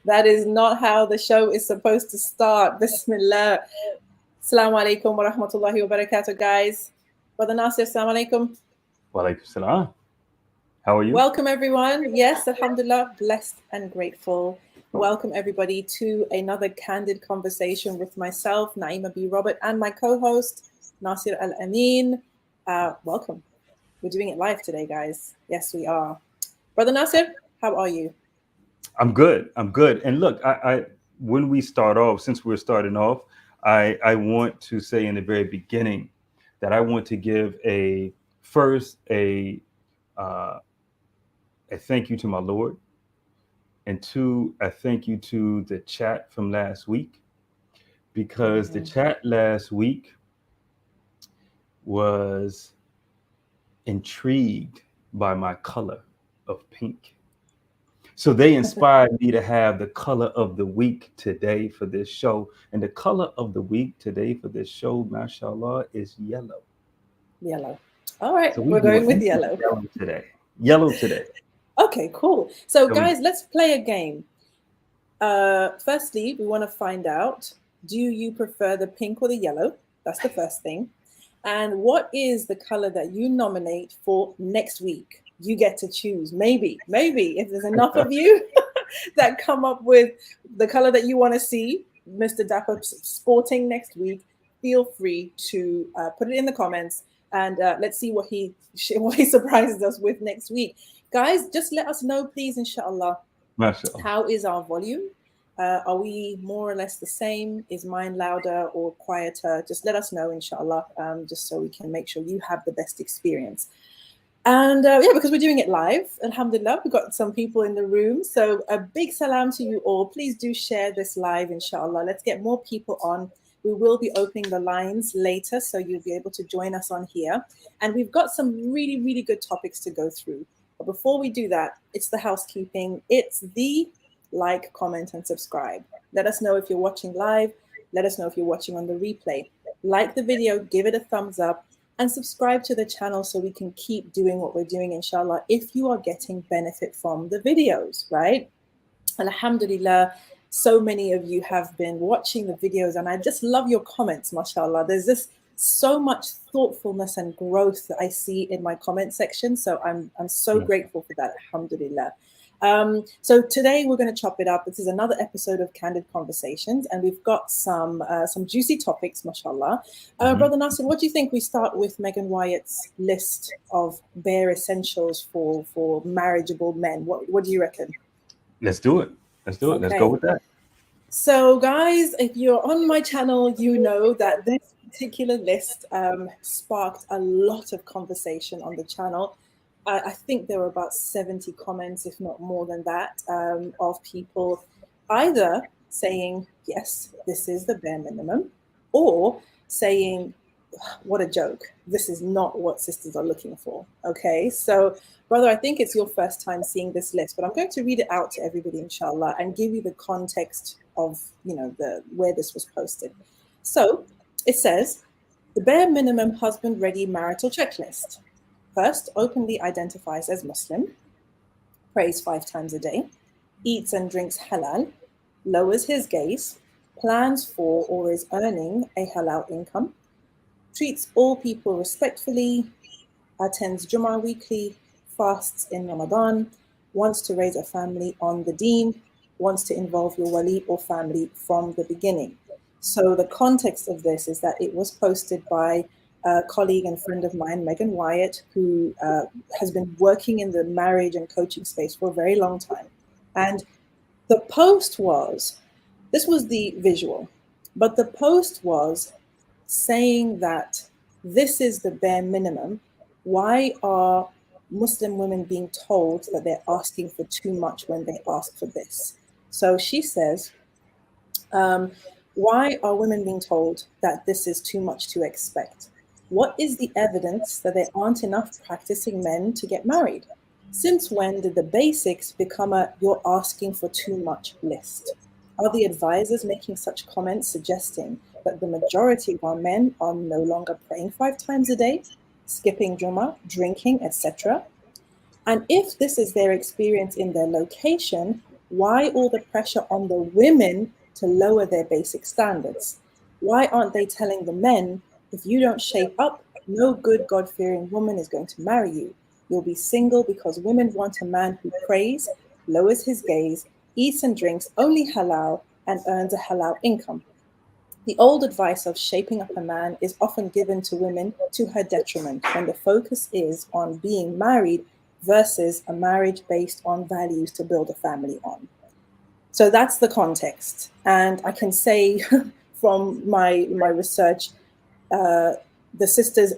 That is not how the show is supposed to start. Bismillah. Assalamu alaikum wa rahmatullahi wa barakatuh, guys. Brother Nasir, assalamu alaikum. Walaikum salam. How are you? Welcome, everyone. Yes, alhamdulillah, blessed and grateful. Welcome, everybody, to another candid conversation with myself, Naima B. Robert, and my co-host, Nasir Al-Amin. Welcome. We're doing it live today, guys. Yes, we are. Brother Nasir, how are you? I'm good. And look, I when we start off, since we're starting off, I want to say in the very beginning that I want to give a thank you to my Lord, and two, a thank you to the chat from last week, because the chat last week was intrigued by my color of pink. So they inspired me to have the color of the week today for this show. And the color of the week today for this show, mashallah, is yellow. Yellow. All right, So we're going with yellow. Yellow today. Okay, cool. So guys, let's play a game. Firstly, we want to find out, do you prefer the pink or the yellow? That's the first thing. And what is the color that you nominate for next week? You get to choose. Maybe if there's enough of you that come up with the color that you want to see Mr. Dapper sporting next week, feel free to put it in the comments, and let's see what he surprises us with next week. Guys, just let us know, please, inshallah. How is our volume? Are we more or less the same? Is mine louder or quieter? Just let us know, inshallah, just so we can make sure you have the best experience. And because we're doing it live, alhamdulillah, we've got some people in the room. So a big salam to you all. Please do share this live, inshallah. Let's get more people on. We will be opening the lines later, so you'll be able to join us on here. And we've got some really, really good topics to go through. But before we do that, it's the housekeeping. It's the like, comment, and subscribe. Let us know if you're watching live. Let us know if you're watching on the replay. Like the video, give it a thumbs up, and subscribe to the channel so we can keep doing what we're doing, inshallah, if you are getting benefit from the videos, right? Alhamdulillah, so many of you have been watching the videos, and I just love your comments, mashallah. There's this so much thoughtfulness and growth that I see in my comment section, so I'm so grateful for that, alhamdulillah. So today we're going to chop it up. This is another episode of Candid Conversations, and we've got some juicy topics, mashallah. Brother Nasir, what do you think we start with Megan Wyatt's list of bare essentials for marriageable men? What do you reckon? Let's do it. Let's go with that. So guys, if you're on my channel, you know that this particular list sparked a lot of conversation on the channel. I think there were about 70 comments, if not more than that, of people either saying, yes, this is the bare minimum, or saying, what a joke. This is not what sisters are looking for. Okay, so brother, I think it's your first time seeing this list, but I'm going to read it out to everybody, inshallah, and give you the context of, where this was posted. So it says, the bare minimum husband-ready marital checklist. First, openly identifies as Muslim, prays 5 times a day, eats and drinks halal, lowers his gaze, plans for or is earning a halal income, treats all people respectfully, attends Jummah weekly, fasts in Ramadan, wants to raise a family on the deen, wants to involve your wali or family from the beginning. So the context of this is that it was posted by a colleague and friend of mine, Megan Wyatt, who has been working in the marriage and coaching space for a very long time. And the post this was the visual, but the post was saying that this is the bare minimum. Why are Muslim women being told that they're asking for too much when they ask for this? So she says, why are women being told that this is too much to expect? What is the evidence that there aren't enough practicing men to get married? Since when did the basics become a you're asking for too much list? Are the advisors making such comments suggesting that the majority of our men are no longer praying 5 times a day, skipping Jummah, drinking, etc.? And if this is their experience in their location, Why all the pressure on the women to lower their basic standards? Why aren't they telling the men, if you don't shape up, no good God-fearing woman is going to marry you. You'll be single because women want a man who prays, lowers his gaze, eats and drinks only halal, and earns a halal income. The old advice of shaping up a man is often given to women to her detriment when the focus is on being married versus a marriage based on values to build a family on. So that's the context. And I can say from my research, the sisters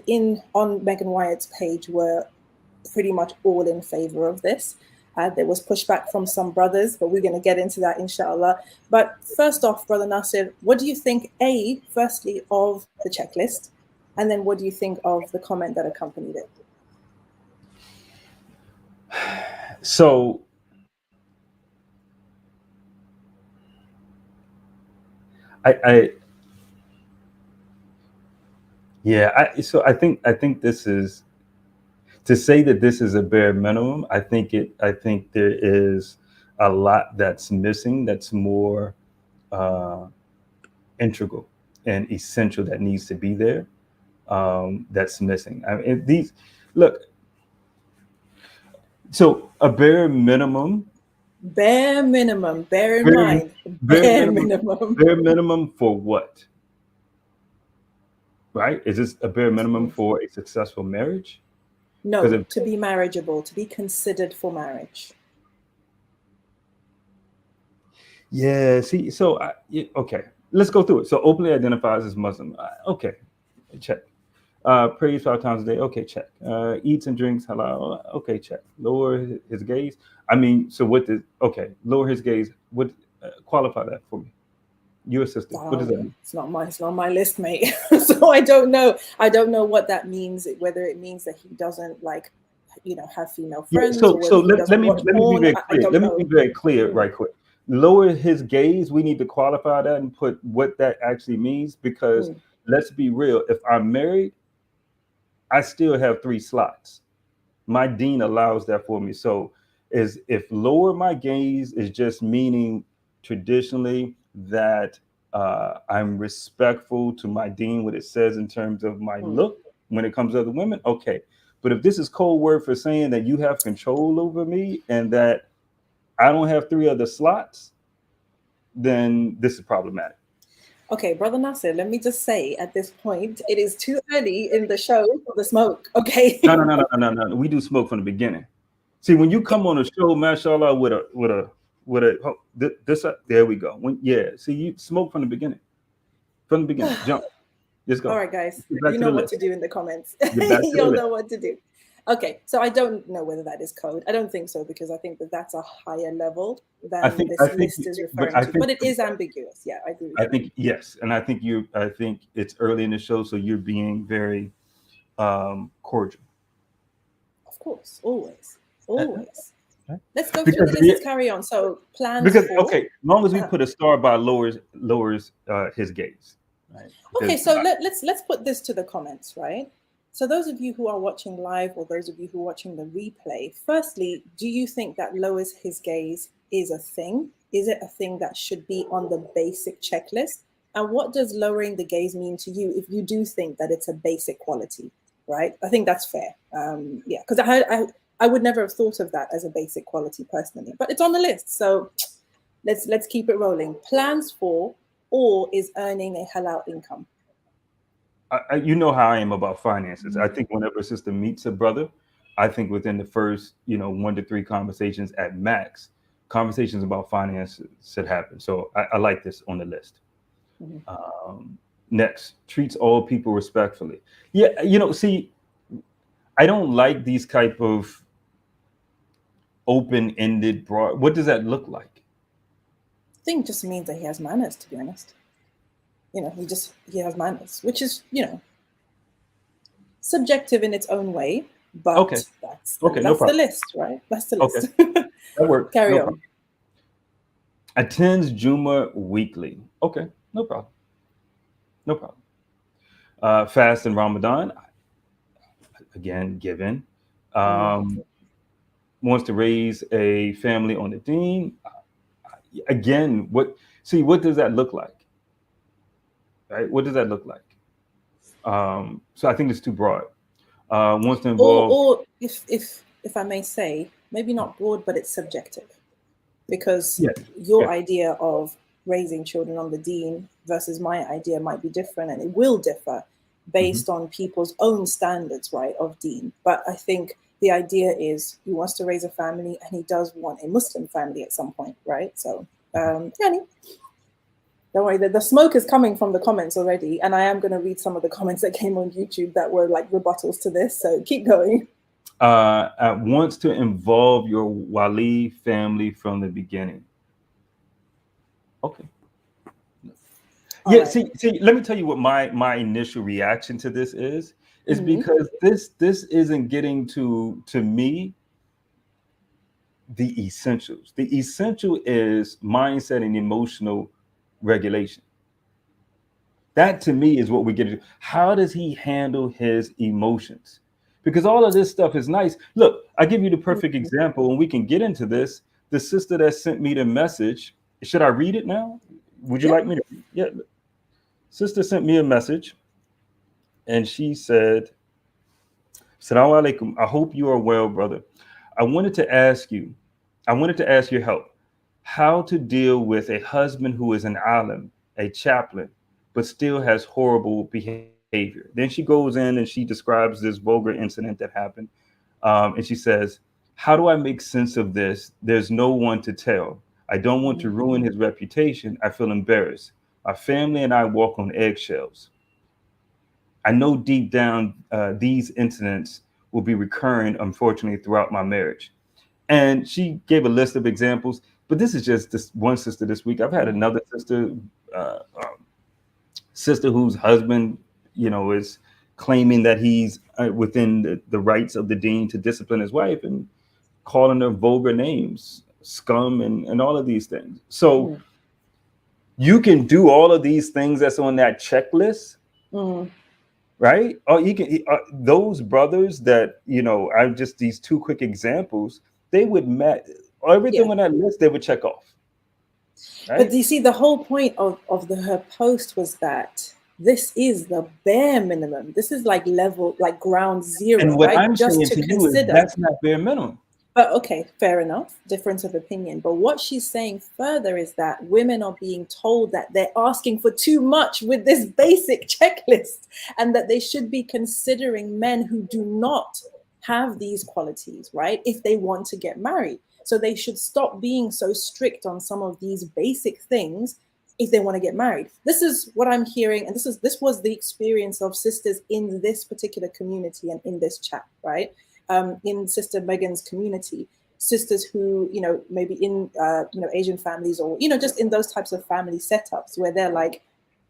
on Megan Wyatt's page were pretty much all in favor of this. There was pushback from some brothers, but we're going to get into that, inshallah. But first off, Brother Nasir, what do you think, firstly, of the checklist? And then what do you think of the comment that accompanied it? So, so I think this is, to say that this is a bare minimum. I think there is a lot that's missing, that's more integral and essential, that needs to be there. That's missing. I mean, so a bare minimum. Bare minimum. Bear in mind. Bare minimum. Bare minimum for what? Right? Is this a bare minimum for a successful marriage? No, to be marriageable, to be considered for marriage. Yeah. See, so okay, let's go through it. So openly identifies as Muslim. Okay, check. Prays 5 times a day. Okay, check. Eats and drinks halal. Okay, check. Lower his gaze. I mean, so what does? Okay, lower his gaze. What qualify that for me? You're a sister. What does that mean? It's not on my list, mate. So I don't know. I don't know what that means. Whether it means that he doesn't have female friends. Yeah, so let me be very clear. Let me be very clear, right quick. Lower his gaze. We need to qualify that and put what that actually means, because let's be real. If I'm married, I still have 3 slots. My deen allows that for me. So if lower my gaze is just meaning traditionally that I'm respectful to my deen, what it says in terms of my look when it comes to other women, okay. But if this is code word for saying that you have control over me and that I don't have 3 other slots, then this is problematic. Okay, Brother Nasir, let me just say at this point, it is too early in the show for the smoke, okay? No. We do smoke from the beginning. See, when you come on a show, mashallah, there we go. See, you smoke from the beginning. From the beginning, jump. Let's go. All right, guys, you know what to do in the comments. You'll know what to do. Okay, so I don't know whether that is code. I don't think so, because I think that's a higher level than this list is referring to. But it is ambiguous. Yeah, I agree. I think yes, and I think it's early in the show, so you're being very cordial. Of course, always. Let's go through the list. Let's carry on. So plans. Okay, as long as we put a star by lowers his gaze. Right? Okay, so let's put this to the comments, right? So those of you who are watching live, or those of you who are watching the replay, firstly, do you think that lowers his gaze is a thing? Is it a thing that should be on the basic checklist? And what does lowering the gaze mean to you if you do think that it's a basic quality, right? I think that's fair. Yeah, because I would never have thought of that as a basic quality personally, but it's on the list. So let's keep it rolling. Plans for, or is earning a halal income? You know how I am about finances. I think whenever a sister meets a brother, I think within the first 1 to 3 conversations at max, conversations about finances should happen. So I like this on the list. Next, treats all people respectfully. Yeah, see, I don't like these type of open-ended broad. What does that look like? I think it just means that he has manners, to be honest. He has manners, which is, subjective in its own way, but that's the list, right? That's the list. That works. Carry on. Attends Juma weekly. Okay, no problem. Fast in Ramadan. Again, given. Wants to raise a family on the deen. again, what does that look like? Right? What does that look like? So I think it's too broad. Wants to involve, or if I may say, maybe not broad, but it's subjective, because yeah, your idea of raising children on the deen versus my idea might be different, and it will differ based on people's own standards, right, of deen. But I think the idea is he wants to raise a family, and he does want a Muslim family at some point, right? So, yani, don't worry, the smoke is coming from the comments already, and I am going to read some of the comments that came on YouTube that were like rebuttals to this, so keep going. Wants to involve your wali family from the beginning. Okay. Yeah, right. See, let me tell you what my initial reaction to this is because this isn't getting to me the essentials. The essential is mindset and emotional regulation. That to me is what we get to. How does he handle his emotions? Because all of this stuff is nice. Look, I give you the perfect example, and we can get into this. The sister that sent me the message. Should I read it now? Would you like me to? Yeah. Sister sent me a message, and she said, "Assalamu alaikum. I hope you are well, brother. I wanted to ask your help. How to deal with a husband who is an alim, a chaplain, but still has horrible behavior." Then she goes in and she describes this vulgar incident that happened. And she says, "How do I make sense of this? There's no one to tell. I don't want to ruin his reputation. I feel embarrassed. My family and I walk on eggshells. I know deep down these incidents will be recurring, unfortunately, throughout my marriage." And she gave a list of examples, but this is just this one sister this week. I've had another sister whose husband, is claiming that he's within the rights of the deen to discipline his wife and calling her vulgar names, scum, and all of these things. So you can do all of these things that's on that checklist, right? Or you can those brothers that are just these two quick examples. They would match everything on that list. They would check off. Right? But do you see, the whole point of her post was that this is the bare minimum. This is like ground zero. And what right? I'm saying to you is that's not bare minimum. But okay, fair enough. Difference of opinion. But what she's saying further is that women are being told that they're asking for too much with this basic checklist, and that they should be considering men who do not have these qualities, right? If they want to get married. So they should stop being so strict on some of these basic things if they want to get married. This is what I'm hearing. And this was the experience of sisters in this particular community and in this chat, right? In Sister Megan's community, sisters who, maybe in, Asian families or, just in those types of family setups where they're like,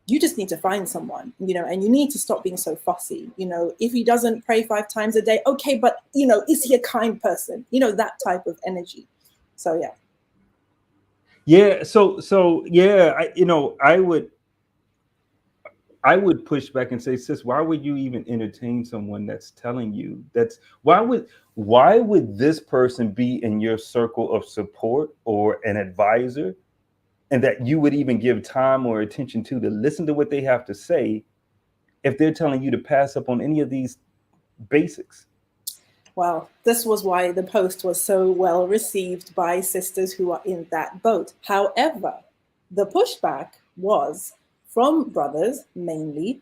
you just need to find someone, and you need to stop being so fussy. If he doesn't pray 5 times a day, okay, but, is he a kind person? That type of energy. So, yeah. Yeah. So yeah, I would push back and say, sis, why would you even entertain someone that's telling you why would this person be in your circle of support or an advisor, and that you would even give time or attention to listen to what they have to say if they're telling you to pass up on any of these basics? Well, this was why the post was so well received by sisters who are in that boat. However, the pushback was from brothers mainly,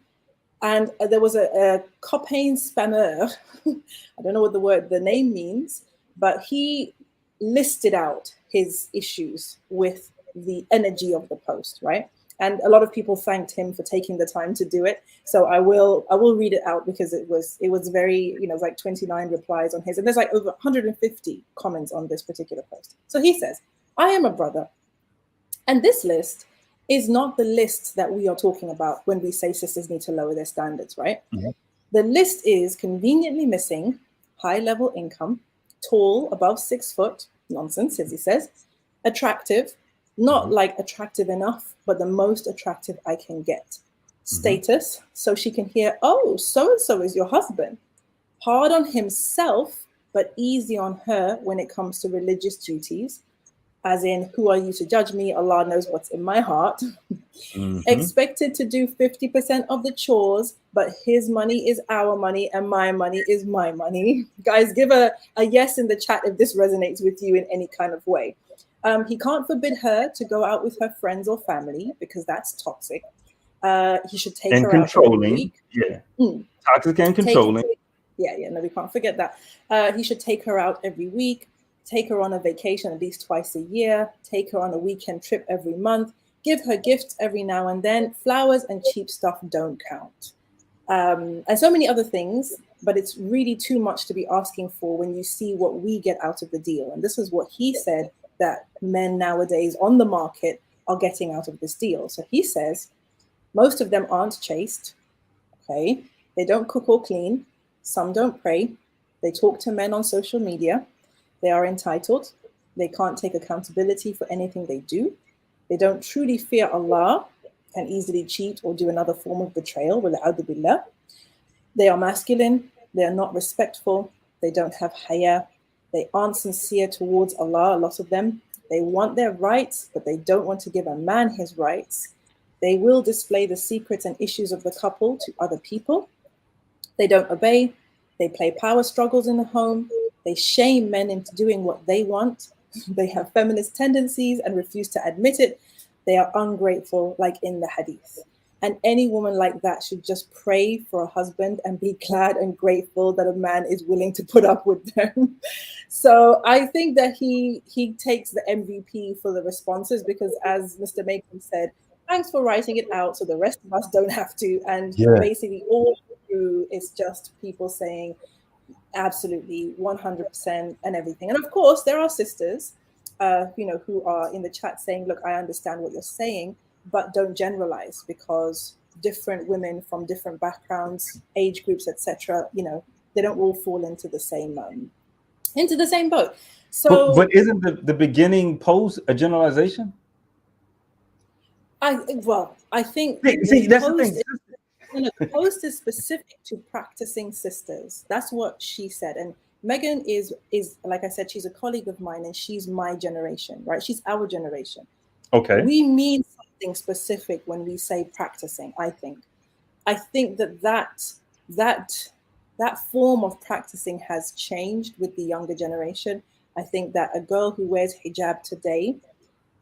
and there was a copain spammer. I don't know what the name means, but he listed out his issues with the energy of the post, right? And a lot of people thanked him for taking the time to do it. So I will read it out because it was very, like 29 replies on his, and there's like over 150 comments on this particular post. So he says, "I am a brother, and this list is not the list that we are talking about when we say sisters need to lower their standards, right? Mm-hmm. The list is conveniently missing, high-level income, tall, above 6 foot, nonsense, as he says, attractive, not like attractive enough, but the most attractive I can get. Status, so she can hear, oh, so-and-so is your husband. Hard on himself, but easy on her when it comes to religious duties. as in, who are you to judge me? Allah knows what's in my heart. Expected to do 50% of the chores, but his money is our money and my money is my money. Guys, give a yes in the chat if this resonates with you in any kind of way. He can't forbid her to go out with her friends or family because that's toxic. He should take her out every week. Yeah. Toxic and controlling. No, we can't forget that. He should take her out every week, take her on a vacation at least twice a year, take her on a weekend trip every month, give her gifts every now and then. Flowers and cheap stuff don't count. And so many other things, but it's really too much to be asking for when you see what we get out of the deal. And this is what he said that men nowadays on the market are getting out of this deal. So he says, most of them aren't chaste, okay? They don't cook or clean. Some don't pray. They talk to men on social media. They are entitled. They can't take accountability for anything they do. They don't truly fear Allah, can easily cheat or do another form of betrayal, wal'adu billah. They are masculine. They are not respectful. They don't have haya. They aren't sincere towards Allah, a lot of them. They want their rights, but they don't want to give a man his rights. They will display the secrets and issues of the couple to other people. They don't obey. They play power struggles in the home. They shame men into doing what they want. They have feminist tendencies and refuse to admit it. They are ungrateful, like in the hadith. And any woman like that should just pray for a husband and be glad and grateful that a man is willing to put up with them. So I think that he takes the MVP for the responses because, as Mr. Macon said, thanks for writing it out so the rest of us don't have to. And basically all through it's just people saying absolutely 100% and everything. And of course, there are sisters, who are in the chat saying, look, I understand what you're saying, but don't generalize because different women from different backgrounds, age groups, etc., they don't all fall into the same boat. So, but isn't the beginning post a generalization? I think see that's the thing. The post is specific to practicing sisters. That's what she said. And Megan is like I said, she's a colleague of mine and she's my generation, right? She's our generation. Okay. We mean something specific when we say practicing, I think. I think that form of practicing has changed with the younger generation. I think that a girl who wears hijab today,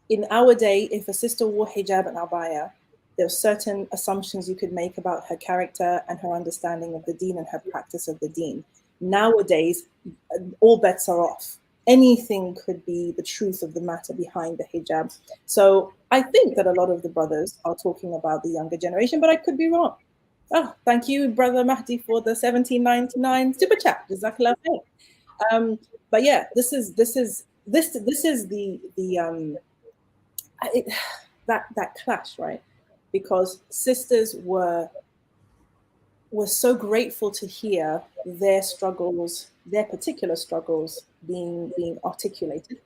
in our day, if a sister wore hijab and abaya, there were certain assumptions you could make about her character and her understanding of the deen and her practice of the deen. Nowadays, all bets are off. Anything could be the truth of the matter behind the hijab. So I think that a lot of the brothers are talking about the younger generation, but I could be wrong. Oh, thank you, Brother Mahdi, for the 1799 super chat. Jazakallah. But yeah, this is that clash, right? Because sisters were so grateful to hear their struggles, their particular struggles being articulated.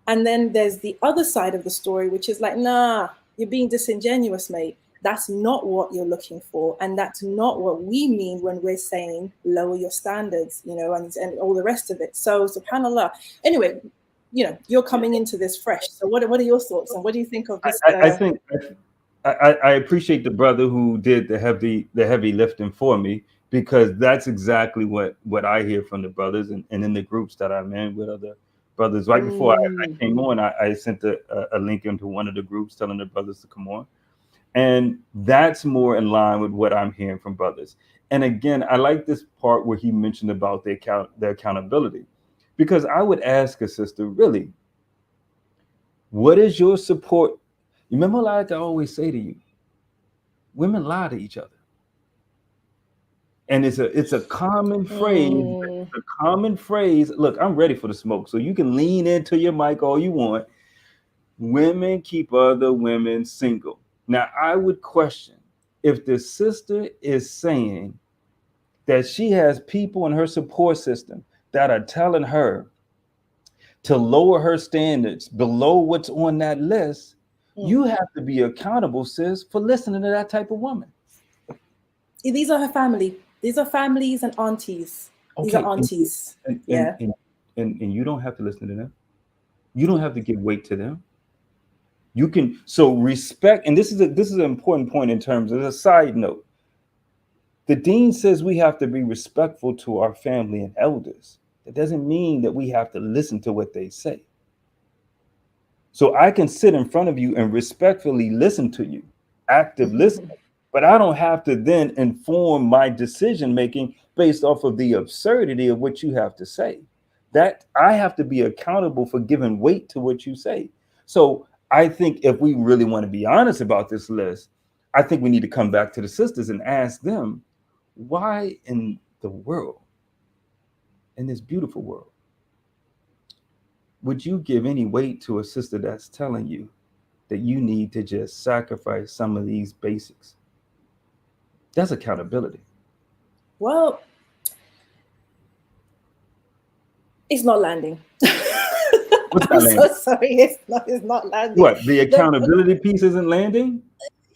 And then there's the other side of the story, which is like, nah, you're being disingenuous, mate. That's not what you're looking for. And that's not what we mean when we're saying lower your standards, and all the rest of it. So subhanAllah. Anyway, you're coming into this fresh. So what are your thoughts and what do you think of this? I think I appreciate the brother who did the heavy lifting for me, because that's exactly what I hear from the brothers and in the groups that I'm in with other brothers. Right before I came on, I sent a link into one of the groups telling the brothers to come on. And that's more in line with what I'm hearing from brothers. And again, I like this part where he mentioned about their accountability, because I would ask a sister, really, what is your support? You remember, like I always say to you, women lie to each other. And it's a common phrase. It's a common phrase. Look, I'm ready for the smoke, so you can lean into your mic all you want. Women keep other women single. Now, I would question if the sister is saying that she has people in her support system that are telling her to lower her standards below what's on that list. You have to be accountable, sis, for listening to that type of woman. These are her family. These are families and aunties. Okay. These are aunties. And you don't have to listen to them. You don't have to give weight to them. You can, so respect, and this is an important point in terms of a side note. The dean says we have to be respectful to our family and elders. That doesn't mean that we have to listen to what they say. So I can sit in front of you and respectfully listen to you, active listening, but I don't have to then inform my decision making based off of the absurdity of what you have to say. That I have to be accountable for giving weight to what you say. So I think if we really want to be honest about this list, I think we need to come back to the sisters and ask them, why in the world, in this beautiful world, would you give any weight to a sister that's telling you that you need to just sacrifice some of these basics? That's accountability. Well, it's not landing. What's I'm not landing? so sorry. It's not landing. What, the accountability piece isn't landing?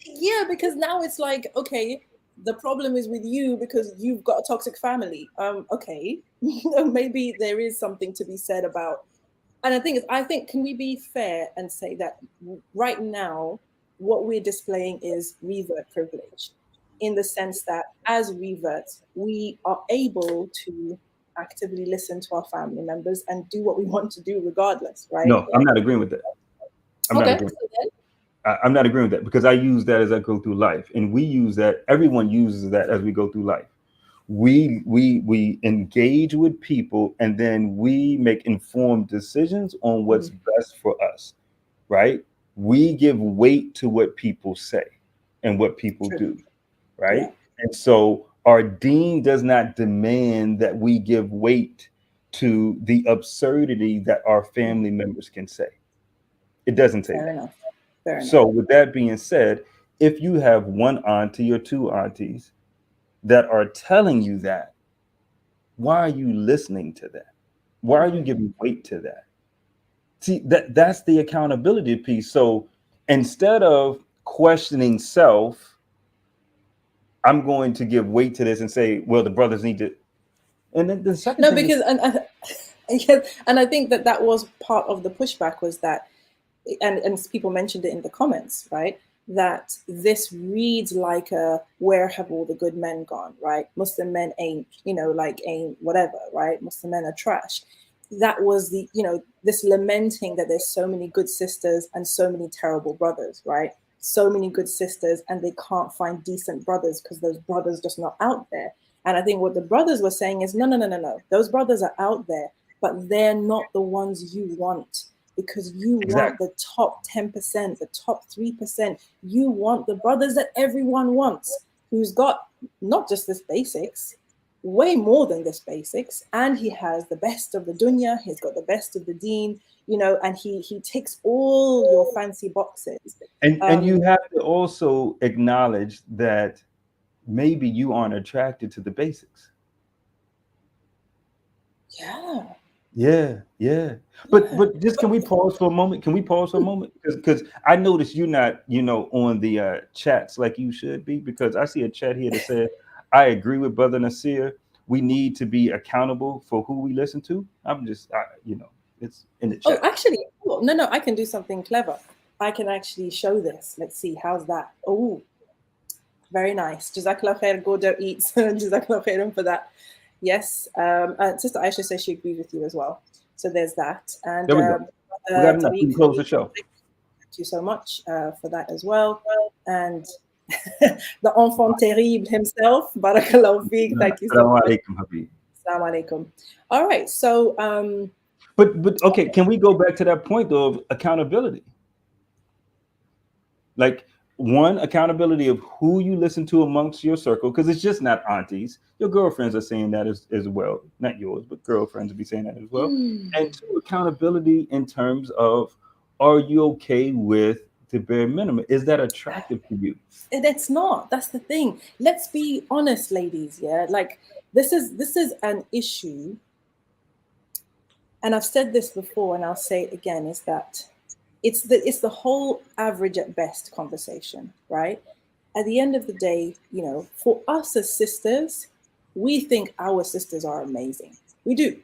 Yeah, because now it's like, okay, the problem is with you because you've got a toxic family. Okay, maybe there is something to be said about. And the thing is, I think, can we be fair and say that right now, what we're displaying is revert privilege, in the sense that as reverts, we are able to actively listen to our family members and do what we want to do regardless, right? No, I'm not agreeing with that. I'm not agreeing. I'm not agreeing with that, because I use that as I go through life, and we use that. Everyone uses that as we go through life. We engage with people, and then we make informed decisions on what's best for us, right? We give weight to what people say and what people do, right? Yeah. And so our dean does not demand that we give weight to the absurdity that our family members can say. It doesn't say that. Fair so enough. With that being said, if you have one auntie or two aunties that are telling you that, why are you listening to that? Why are you giving weight to that? See, that's the accountability piece. So instead of questioning self, I'm going to give weight to this and say, well, the brothers need to. And then the second thing because and I think that was part of the pushback, was that, and people mentioned it in the comments, right? That this reads like a, where have all the good men gone, right? Muslim men ain't, ain't whatever, right? Muslim men are trash. That was the, this lamenting that there's so many good sisters and so many terrible brothers, right? So many good sisters, and they can't find decent brothers because those brothers just not out there. And I think what the brothers were saying is, no. Those brothers are out there, but they're not the ones you want. Because you want the top 10%, the top 3%. You want the brothers that everyone wants, who's got not just this basics, way more than this basics. And he has the best of the dunya, he's got the best of the deen, and he ticks all your fancy boxes. And you have to also acknowledge that maybe you aren't attracted to the basics. Yeah. But just, can we pause for a moment? Because I noticed you're not, on the chats like you should be, because I see a chat here that said, I agree with Brother Nasir. We need to be accountable for who we listen to. It's in the chat. Oh, actually, no, I can do something clever. I can actually show this. Let's see, how's that? Oh, very nice. Jazakallahu khair, go there, eat. Jazakallahu khairan for that. Yes, Sister Aisha says she agrees with you as well. So there's that. And there we go. We got enough. We can close the show. Thank you so much for that as well. And the enfant terrible himself, Barakallahu feek. Thank you so much. Assalamu alaikum. All right. So, but okay, can we go back to that point though of accountability? Like, one, accountability of who you listen to amongst your circle, because it's just not aunties. Your girlfriends are saying that as well. Not yours, but girlfriends will be saying that as well. And two, accountability in terms of, are you okay with the bare minimum? Is that attractive to you? It's not. That's the thing. Let's be honest, ladies. Yeah, like this is an issue, and I've said this before, and I'll say it again. Is that it's the whole average at best conversation, right? At the end of the day, for us as sisters, we think our sisters are amazing. We do.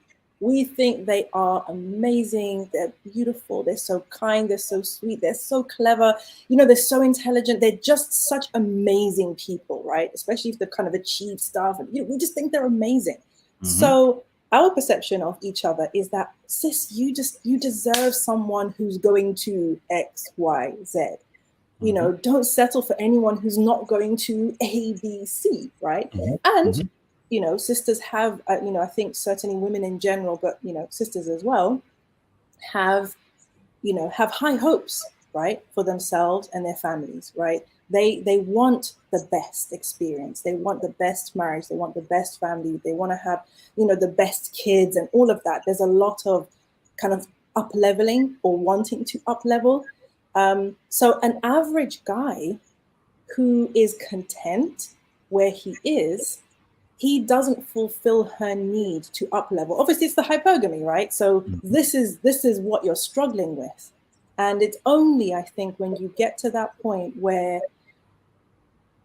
We think they are amazing, they're beautiful, they're so kind, they're so sweet, they're so clever, they're so intelligent, they're just such amazing people, right? Especially if they've kind of achieved stuff, and we just think they're amazing. So our perception of each other is that, sis, you deserve someone who's going to X, Y, Z. Don't settle for anyone who's not going to A, B, C, right? And sisters have, I think certainly women in general, but sisters as well, have high hopes, right, for themselves and their families, right? They want the best experience, they want the best marriage, they want the best family, they want to have the best kids and all of that. There's a lot of kind of up leveling or wanting to up level. So an average guy who is content where he is, he doesn't fulfill her need to up level. Obviously, it's the hypergamy, right? So this is what you're struggling with. And it's only, I think, when you get to that point where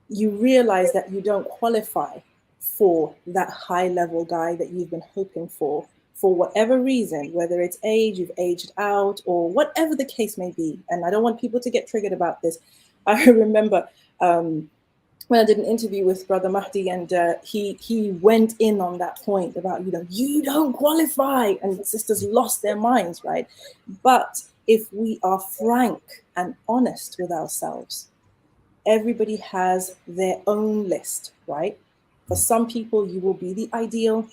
you realize that you don't qualify for that high level guy that you've been hoping for whatever reason, whether it's age, you've aged out, or whatever the case may be. And I don't want people to get triggered about this. I remember when I did an interview with Brother Mahdi, and he went in on that point about, you don't qualify, and sisters lost their minds, right? But if we are frank and honest with ourselves, everybody has their own list, right? For some people, you will be the ideal,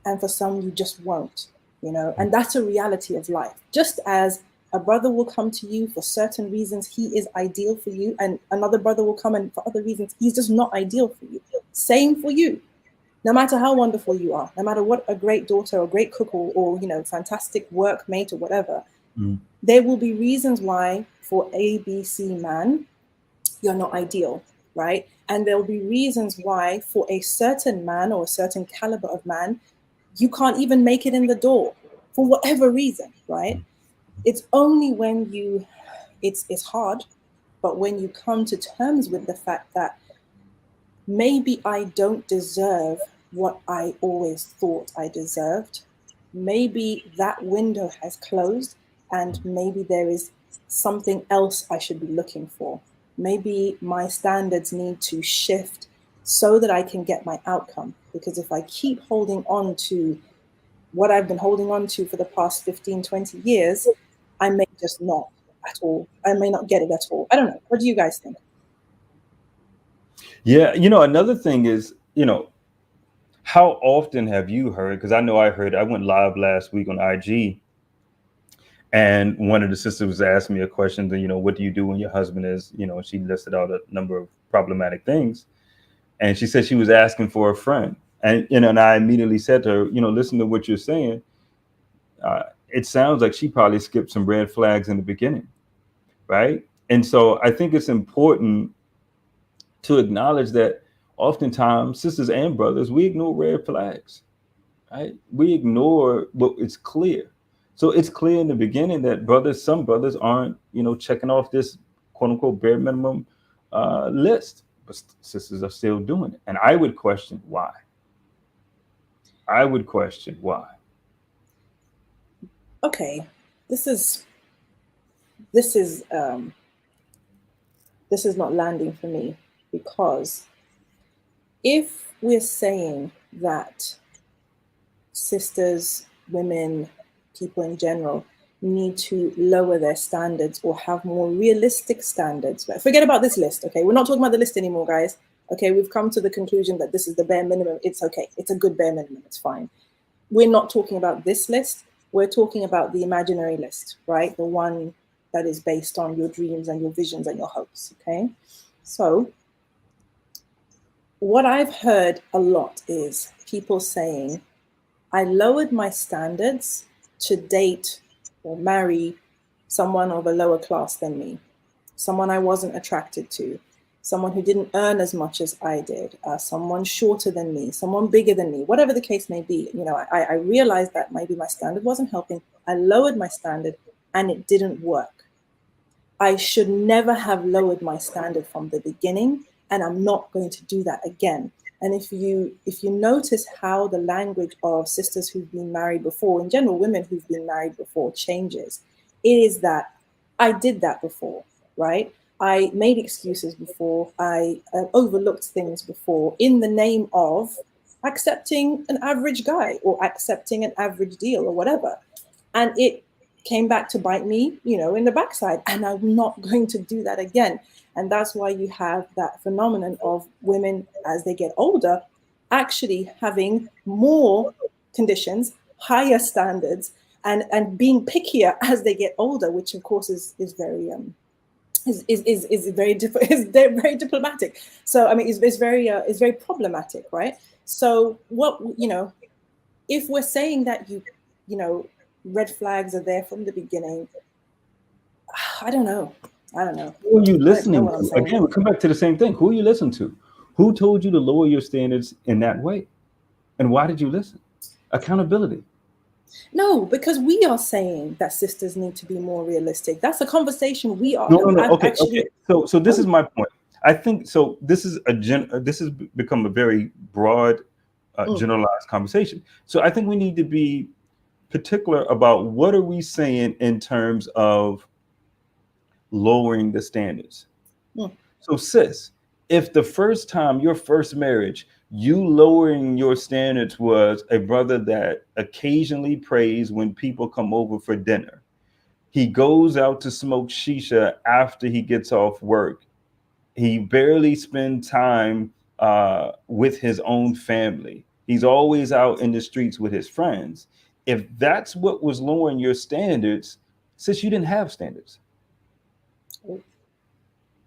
and for some, you just won't, and that's a reality of life. Just as a brother will come to you for certain reasons, he is ideal for you, and another brother will come and for other reasons, he's just not ideal for you. Same for you. No matter how wonderful you are, no matter what a great daughter or great cook or fantastic workmate or whatever, there will be reasons why for A, B, C man, you're not ideal, right? And there will be reasons why for a certain man or a certain caliber of man, you can't even make it in the door for whatever reason, right? It's only when it's hard, but when you come to terms with the fact that maybe I don't deserve what I always thought I deserved, maybe that window has closed, and maybe there is something else I should be looking for. Maybe my standards need to shift so that I can get my outcome. Because if I keep holding on to what I've been holding on to for the past 15, 20 years, I may just not at all. I may not get it at all. I don't know. What do you guys think? Yeah, another thing is, how often have you heard, because I know I went live last week on IG, and one of the sisters was asking me a question, what do you do when your husband is, she listed out a number of problematic things. And she said she was asking for a friend. And, and I immediately said to her, listen to what you're saying. It sounds like she probably skipped some red flags in the beginning, right? And so I think it's important to acknowledge that oftentimes sisters and brothers, we ignore red flags, right? We ignore what is clear. So it's clear in the beginning that some brothers aren't, checking off this quote unquote bare minimum list, but sisters are still doing it. And I would question why. Okay, this is not landing for me, because if we're saying that sisters, women, people in general need to lower their standards or have more realistic standards, but forget about this list, okay? We're not talking about the list anymore, guys. Okay, we've come to the conclusion that this is the bare minimum. It's okay. It's a good bare minimum. It's fine. We're not talking about this list. We're talking about the imaginary list, right? The one that is based on your dreams and your visions and your hopes, okay? So what I've heard a lot is people saying, I lowered my standards to date or marry someone of a lower class than me, someone I wasn't attracted to, someone who didn't earn as much as I did, someone shorter than me, someone bigger than me, whatever the case may be. I realized that maybe my standard wasn't helping. I lowered my standard and it didn't work. I should never have lowered my standard from the beginning, and I'm not going to do that again. And if you notice how the language of sisters who've been married before, in general, women who've been married before, changes, it is that I did that before, right? I made excuses before. I overlooked things before in the name of accepting an average guy or accepting an average deal or whatever. And it came back to bite me, in the backside. And I'm not going to do that again. And that's why you have that phenomenon of women as they get older actually having more conditions, higher standards, and being pickier as they get older, which of course is very is very is very diplomatic. So I mean, it's very problematic, right? So what if we're saying that red flags are there from the beginning, I don't know. Who are you listening what I'm to? saying. Again, we come back to the same thing. Who are you listening to? Who told you to lower your standards in that way? And why did you listen? Accountability. No, because we are saying that sisters need to be more realistic. That's a conversation we are. No. Okay, actually, okay. So this is my point. I think so. This is this has become a very broad, generalized conversation. So I think we need to be particular about what are we saying in terms of lowering the standards. So, sis, if the first time, your first marriage, you lowering your standards was a brother that occasionally prays when people come over for dinner, he goes out to smoke shisha after he gets off work, he barely spends time with his own family, he's always out in the streets with his friends. If that's what was lowering your standards, sis, you didn't have standards.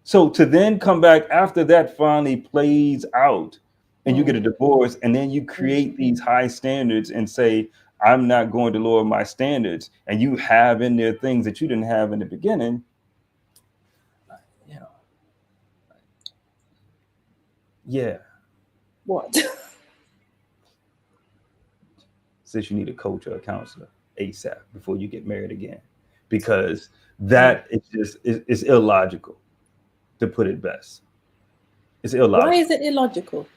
So to then come back after that finally plays out and you get a divorce and then you create these high standards and say, I'm not going to lower my standards, and you have in there things that you didn't have in the beginning, yeah. What? Says you need a coach or a counselor ASAP before you get married again, because that is just it's illogical, to put it best. It's illogical. Why is it illogical?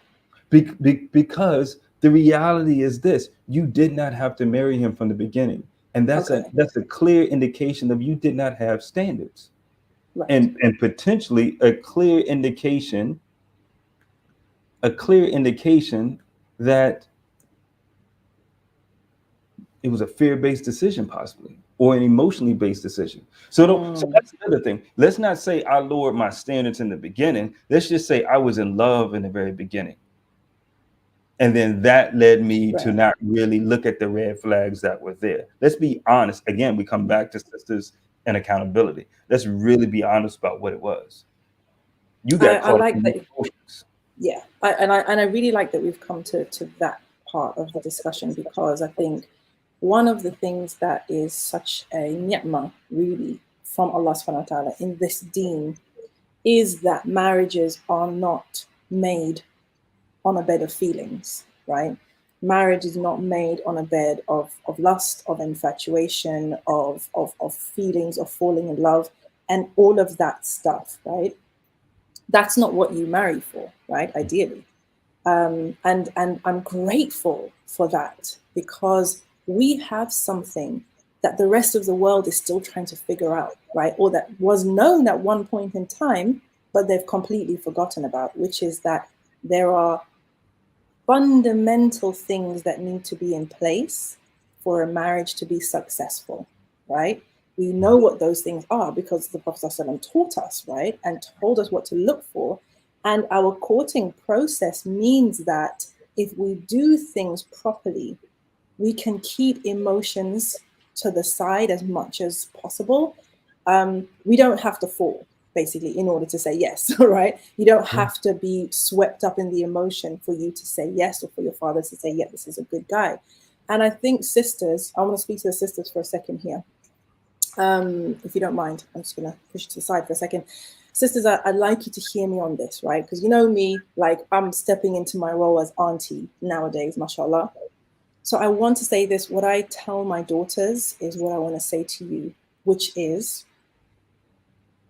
Because the reality is this: you did not have to marry him from the beginning, and that's a clear indication of you did not have standards, right. and potentially a clear indication that it was a fear-based decision, possibly, or an emotionally based decision. So that's another thing. Let's not say I lowered my standards in the beginning. Let's just say I was in love in the very beginning. And then that led me to not really look at the red flags that were there. Let's be honest. Again, we come back to sisters and accountability. Let's really be honest about what it was. You got caught up in emotions. Yeah, I really like that we've come to that part of the discussion, because I think one of the things that is such a ni'mah, really, from Allah subhanahu wa ta'ala in this deen is that marriages are not made on a bed of feelings, right? Marriage is not made on a bed of lust, of infatuation, of feelings, of falling in love, and all of that stuff, right? That's not what you marry for, right? Ideally. And I'm grateful for that, because we have something that the rest of the world is still trying to figure out, right? Or that was known at one point in time, but they've completely forgotten about, which is that there are fundamental things that need to be in place for a marriage to be successful, right? We know what those things are because the Prophet ﷺ taught us, right? And told us what to look for. And our courting process means that if we do things properly, we can keep emotions to the side as much as possible. We don't have to fall, basically, in order to say yes, right? You don't have to be swept up in the emotion for you to say yes, or for your father to say, yeah, this is a good guy. And I think sisters, I want to speak to the sisters for a second here. If you don't mind, I'm just going to push it to the side for a second. Sisters, I'd like you to hear me on this, right? Because you know me, like I'm stepping into my role as auntie nowadays, mashallah. So I want to say this. What I tell my daughters is what I want to say to you, which is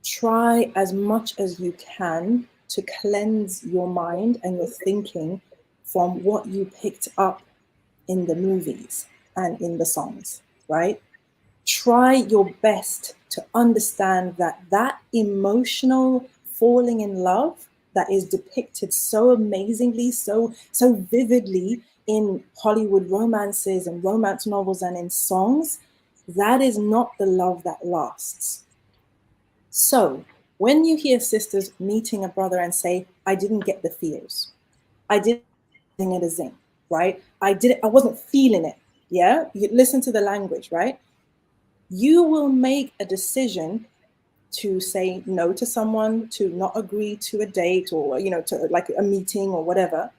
try as much as you can to cleanse your mind and your thinking from what you picked up in the movies and in the songs, right? Try your best to understand that that emotional falling in love that is depicted so amazingly, so vividly in Hollywood romances and romance novels and in songs, that is not the love that lasts. So when you hear sisters meeting a brother and say, I didn't get the feels, I didn't get a zing, right? I wasn't feeling it. Yeah. You listen to the language, right? You will make a decision to say no to someone, to not agree to a date or, to like a meeting or whatever,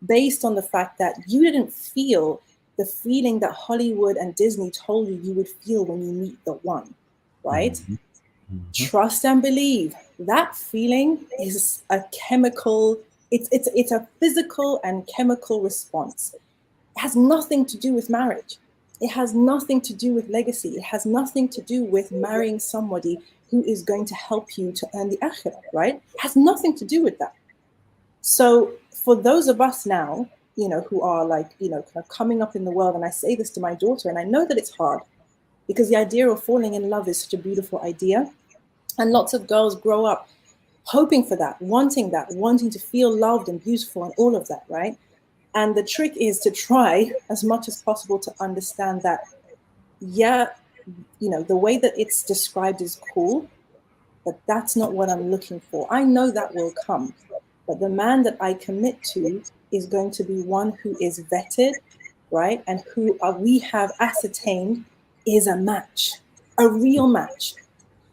based on the fact that you didn't feel the feeling that Hollywood and Disney told you would feel when you meet the one, right? Mm-hmm. Mm-hmm. Trust and believe. That feeling is a chemical, it's a physical and chemical response. It has nothing to do with marriage. It has nothing to do with legacy. It has nothing to do with marrying somebody who is going to help you to earn the akhirah, right? It has nothing to do with that. So for those of us now, who are like, kind of coming up in the world, and I say this to my daughter, and I know that it's hard because the idea of falling in love is such a beautiful idea. And lots of girls grow up hoping for that, wanting to feel loved and beautiful and all of that, right? And the trick is to try as much as possible to understand that, yeah, the way that it's described is cool, but that's not what I'm looking for. I know that will come, but the man that I commit to is going to be one who is vetted, right? And who we have ascertained is a match, a real match.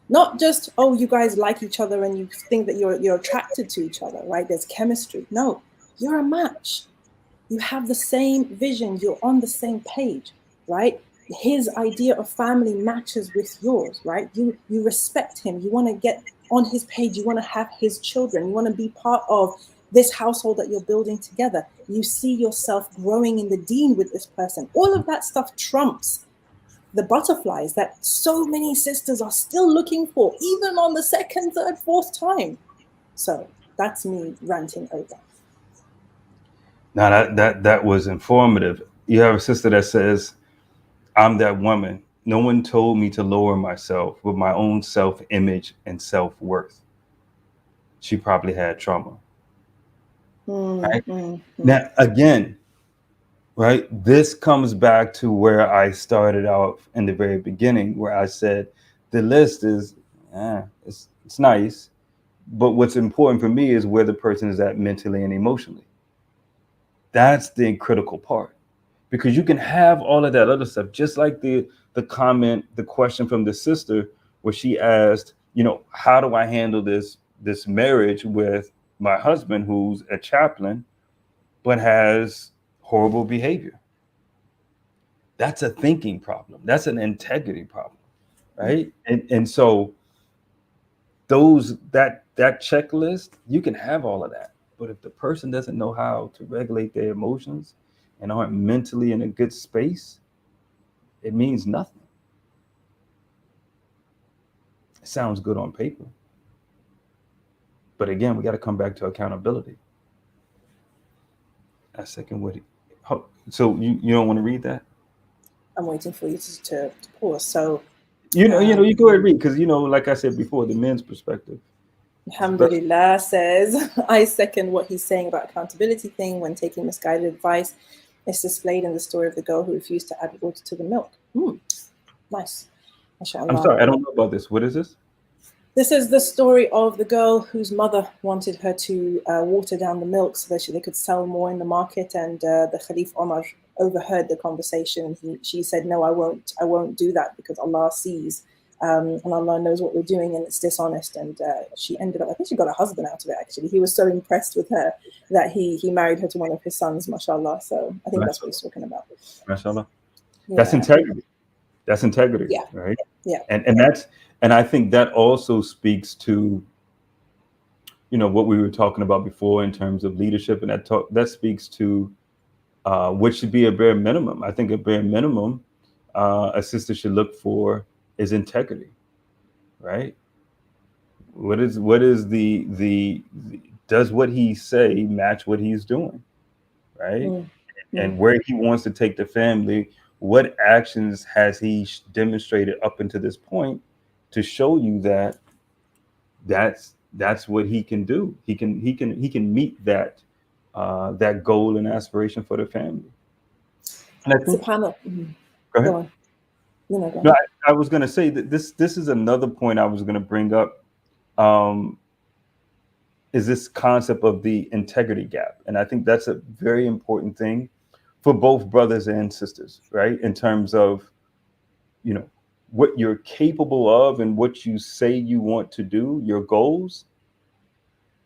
Not just, oh, you guys like each other and you think that you're attracted to each other, right? There's chemistry. No, you're a match. You have the same vision. You're on the same page, right? His idea of family matches with yours, right? You respect him. You want to get on his page. You want to have his children. You want to be part of this household that you're building together. You see yourself growing in the deen with this person. All of that stuff trumps the butterflies that so many sisters are still looking for, even on the second, third, fourth time. So that's me ranting over. Now that was informative. You have a sister that says, I'm that woman. No one told me to lower myself with my own self-image and self-worth. She probably had trauma. Right? Now, again, right, this comes back to where I started out in the very beginning, where I said the list is, it's nice, but what's important for me is where the person is at mentally and emotionally. That's the critical part, because you can have all of that other stuff, just like the question from the sister where she asked, how do I handle this marriage with my husband who's a chaplain but has horrible behavior? That's a thinking problem. That's an integrity problem, right? And so that checklist, you can have all of that, but if the person doesn't know how to regulate their emotions and aren't mentally in a good space, it means nothing. It sounds good on paper, but again, we got to come back to accountability. A second, so you don't want to read that? I'm waiting for you to pause. So you go ahead and read, because like I said before, the men's perspective. Alhamdulillah says, I second what he's saying about accountability thing. When taking misguided advice, it's displayed in the story of the girl who refused to add water to the milk. Nice. MashaAllah. I'm sorry, I don't know about this. What is this? This is the story of the girl whose mother wanted her to water down the milk so that they could sell more in the market. And the Khalif Omar overheard the conversation. She said, no, I won't do that, because Allah sees. And Allah knows what we're doing, and it's dishonest. And she ended up, I think she got a husband out of it, actually. He was so impressed with her that he married her to one of his sons, mashallah. So I think that's what he's talking about. Mashallah. Yeah. That's integrity. That's integrity, yeah. Right? Yeah. And I think that also speaks to, what we were talking about before in terms of leadership, and that speaks to what should be a bare minimum. I think a bare minimum a sister should look for is integrity, right? What is the does what he say match what he's doing, right? And where he wants to take the family, what actions has he demonstrated up until this point to show you that that's what he can do. He can meet that that goal and aspiration for the family. And I think, Subhanallah. go Go ahead. on. Go No, on. I was going to say that this is another point I was going to bring up. Is this concept of the integrity gap, and I think that's a very important thing for both brothers and sisters, right? In terms of, you know, what you're capable of and what you say you want to do, your goals,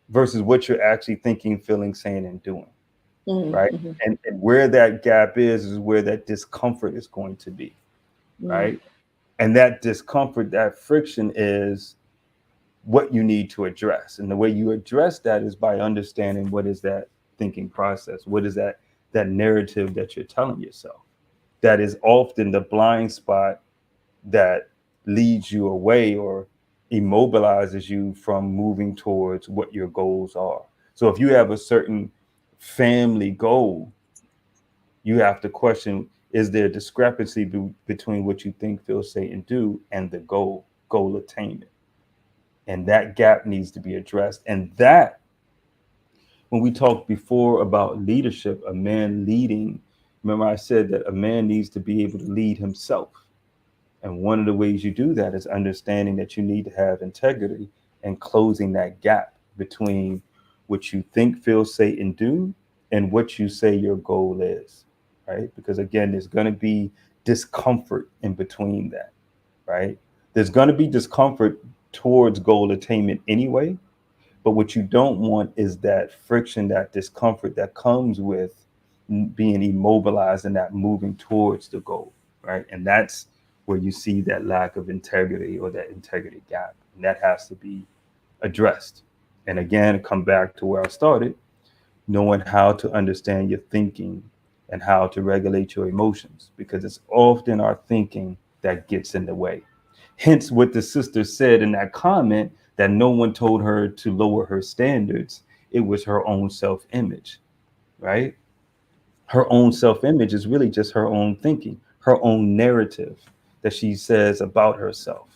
versus what you're actually thinking, feeling, saying, and doing, right? And where that gap is where that discomfort is going to be, right? And that discomfort, that friction is what you need to address. And the way you address that is by understanding what is that thinking process, what is that narrative that you're telling yourself. That is often the blind spot that leads you away or immobilizes you from moving towards what your goals are. So if you have a certain family goal, you have to question, is there a discrepancy between what you think, feel, say, and do and the goal attainment? And that gap needs to be addressed. And that, when we talked before about leadership, a man leading, remember I said that a man needs to be able to lead himself. And one of the ways you do that is understanding that you need to have integrity and closing that gap between what you think, feel, say, and do and what you say your goal is, right? Because again, there's going to be discomfort in between that, right? There's going to be discomfort towards goal attainment anyway. But what you don't want is that friction, that discomfort that comes with being immobilized and not moving towards the goal, right? And that's where you see that lack of integrity or that integrity gap. And that has to be addressed. And again, come back to where I started, knowing how to understand your thinking and how to regulate your emotions, because it's often our thinking that gets in the way. Hence what the sister said in that comment, that no one told her to lower her standards. It was her own self-image, right? Her own self-image is really just her own thinking, her own narrative that she says about herself,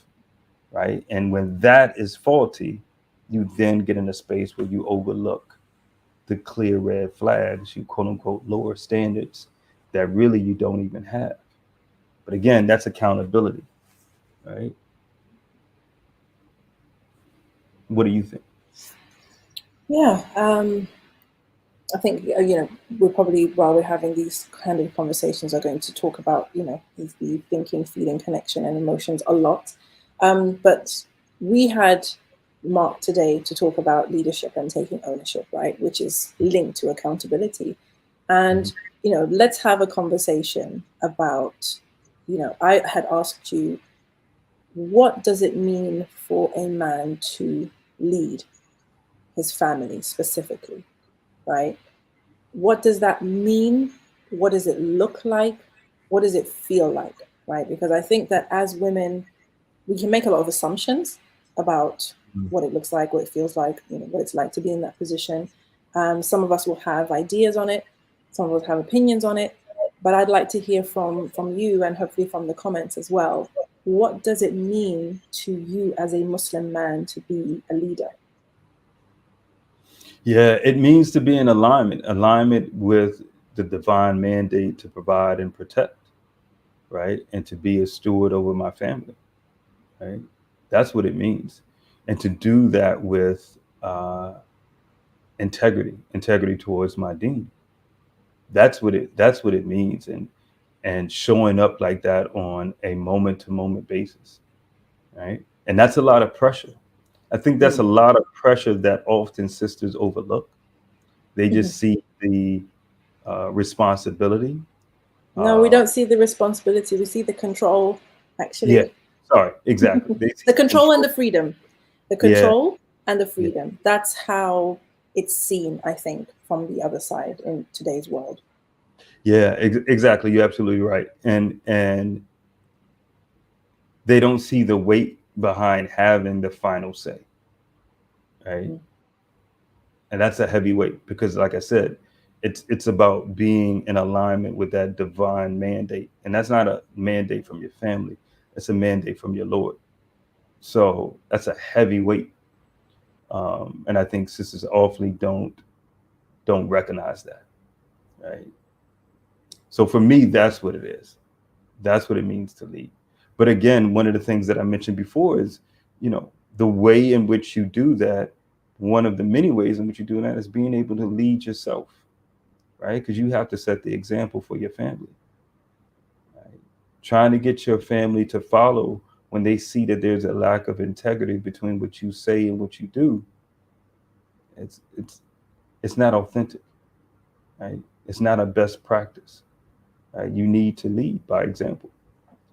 right? And when that is faulty, you then get in a space where you overlook the clear red flags, you quote unquote lower standards that really you don't even have. But again, that's accountability, right? What do you think? Yeah, I think we're probably, while we're having these kind of conversations, are going to talk about the thinking, feeling, connection, and emotions a lot. But we had Mark today to talk about leadership and taking ownership, right, which is linked to accountability. And let's have a conversation about. I had asked you, what does it mean for a man to lead his family specifically, right? What does that mean? What does it look like? What does it feel like, right? Because I think that as women, we can make a lot of assumptions about what it looks like, what it feels like, what it's like to be in that position. Some of us will have ideas on it. Some of us have opinions on it. But I'd like to hear from you, and hopefully from the comments as well. What does it mean to you as a Muslim man to be a leader? Yeah, it means to be in alignment with the divine mandate to provide and protect, right? And to be a steward over my family, right? That's what it means. And to do that with integrity towards my deen. That's what it means. And showing up like that on a moment to moment basis, right? And that's a lot of pressure. I think that's a lot of pressure that often sisters overlook. They just see the responsibility. No, we don't see the responsibility. We see the control, actually. Yeah, sorry, exactly. They see the control and the freedom. The control and the Yeah. freedom. That's how it's seen, I think, from the other side in today's world. Yeah, exactly. You're absolutely right. And they don't see the weight behind having the final say, right? And that's a heavy weight because, like I said, It's about being in alignment with that divine mandate. And that's not a mandate from your family. It's a mandate from your Lord. So that's a heavy weight. And I think sisters awfully don't recognize that. Right. So for me, that's what it is. That's what it means to lead. But again, one of the things that I mentioned before is, the way in which you do that, one of the many ways in which you do that is being able to lead yourself, right? Because you have to set the example for your family. Right? Trying to get your family to follow when they see that there's a lack of integrity between what you say and what you do, it's not authentic, right? It's not a best practice. Right? You need to lead by example.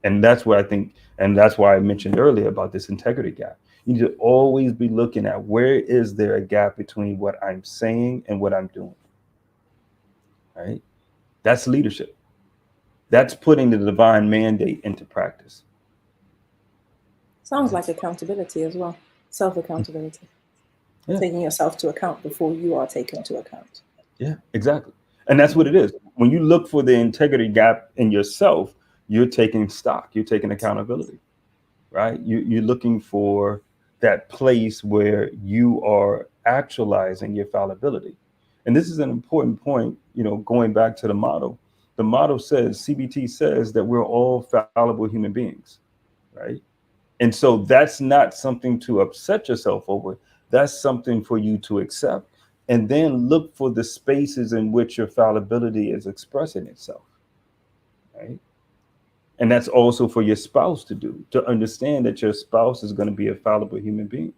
And that's where I think, and that's why I mentioned earlier about this integrity gap. You need to always be looking at where is there a gap between what I'm saying and what I'm doing. Right? That's leadership. That's putting the divine mandate into practice. Sounds like accountability as well. Self-accountability. Yeah. Taking yourself to account before you are taken to account. Yeah, exactly. And that's what it is. When you look for the integrity gap in yourself, you're taking stock, you're taking accountability, right? You're looking for that place where you are actualizing your fallibility. And this is an important point, going back to the motto. The motto says, CBT says that we're all fallible human beings, right? And so that's not something to upset yourself over. That's something for you to accept. And then look for the spaces in which your fallibility is expressing itself, right? And that's also for your spouse to do, to understand that your spouse is going to be a fallible human being.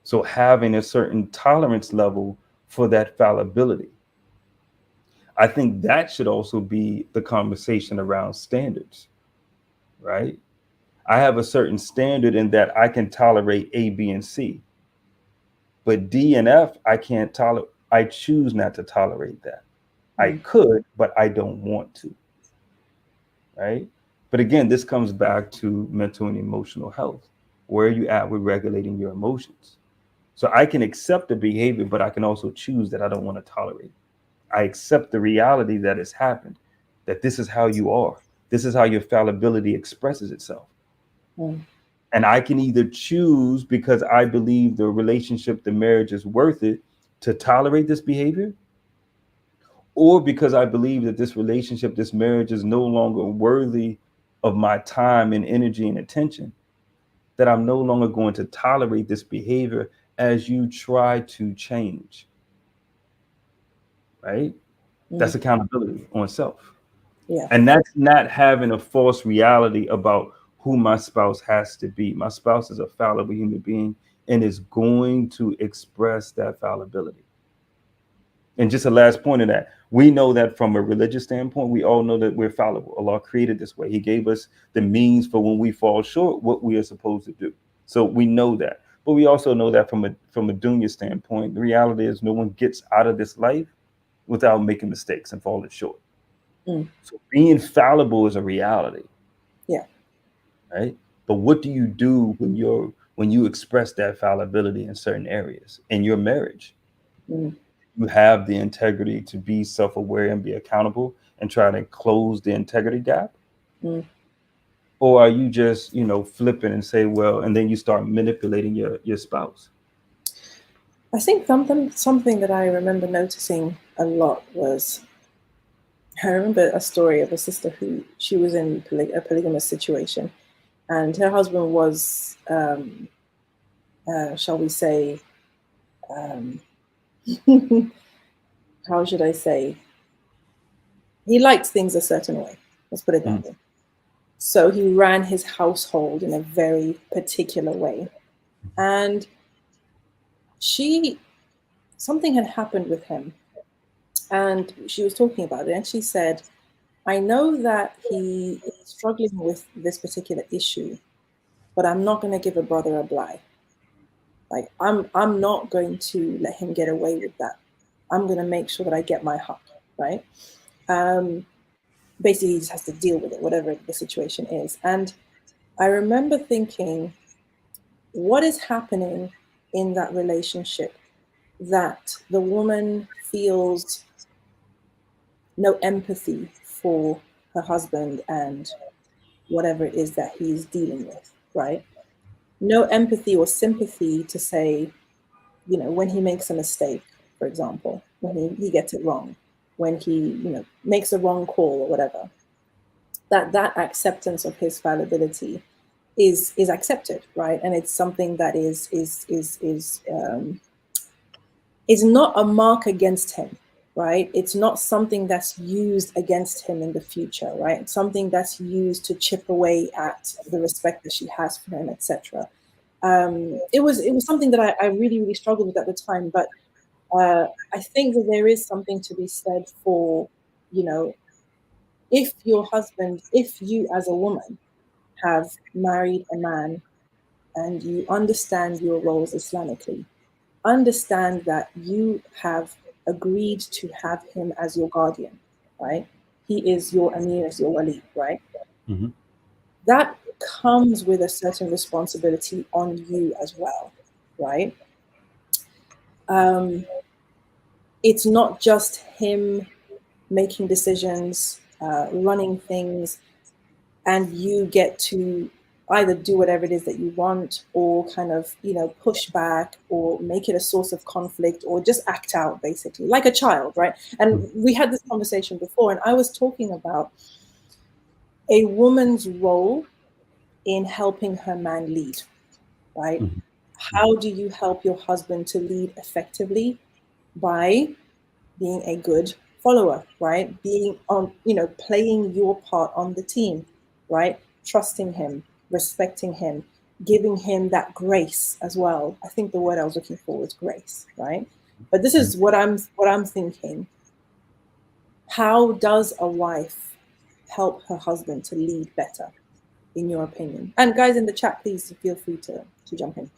So having a certain tolerance level for that fallibility. I think that should also be the conversation around standards, right? I have a certain standard in that I can tolerate A, B, and C. But D and F, I can't tolerate. I choose not to tolerate that. I could, but I don't want to. Right? But again, this comes back to mental and emotional health. Where are you at with regulating your emotions? So I can accept the behavior, but I can also choose that I don't want to tolerate it. I accept the reality that has happened, that this is how you are. This is how your fallibility expresses itself. And I can either choose, because I believe the relationship, the marriage is worth it, to tolerate this behavior, or because I believe that this relationship, this marriage is no longer worthy of my time and energy and attention, that I'm no longer going to tolerate this behavior as you try to change. Right? That's accountability on self. Yeah. And that's not having a false reality about who my spouse has to be. My spouse is a fallible human being and is going to express that fallibility. And just a last point of that, we know that from a religious standpoint, we all know that we're fallible. Allah created this way. He gave us the means for when we fall short, what we are supposed to do. So we know that. But we also know that from a dunya standpoint, the reality is no one gets out of this life without making mistakes and falling short. So being fallible is a reality. Yeah. Right. But what do you do when you express that fallibility in certain areas in your marriage? You have the integrity to be self-aware and be accountable and try to close the integrity gap? Or are you just, flipping and say, well, and then you start manipulating your spouse? I think something that I remember noticing a lot was, I remember a story of a sister who, she was in a polygamous situation, and her husband was, shall we say, how should I say? He liked things a certain way. Let's put it that way. So he ran his household in a very particular way. And something had happened with him. And she was talking about it. And she said, I know that he is struggling with this particular issue, but I'm not going to give a brother a blie. Like, I'm not going to let him get away with that. I'm going to make sure that I get my hug, right? Basically, he just has to deal with it, whatever the situation is. And I remember thinking, what is happening in that relationship that the woman feels no empathy for her husband and whatever it is that he's dealing with, right? No empathy or sympathy to say, you know, when he makes a mistake, for example, when he gets it wrong, when he, you know, makes a wrong call or whatever, that acceptance of his fallibility is accepted, right? And it's something that is not a mark against him, right? It's not something that's used against him in the future, right? It's something that's used to chip away at the respect that she has for him, etc. It was something that I really, really struggled with at the time, but I think that there is something to be said for, you know, if you as a woman have married a man and you understand your roles Islamically, understand that you have agreed to have him as your guardian, right? He is your Amir, is your Wali, right? Mm-hmm. That comes with a certain responsibility on you as well, right? It's not just him making decisions, running things, and you get to either do whatever it is that you want or kind of, you know, push back or make it a source of conflict or just act out basically like a child, right? And we had this conversation before, and I was talking about a woman's role in helping her man lead, right? Mm-hmm. How do you help your husband to lead effectively? By being a good follower, right? Being on, you know, playing your part on the team, right? Trusting him, respecting him, giving him that grace as well. I think the word I was looking for was grace, right? But this is what I'm thinking. How does a wife help her husband to lead better, in your opinion? And guys in the chat, please feel free to jump in.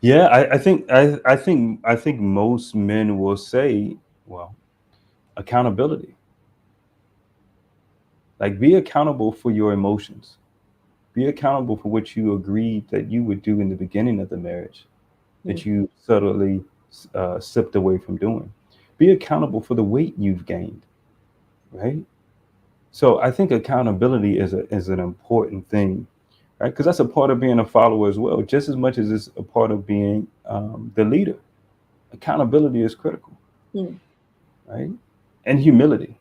Yeah, I think most men will say, well, accountability. Like, be accountable for your emotions. Be accountable for what you agreed that you would do in the beginning of the marriage, that you subtly sipped away from doing. Be accountable for the weight you've gained, right? So I think accountability is an important thing, right? Because that's a part of being a follower as well, just as much as it's a part of being the leader. Accountability is critical, right? And humility,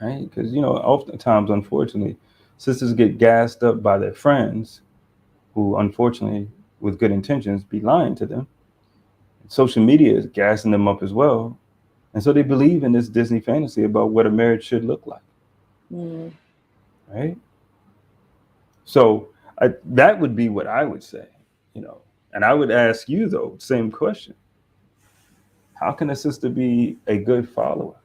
right? Because, you know, oftentimes, unfortunately, sisters get gassed up by their friends who, unfortunately, with good intentions, be lying to them. Social media is gassing them up as well. And so they believe in this Disney fantasy about what a marriage should look like, right? So that would be what I would say, you know. And I would ask you, though, same question. How can a sister be a good follower,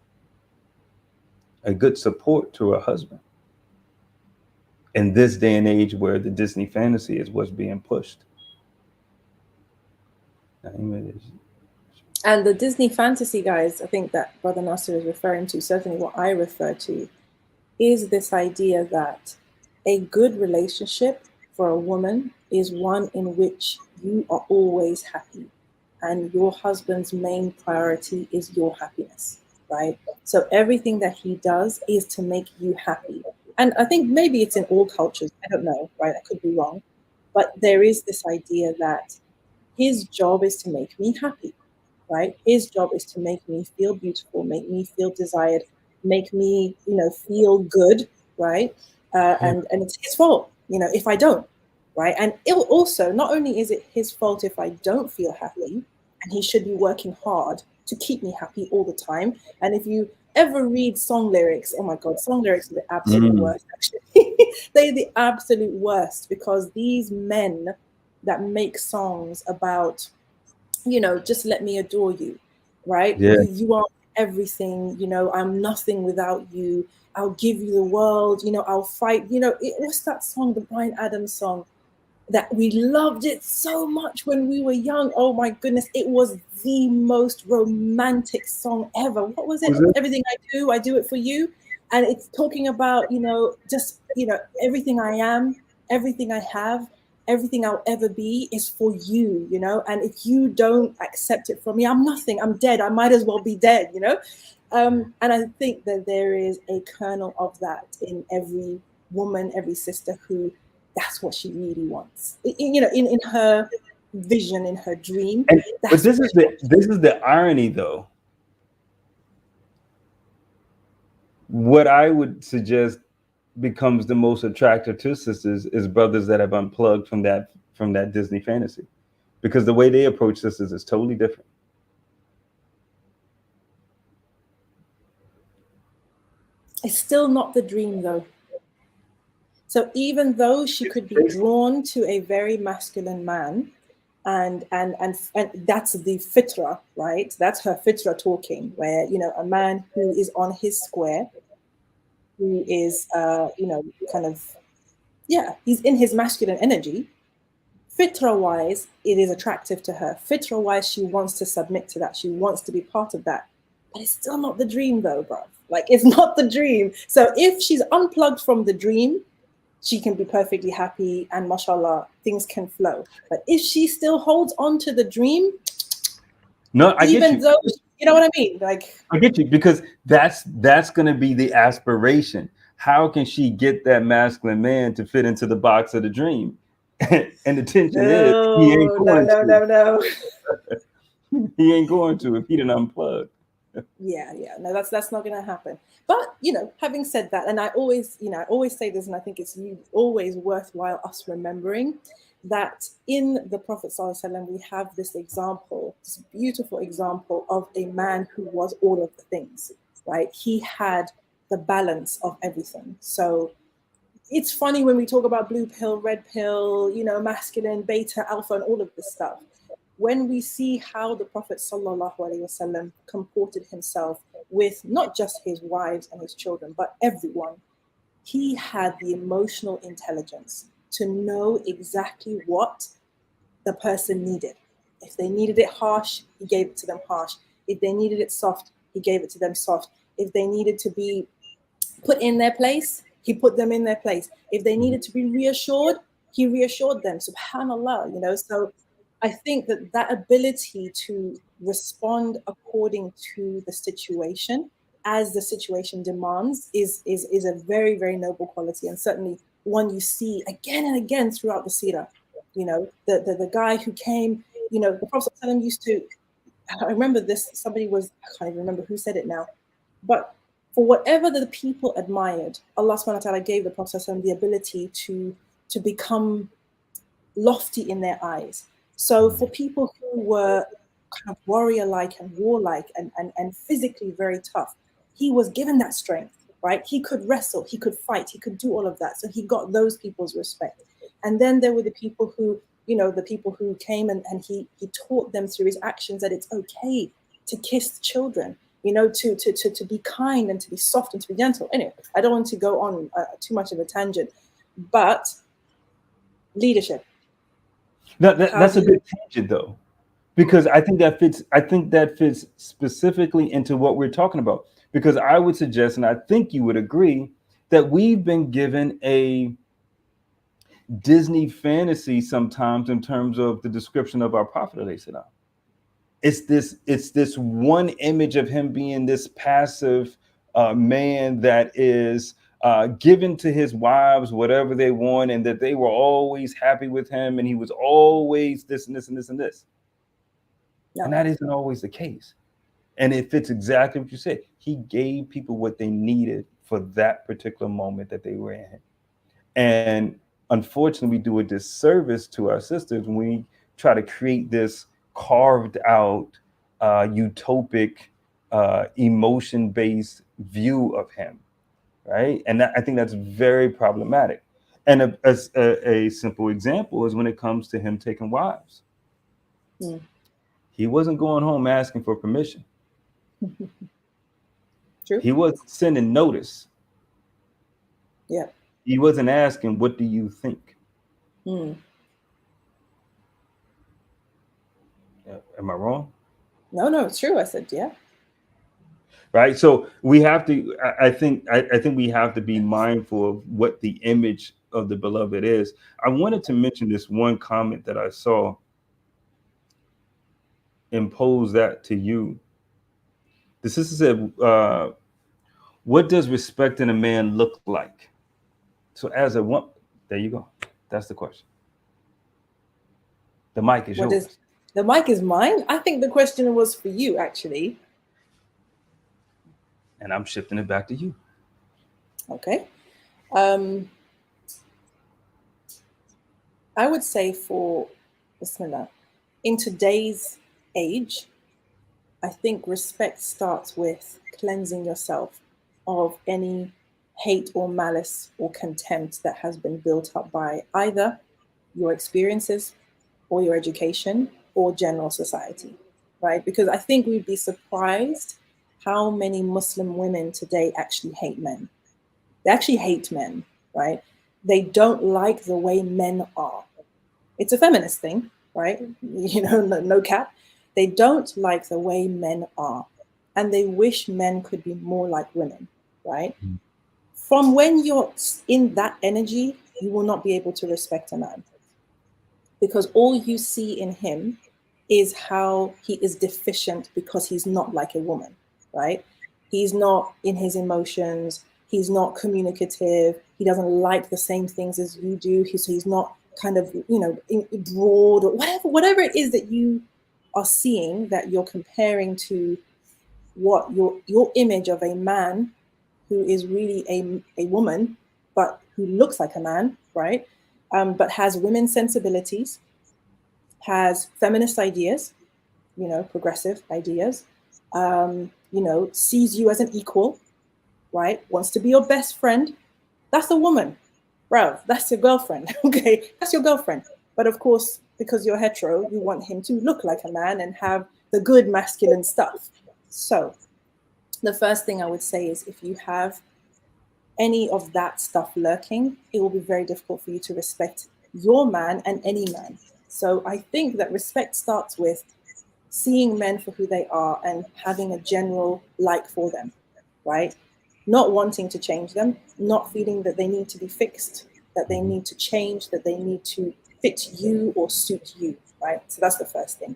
a good support to her husband in this day and age where the Disney fantasy is what's being pushed? And the Disney fantasy, guys, I think that Brother Nasser is referring to, certainly what I refer to, is this idea that a good relationship for a woman is one in which you are always happy and your husband's main priority is your happiness, right? So everything that he does is to make you happy. And I think maybe it's in all cultures, I don't know, right? I could be wrong. But there is this idea that his job is to make me happy, right? His job is to make me feel beautiful, make me feel desired, make me, you know, feel good, right? And it's his fault, you know, if I don't, right? And it also, not only is it his fault if I don't feel happy, and he should be working hard to keep me happy all the time. And if you ever read song lyrics, oh my God, song lyrics are the absolute worst, actually. They're the absolute worst because these men that make songs about, you know, just let me adore you, right? Yeah. You are everything, you know, I'm nothing without you. I'll give you the world, you know, I'll fight. You know, what's that song, the Bryan Adams song, that we loved it so much when we were young? Oh my goodness, it was the most romantic song ever. What was it? Everything I do it for you. And it's talking about, you know, just, you know, everything I am, everything I have, everything I'll ever be is for you, you know, and if you don't accept it from me, I'm nothing, I'm dead, I might as well be dead, you know. And I think that there is a kernel of that in every woman, every sister who that's what she really wants, you know, in her vision, in her dream. But this is the irony, though. What I would suggest becomes the most attractive to sisters is brothers that have unplugged from that Disney fantasy, because the way they approach sisters is totally different. It's still not the dream, though. So even though she could be drawn to a very masculine man, and that's the fitra, right? That's her fitra talking, where, you know, a man who is on his square, who is, you know, kind of, yeah, he's in his masculine energy. Fitra wise, it is attractive to her. Fitra wise, she wants to submit to that. She wants to be part of that. But it's still not the dream, though, bro. Like, it's not the dream. So if she's unplugged from the dream, she can be perfectly happy, and mashallah, things can flow. But if she still holds on to the dream, no, I even get you. though, you know what I mean? Like, I get you, because that's going to be the aspiration. How can she get that masculine man to fit into the box of the dream? And the tension is he ain't going no. he ain't going to if he didn't unplug. Yeah, no, that's not going to happen. But, you know, having said that, and I always say this, and I think it's always worthwhile us remembering that in the Prophet ﷺ, we have this example, this beautiful example of a man who was all of the things, right? He had the balance of everything. So it's funny when we talk about blue pill, red pill, you know, masculine, beta, alpha, and all of this stuff. When we see how the Prophet ﷺ comported himself with not just his wives and his children, but everyone, he had the emotional intelligence to know exactly what the person needed. If they needed it harsh, he gave it to them harsh. If they needed it soft, he gave it to them soft. If they needed to be put in their place, he put them in their place. If they needed to be reassured, he reassured them. SubhanAllah, you know. So I think that ability to respond according to the situation as the situation demands is a very, very noble quality, and certainly one you see again and again throughout the seerah. You know, the guy who came, you know, the Prophet ﷺ used to, I remember this, somebody was, I can't even remember who said it now, but for whatever the people admired, Allah subhanahu wa ta'ala gave the Prophet ﷺ the ability to become lofty in their eyes. So for people who were kind of warrior-like and warlike and physically very tough, he was given that strength, right? He could wrestle, he could fight, he could do all of that. So he got those people's respect. And then there were the people who, you know, the people who came and he taught them through his actions that it's okay to kiss children, you know, to be kind and to be soft and to be gentle. Anyway, I don't want to go on too much of a tangent, but leadership. That's a good tangent, though, because I think that fits specifically into what we're talking about. Because I would suggest, and I think you would agree, that we've been given a Disney fantasy sometimes in terms of the description of our Prophet. It's this one image of him being this passive man that is given to his wives whatever they want, and that they were always happy with him, and he was always this and this and this and this. No. And that isn't always the case. And it fits exactly what you said. He gave people what they needed for that particular moment that they were in. And unfortunately, we do a disservice to our sisters when we try to create this carved out, utopic, emotion-based view of him, right? And I think that's very problematic. And a simple example is when it comes to him taking wives. Mm. He wasn't going home asking for permission. True. He wasn't sending notice. Yeah. He wasn't asking, what do you think? Mm. Am I wrong? No, it's true. I said, yeah. Right. So we have to, I think we have to be mindful of what the image of the beloved is. I wanted to mention this one comment that I saw and pose that to you. The sister said, what does respect in a man look like? So as a woman, there you go. That's the question. The mic is yours. The mic is mine? I think the question was for you, actually. And I'm shifting it back to you. Okay. I would say for Bismillah, in today's age, I think respect starts with cleansing yourself of any hate or malice or contempt that has been built up by either your experiences or your education or general society, right? Because I think we'd be surprised how many Muslim women today actually hate men. They actually hate men, right? They don't like the way men are. It's a feminist thing, right? You know, no cap. They don't like the way men are. And they wish men could be more like women, right? Mm. From when you're in that energy, you will not be able to respect a man. Because all you see in him is how he is deficient because he's not like a woman, right? He's not in his emotions. He's not communicative. He doesn't like the same things as you do. He's not kind of, you know, broad or whatever it is that you are seeing, that you're comparing to what your image of a man who is really a woman, but who looks like a man, right? But has women's sensibilities, has feminist ideas, you know, progressive ideas, you know, sees you as an equal, right? Wants to be your best friend. That's a woman, bro. That's your girlfriend. Okay, that's your girlfriend. But of course, because you're hetero, you want him to look like a man and have the good masculine stuff. So the first thing I would say is if you have any of that stuff lurking, it will be very difficult for you to respect your man and any man. So I think that respect starts with seeing men for who they are and having a general like for them, right? Not wanting to change them, not feeling that they need to be fixed, that they need to change, that they need to fit you or suit you, right? So that's the first thing.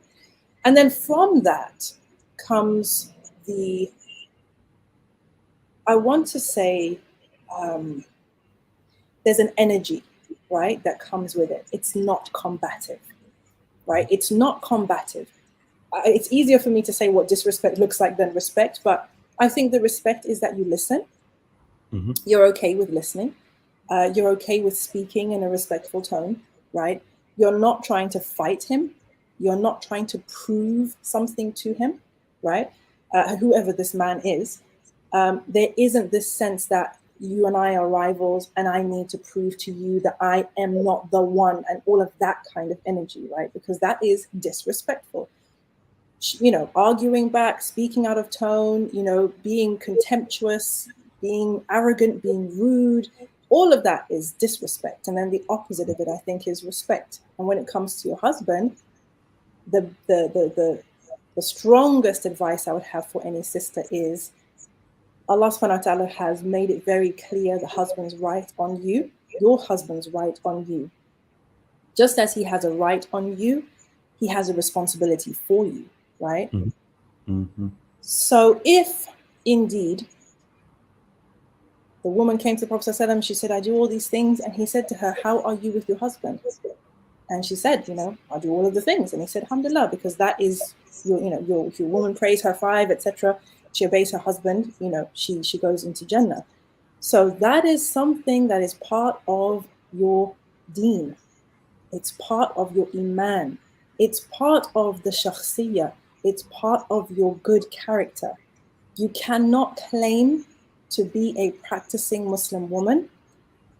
And then from that comes I want to say, there's an energy, right, that comes with it. It's not combative, right? It's not combative. It's easier for me to say what disrespect looks like than respect, but I think the respect is that you listen. Mm-hmm. You're okay with listening. You're okay with speaking in a respectful tone, right? You're not trying to fight him. You're not trying to prove something to him, right? Whoever this man is. There isn't this sense that you and I are rivals and I need to prove to you that I am not the one and all of that kind of energy, right? Because that is disrespectful. You know, arguing back, speaking out of tone, you know, being contemptuous, being arrogant, being rude, all of that is disrespect. And then the opposite of it, I think, is respect. And when it comes to your husband, the strongest advice I would have for any sister is Allah subhanahu wa ta'ala has made it very clear the husband's right on you, your husband's right on you. Just as he has a right on you, he has a responsibility for you, right? Mm-hmm. So if indeed the woman came to the Prophet ﷺ, she said, I do all these things. And he said to her, how are you with your husband? And she said, you know, I do all of the things. And he said, alhamdulillah, because that is your woman prays her 5, etc. She obeys her husband, you know, she goes into Jannah. So that is something that is part of your deen. It's part of your iman. It's part of the shakhsiyah. It's part of your good character. You cannot claim to be a practicing Muslim woman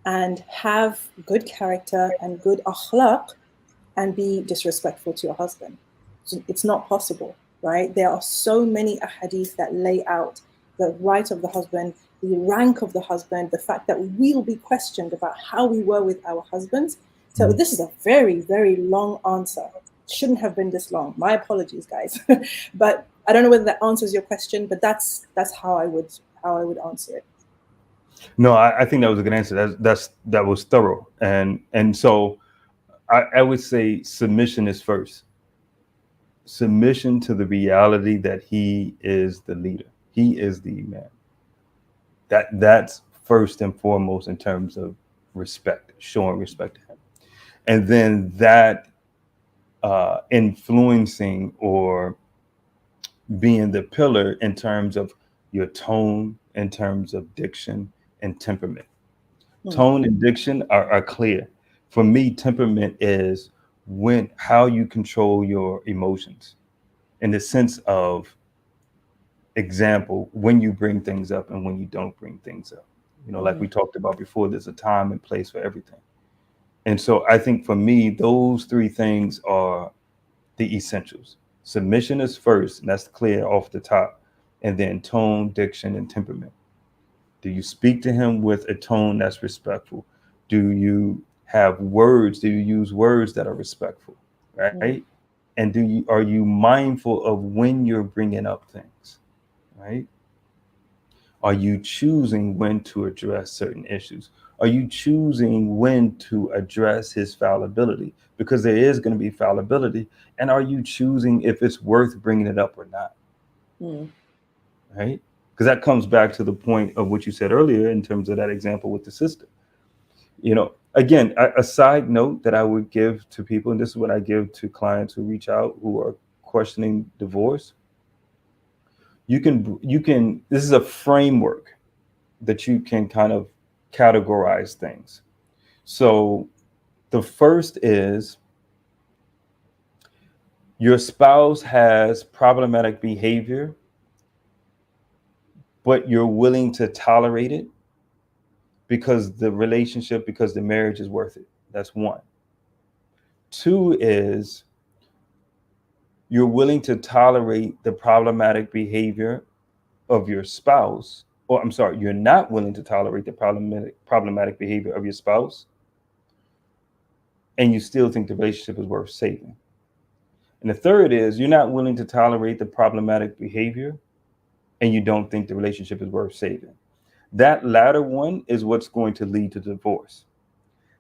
and have good character and good akhlaq and be disrespectful to your husband. It's not possible, right? There are so many ahadith that lay out the right of the husband, the rank of the husband, the fact that we will be questioned about how we were with our husbands. So this is a very, very long answer. It shouldn't have been this long. My apologies, guys. But I don't know whether that answers your question, but that's how I would answer it. No, I think that was a good answer. That was thorough, and so I would say submission is first. Submission to the reality that he is the leader. He is the man. That's first and foremost in terms of respect, showing respect to him, and then that influencing or being the pillar in terms of your tone, in terms of diction and temperament. Tone and diction are clear. For me, temperament is how you control your emotions in the sense of example, when you bring things up and when you don't bring things up. Like we talked about before, there's a time and place for everything. And so I think for me, those three things are the essentials. Submission is first, and that's clear off the top. And then tone, diction, and temperament. Do you speak to him with a tone that's respectful? Do you have words? Do you use words that are respectful? Right? And are you mindful of when you're bringing up things? Right? Are you choosing when to address certain issues? Are you choosing when to address his fallibility? Because there is going to be fallibility. And are you choosing if it's worth bringing it up or not? Right? Because that comes back to the point of what you said earlier in terms of that example with the sister. Again, a side note that I would give to people, and this is what I give to clients who reach out who are questioning divorce. You can, this is a framework that you can kind of categorize things. So the first is your spouse has problematic behavior, but you're willing to tolerate it because the marriage is worth it. That's one. Two is you're willing to tolerate the problematic behavior of your spouse, or I'm sorry, you're not willing to tolerate the problematic behavior of your spouse, and you still think the relationship is worth saving. And the third is you're not willing to tolerate the problematic behavior, and you don't think the relationship is worth saving. That latter one is what's going to lead to divorce.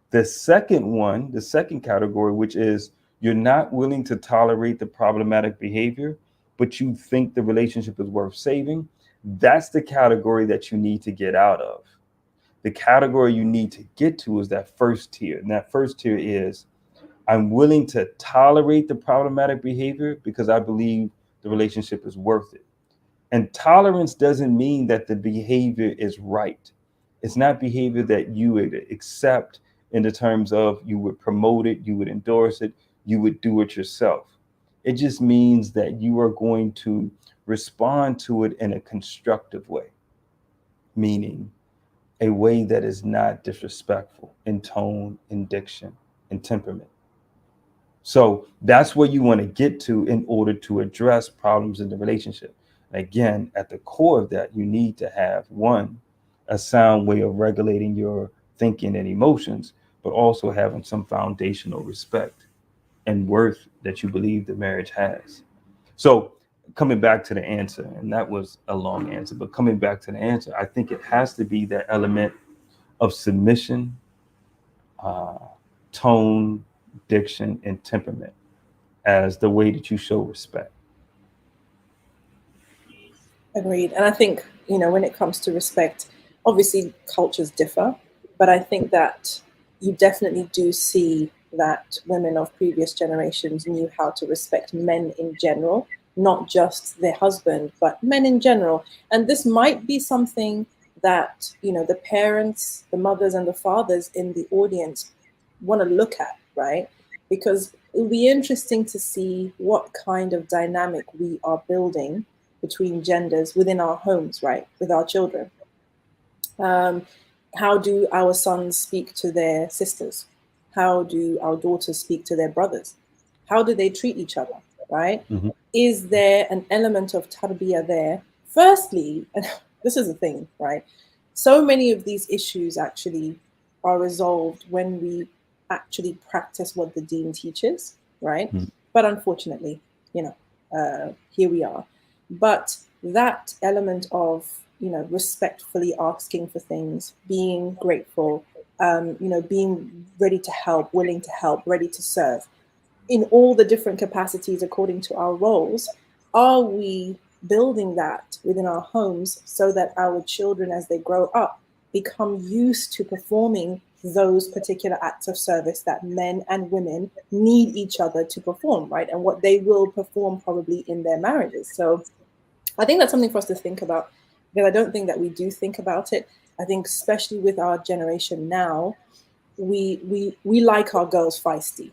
The second category, which is you're not willing to tolerate the problematic behavior, but you think the relationship is worth saving, that's the category that you need to get out of. The category you need to get to is that first tier. And that first tier is, I'm willing to tolerate the problematic behavior because I believe the relationship is worth it. And tolerance doesn't mean that the behavior is right. It's not behavior that you would accept in the terms of you would promote it, you would endorse it, you would do it yourself. It just means that you are going to respond to it in a constructive way, meaning a way that is not disrespectful in tone, in diction, in temperament. So that's where you want to get to in order to address problems in the relationship. Again, at the core of that, you need to have one, a sound way of regulating your thinking and emotions, but also having some foundational respect and worth that you believe the marriage has. So coming back to the answer, and that was a long answer, but coming back to the answer, I think it has to be that element of submission, tone, diction, and temperament as the way that you show respect. Agreed. And I think, when it comes to respect, obviously cultures differ, but I think that you definitely do see that women of previous generations knew how to respect men in general, not just their husband, but men in general. And this might be something that, the parents, the mothers and the fathers in the audience want to look at, right? Because it will be interesting to see what kind of dynamic we are building between genders within our homes, right, with our children. How do our sons speak to their sisters? How do our daughters speak to their brothers? How do they treat each other, right? Mm-hmm. Is there an element of tarbiyah there? Firstly, and this is the thing, right? So many of these issues actually are resolved when we actually practice what the deen teaches, right? Mm-hmm. But unfortunately, here we are. But that element of, respectfully asking for things, being grateful, being ready to help, willing to help, ready to serve in all the different capacities according to our roles. Are we building that within our homes so that our children, as they grow up, become used to performing those particular acts of service that men and women need each other to perform, right? And what they will perform probably in their marriages. So I think that's something for us to think about, because I don't think that we do think about it. I think especially with our generation now, we like our girls feisty,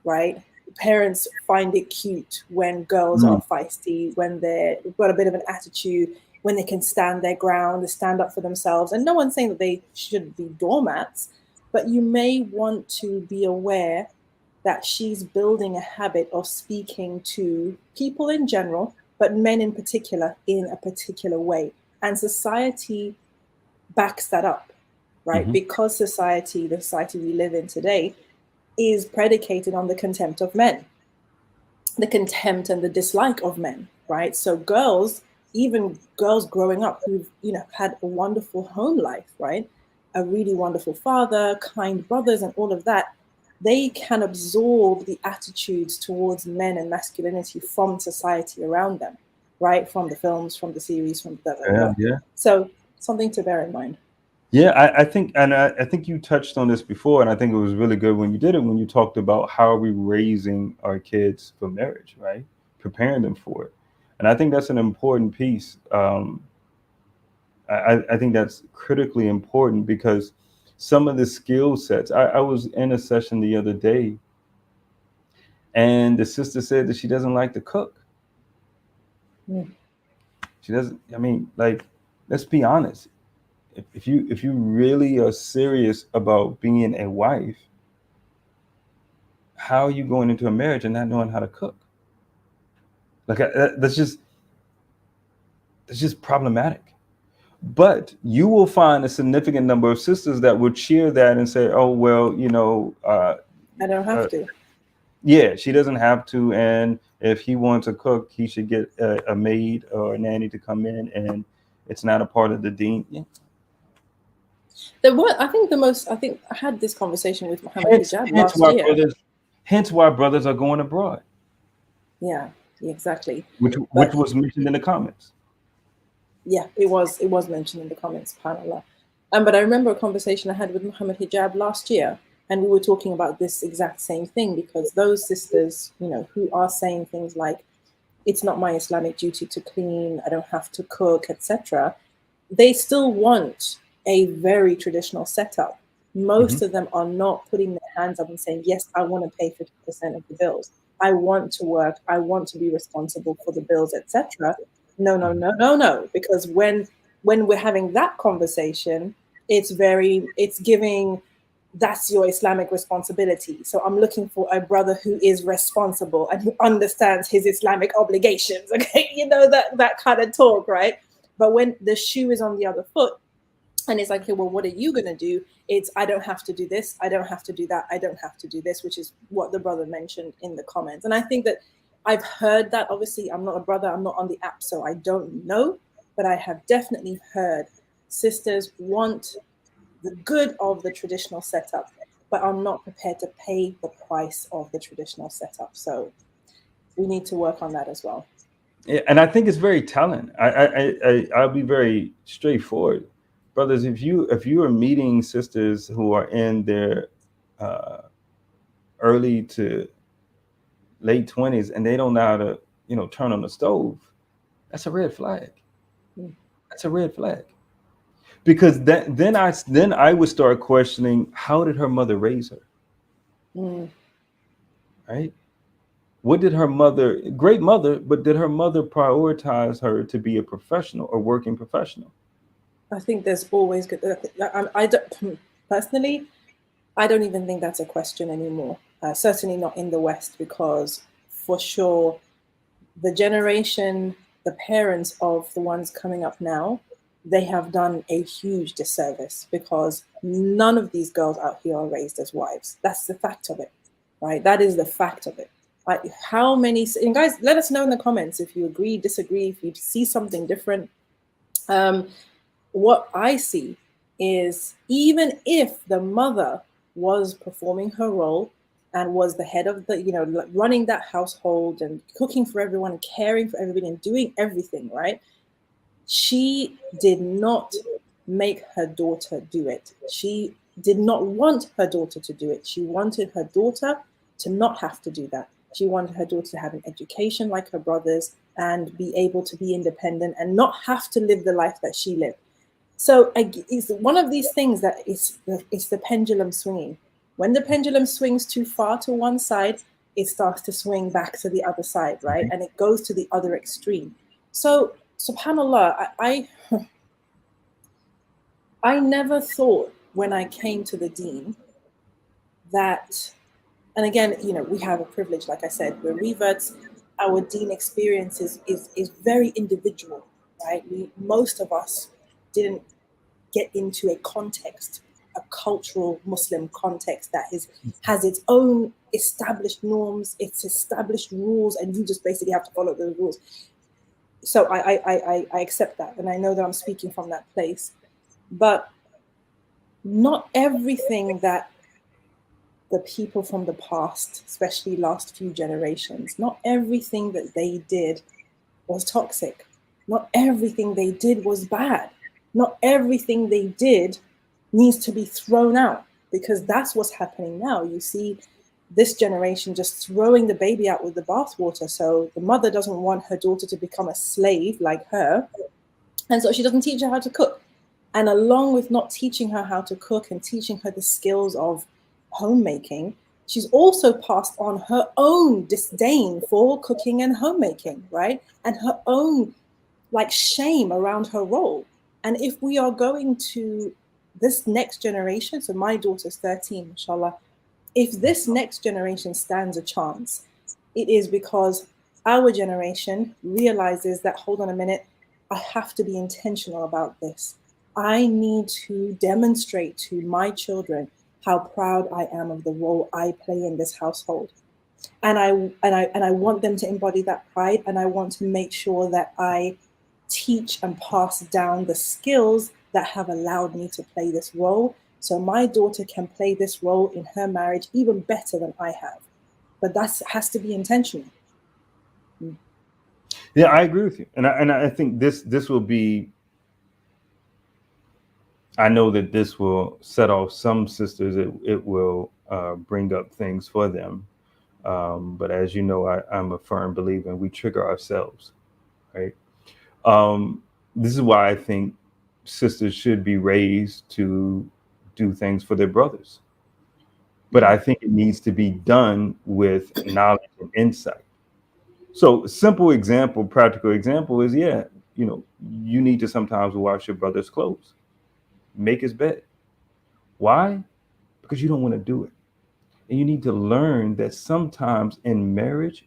right? Parents find it cute when girls are feisty, when they've got a bit of an attitude, when they can stand their ground, they stand up for themselves. And no one's saying that they should be doormats, but you may want to be aware that she's building a habit of speaking to people in general, but men in particular, in a particular way. And society backs that up, right? Because the society we live in today is predicated on the contempt of men, the contempt and the dislike of men, right? So even girls growing up who've, had a wonderful home life, right? A really wonderful father, kind brothers, and all of that, they can absorb the attitudes towards men and masculinity from society around them, right? From the films, from the series, from blah, blah, blah. Yeah. So something to bear in mind. Yeah, I think, and I think you touched on this before, and I think it was really good when you did it, when you talked about how are we raising our kids for marriage, right? Preparing them for it. And I think that's an important piece. I think that's critically important, because some of the skill sets, I was in a session the other day, and the sister said that she doesn't like to cook. She doesn't, let's be honest. If you really are serious about being a wife, how are you going into a marriage and not knowing how to cook? That's just problematic. But you will find a significant number of sisters that will cheer that and say, "Oh well, I don't have to." Yeah, she doesn't have to, and if he wants to cook, he should get a maid or a nanny to come in, and it's not a part of the deen. Yeah. I think I had this conversation with Muhammad Hijab last year. Hence why brothers are going abroad. Yeah, exactly. Which was mentioned in the comments. Yeah, it was mentioned in the comments, subhanAllah. But I remember a conversation I had with Muhammad Hijab last year, and we were talking about this exact same thing, because those sisters, who are saying things like, it's not my Islamic duty to clean, I don't have to cook, etc., they still want a very traditional setup. Most of them are not putting their hands up and saying, yes, I want to pay 50% of the bills. I want to work. I want to be responsible for the bills, etc. No. Because when we're having that conversation, it's giving, that's your Islamic responsibility. So I'm looking for a brother who is responsible and who understands his Islamic obligations. Okay, that kind of talk, right? But when the shoe is on the other foot, and it's like, okay, well, what are you going to do? It's, I don't have to do this. I don't have to do that. I don't have to do this, which is what the brother mentioned in the comments. And I think that I've heard that. Obviously, I'm not a brother. I'm not on the app, so I don't know. But I have definitely heard sisters want the good of the traditional setup, but are not prepared to pay the price of the traditional setup. So we need to work on that as well. Yeah, and I think it's very telling. I'll be very straightforward. Brothers, if you are meeting sisters who are in their early to late 20s and they don't know how to turn on the stove, that's a red flag. That's a red flag. Because then I would start questioning, how did her mother raise her? Right? What did her mother, great mother, but did her mother prioritize her to be a professional or working professional? I think there's always good. I don't, personally, I don't even think that's a question anymore. Certainly not in the West, because for sure, the generation, the parents of the ones coming up now, they have done a huge disservice, because none of these girls out here are raised as wives. That's the fact of it, right? That is the fact of it. Like, how many, and guys, let us know in the comments if you agree, disagree, if you see something different. what I see is, even if the mother was performing her role and was the head of the, running that household and cooking for everyone and caring for everybody and doing everything, right? She did not make her daughter do it. She did not want her daughter to do it. She wanted her daughter to not have to do that. She wanted her daughter to have an education like her brothers and be able to be independent and not have to live the life that she lived. So it's one of these things that it's the pendulum swinging. When the pendulum swings too far to one side, it starts to swing back to the other side, right? And it goes to the other extreme. So, subhanAllah, I never thought when I came to the deen that, and again, we have a privilege, like I said, we're reverts. Our deen experience is very individual, right? Most of us didn't get into a context, a cultural Muslim context that has its own established norms, its established rules, and you just basically have to follow those rules. So I accept that, and I know that I'm speaking from that place. But not everything that the people from the past, especially last few generations, not everything that they did was toxic. Not everything they did was bad. Not everything they did needs to be thrown out, because that's what's happening now. You see this generation just throwing the baby out with the bathwater. So the mother doesn't want her daughter to become a slave like her. And so she doesn't teach her how to cook. And along with not teaching her how to cook and teaching her the skills of homemaking, she's also passed on her own disdain for cooking and homemaking, right? And her own shame around her role. And if we are going to this next generation, so my daughter's 13, inshallah, if this next generation stands a chance, it is because our generation realizes that, hold on a minute, I have to be intentional about this. I need to demonstrate to my children how proud I am of the role I play in this household. And I want them to embody that pride, and I want to make sure that I teach and pass down the skills that have allowed me to play this role, so my daughter can play this role in her marriage even better than I have. But that has to be intentional. Yeah, I agree with you, and I think this will be. I know that this will set off some sisters. It will bring up things for them. But as you know, I'm a firm believer in we trigger ourselves, right? This is why I think sisters should be raised to do things for their brothers. But I think it needs to be done with knowledge and insight. So simple example, practical example is, you need to sometimes wash your brother's clothes, make his bed. Why? Because you don't want to do it. And you need to learn that sometimes in marriage,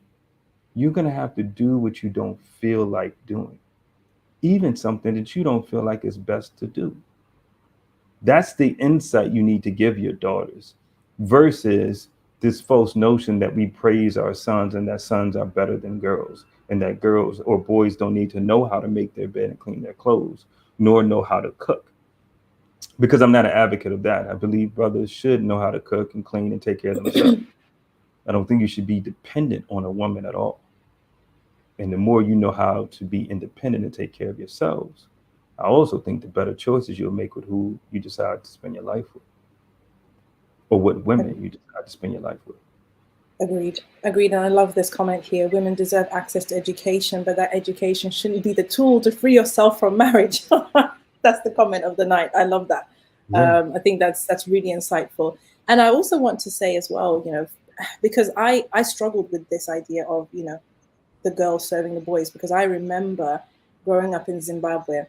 you're going to have to do what you don't feel like doing, even something that you don't feel like is best to do. That's the insight you need to give your daughters, versus this false notion that we praise our sons and that sons are better than girls, and that girls or boys don't need to know how to make their bed and clean their clothes, nor know how to cook. Because I'm not an advocate of that. I believe brothers should know how to cook and clean and take care of themselves. I don't think you should be dependent on a woman at all. And the more you know how to be independent and take care of yourselves, I also think the better choices you'll make with who you decide to spend your life with, or what women you decide to spend your life with. Agreed. And I love this comment here. Women deserve access to education, but that education shouldn't be the tool to free yourself from marriage. That's the comment of the night. I love that. Yeah. I think that's really insightful. And I also want to say as well, because I struggled with this idea of, the girls serving the boys, because I remember growing up in Zimbabwe,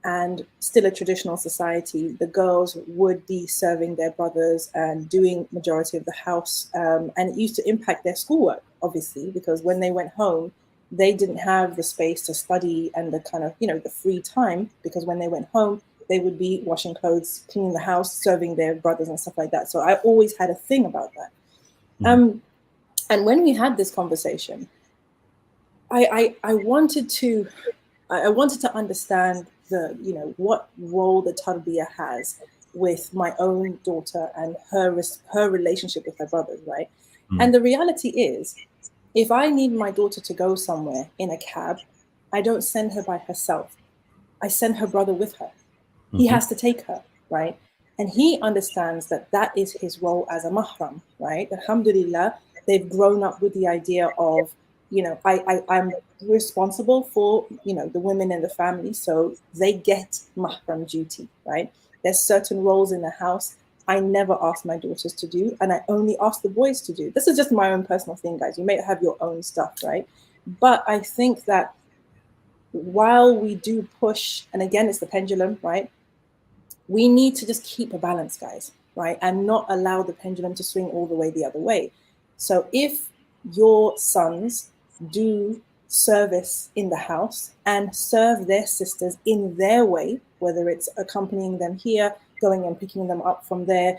and still a traditional society, the girls would be serving their brothers and doing majority of the house. And it used to impact their schoolwork, obviously, because when they went home, they didn't have the space to study and the kind of, the free time, because when they went home, they would be washing clothes, cleaning the house, serving their brothers and stuff like that. So I always had a thing about that. Mm. And when we had this conversation, I wanted to understand what role the tarbiyah has with my own daughter and her relationship with her brothers, right? And the reality is, if I need my daughter to go somewhere in a cab, I don't send her by herself. I send her brother with her. He has to take her, right? And he understands that that is his role as a mahram, right? Alhamdulillah, they've grown up with the idea of, I'm responsible for, the women in the family, so they get mahram duty, right? There's certain roles in the house I never ask my daughters to do, and I only ask the boys to do. This is just my own personal thing, guys. You may have your own stuff, right? But I think that while we do push, and again, it's the pendulum, right? We need to just keep a balance, guys, right? And not allow the pendulum to swing all the way the other way. So if your sons do service in the house and serve their sisters in their way, whether it's accompanying them here, going and picking them up from there,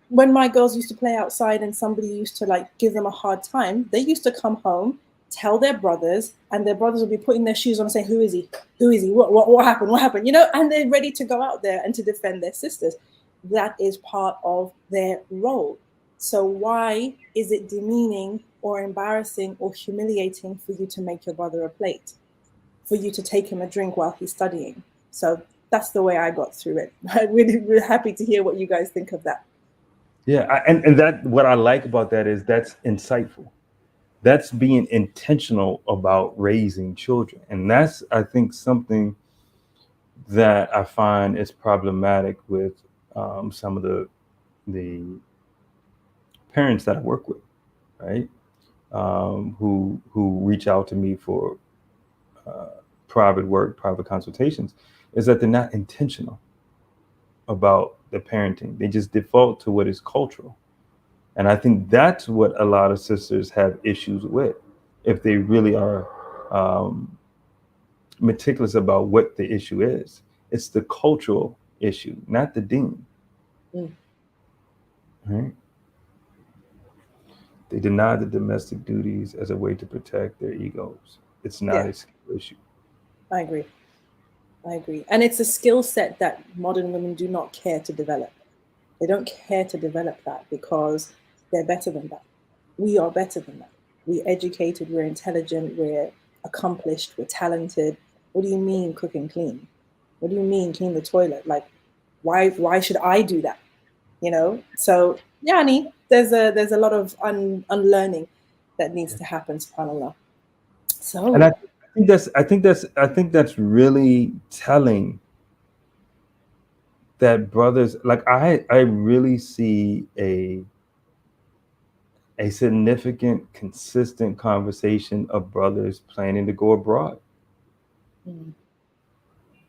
when my girls used to play outside and somebody used to like give them a hard time, they used to come home, tell their brothers, and their brothers would be putting their shoes on and saying, who is he? Who is he? What happened? What happened? And they're ready to go out there and to defend their sisters. That is part of their role. So why is it demeaning or embarrassing or humiliating for you to make your brother a plate, for you to take him a drink while he's studying? So that's the way I got through it. I'm really happy to hear what you guys think of that. Yeah, and that what I like about that is that's insightful. That's being intentional about raising children. And that's, I think, something that I find is problematic with some of the parents that I work with, right? Who reach out to me for private work, private consultations, is that they're not intentional about the parenting. They just default to what is cultural. And I think that's what a lot of sisters have issues with, if they really are meticulous about what the issue is. It's the cultural issue, not the deen. Right? They deny the domestic duties as a way to protect their egos. It's not a skill issue. I agree. And it's a skill set that modern women do not care to develop. They don't care to develop that because they're better than that. We are better than that. We're educated, we're intelligent, we're accomplished, we're talented. What do you mean cook and clean? What do you mean clean the toilet? Like, why should I do that? So Yani, there's a lot of unlearning that needs to happen, subhanAllah. So, and I think that's really telling, that brothers, like I really see a significant, consistent conversation of brothers planning to go abroad.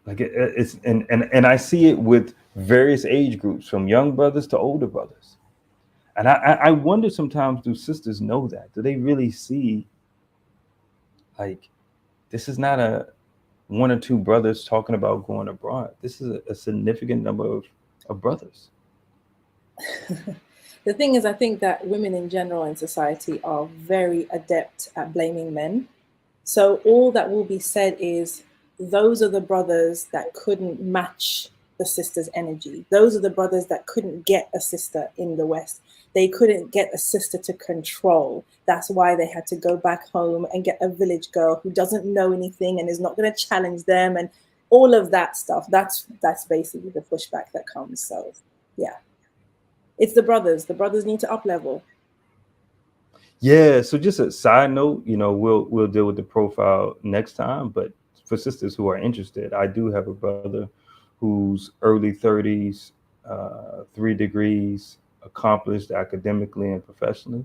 Like it's and I see it with various age groups, from young brothers to older brothers. And I wonder sometimes, do sisters know that? Do they really see, like, this is not a one or two brothers talking about going abroad. This is a significant number of brothers. The thing is, I think that women in general in society are very adept at blaming men. So all that will be said is, those are the brothers that couldn't match the sister's energy. Those are the brothers that couldn't get a sister in the West. They couldn't get a sister to control. That's why they had to go back home and get a village girl who doesn't know anything and is not going to challenge them, and all of that stuff. That's basically the pushback that comes. So yeah, it's the brothers. The brothers need to up level. Yeah. So just a side note, we'll deal with the profile next time. But for sisters who are interested, I do have a brother who's early 30s, 3 degrees, accomplished academically and professionally,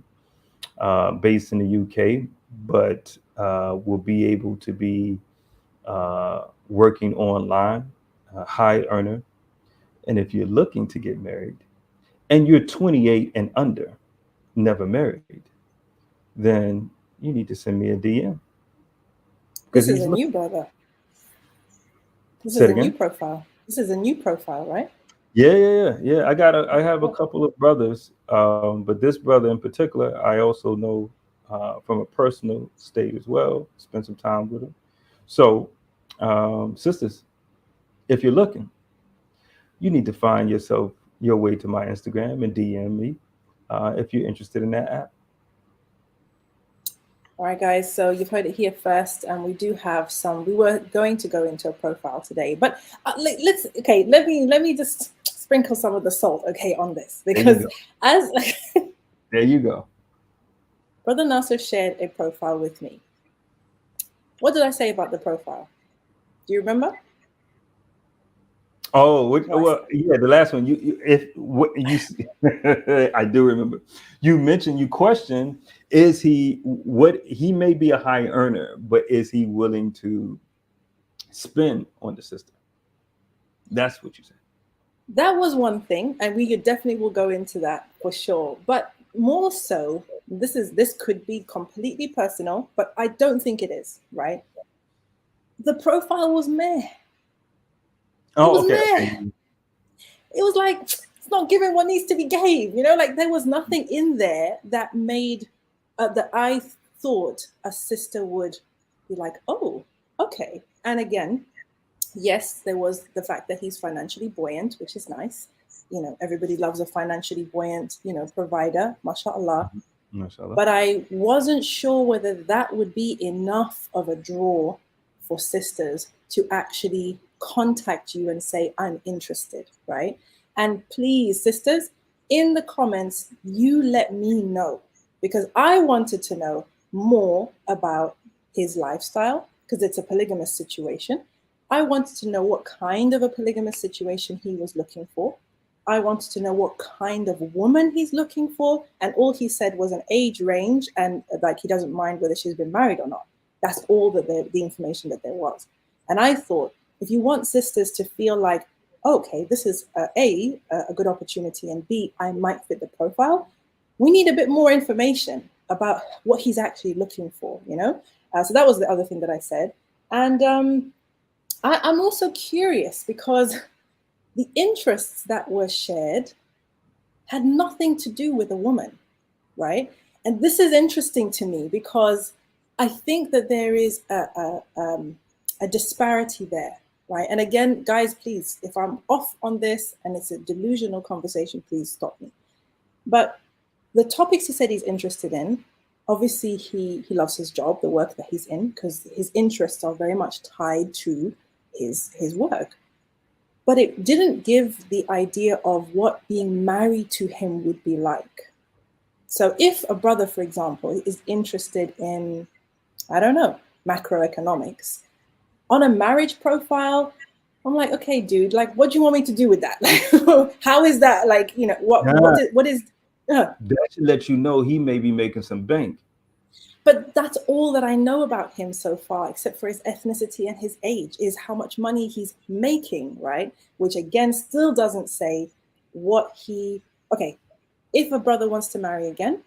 based in the UK, but will be able to be working online, high earner. And if you're looking to get married and you're 28 and under, never married, then you need to send me a DM. This is a new brother. This is a new profile. This is a new profile, right? Yeah. I have a couple of brothers, but this brother in particular, I also know from a personal state as well. Spend some time with him. So, sisters, if you're looking, you need to find yourself your way to my Instagram and DM me if you're interested in that app. All right, guys. So you've heard it here first, and we do have some. We were going to go into a profile today, but let's. Okay, let me just sprinkle some of the salt, okay, on this, because as there you go. Brother Nasser shared a profile with me. What did I say about the profile? Do you remember? Oh, well, yeah, the last one. I do remember. You mentioned, you questioned, is he may be a high earner, but is he willing to spend on the sister? That's what you said. That was one thing, and we definitely will go into that for sure. But more so, this could be completely personal, but I don't think it is, right? The profile was meh. Oh, okay. It was like, it's not giving what needs to be gave, like there was nothing in there that made that I thought a sister would be like, oh, okay. And again, yes, there was the fact that he's financially buoyant, which is nice. Everybody loves a financially buoyant, provider, mashallah. Mashallah. But I wasn't sure whether that would be enough of a draw for sisters to actually contact you and say, I'm interested, right? And please, sisters, in the comments, you let me know, because I wanted to know more about his lifestyle, because it's a polygamous situation. I wanted to know what kind of a polygamous situation he was looking for. I wanted to know what kind of woman he's looking for. And all he said was an age range, and like he doesn't mind whether she's been married or not. That's all that the information that there was. And I thought, if you want sisters to feel like, okay, this is a good opportunity, and B, I might fit the profile, we need a bit more information about what he's actually looking for, So that was the other thing that I said. And I'm also curious because the interests that were shared had nothing to do with a woman, right? And this is interesting to me because I think that there is a disparity there, right? And again, guys, please, if I'm off on this and it's a delusional conversation, please stop me. But the topics he said he's interested in, obviously he loves his job, the work that he's in, because his interests are very much tied to his work. But it didn't give the idea of what being married to him would be like. So if a brother, for example, is interested in, I don't know, macroeconomics, on a marriage profile, I'm like, okay, dude, like, what do you want me to do with that? How is that, like, what is that should let you know he may be making some bank. But that's all that I know about him so far, except for his ethnicity and his age, is how much money he's making, right? Which again still doesn't say what okay, if a brother wants to marry again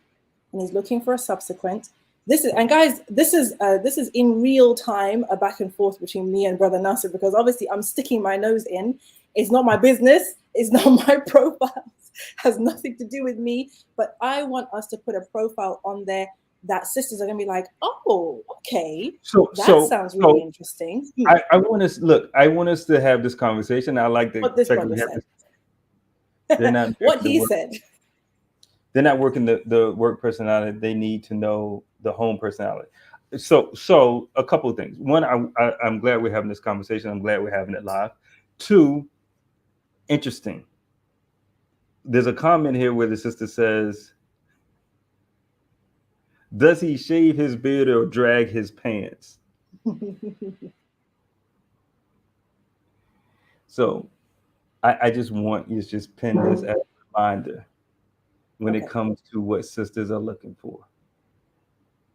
and he's looking for a subsequent, this is in real time a back and forth between me and Brother Nasser, because obviously I'm sticking my nose in. It's not my business, it's not my profile, has nothing to do with me, but I want us to put a profile on there that sisters are going to be like, oh, okay, that sounds really interesting. I want us to have this conversation. I like the what this brother said. They're not what he said. They're not working the work personality. They need to know the home personality. So a couple of things. One, I'm glad we're having this conversation. I'm glad we're having it live. Two, interesting. There's a comment here where the sister says, does he shave his beard or drag his pants? So I just want you to just pin this as a reminder when it comes to what sisters are looking for.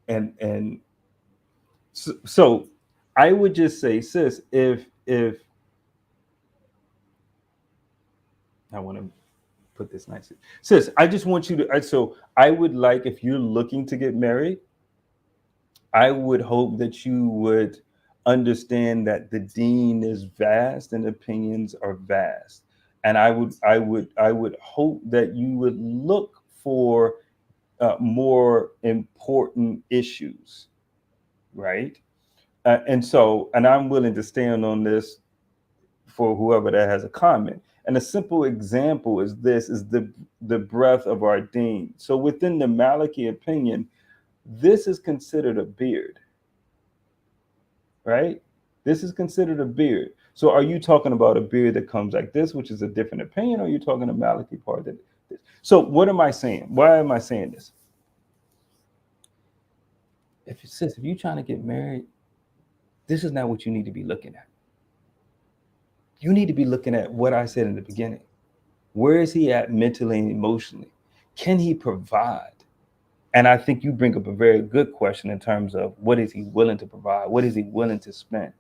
And so I would just say, sis, if I want to put this nicely, sis, I just want you to, so I would like, if you're looking to get married, I would hope that you would understand that the deen is vast and opinions are vast. And I would hope that you would look for more important issues, right? And I'm willing to stand on this for whoever that has a comment. And a simple example is this: is the breadth of our deen. So within the Maliki opinion, this is considered a beard, right? This is considered a beard. So are you talking about a beard that comes like this, which is a different opinion, or are you talking a Maliki part that this? So what am I saying? Why am I saying this? If you're trying to get married, this is not what you need to be looking at. You need to be looking at what I said in the beginning. Where is he at mentally and emotionally? Can he provide? And I think you bring up a very good question in terms of what is he willing to provide? What is he willing to spend?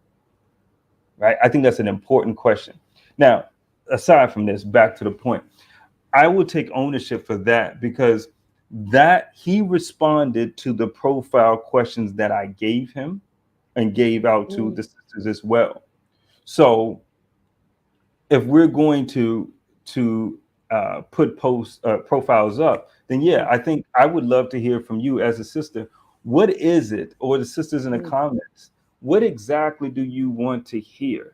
Right? I think that's an important question. Now, aside from this, back to the point, I will take ownership for that, because that he responded to the profile questions that I gave him and gave out to the sisters as well. So if we're going to put profiles up, then yeah, I think I would love to hear from you as a sister. What is it, or the sisters in the comments, what exactly do you want to hear?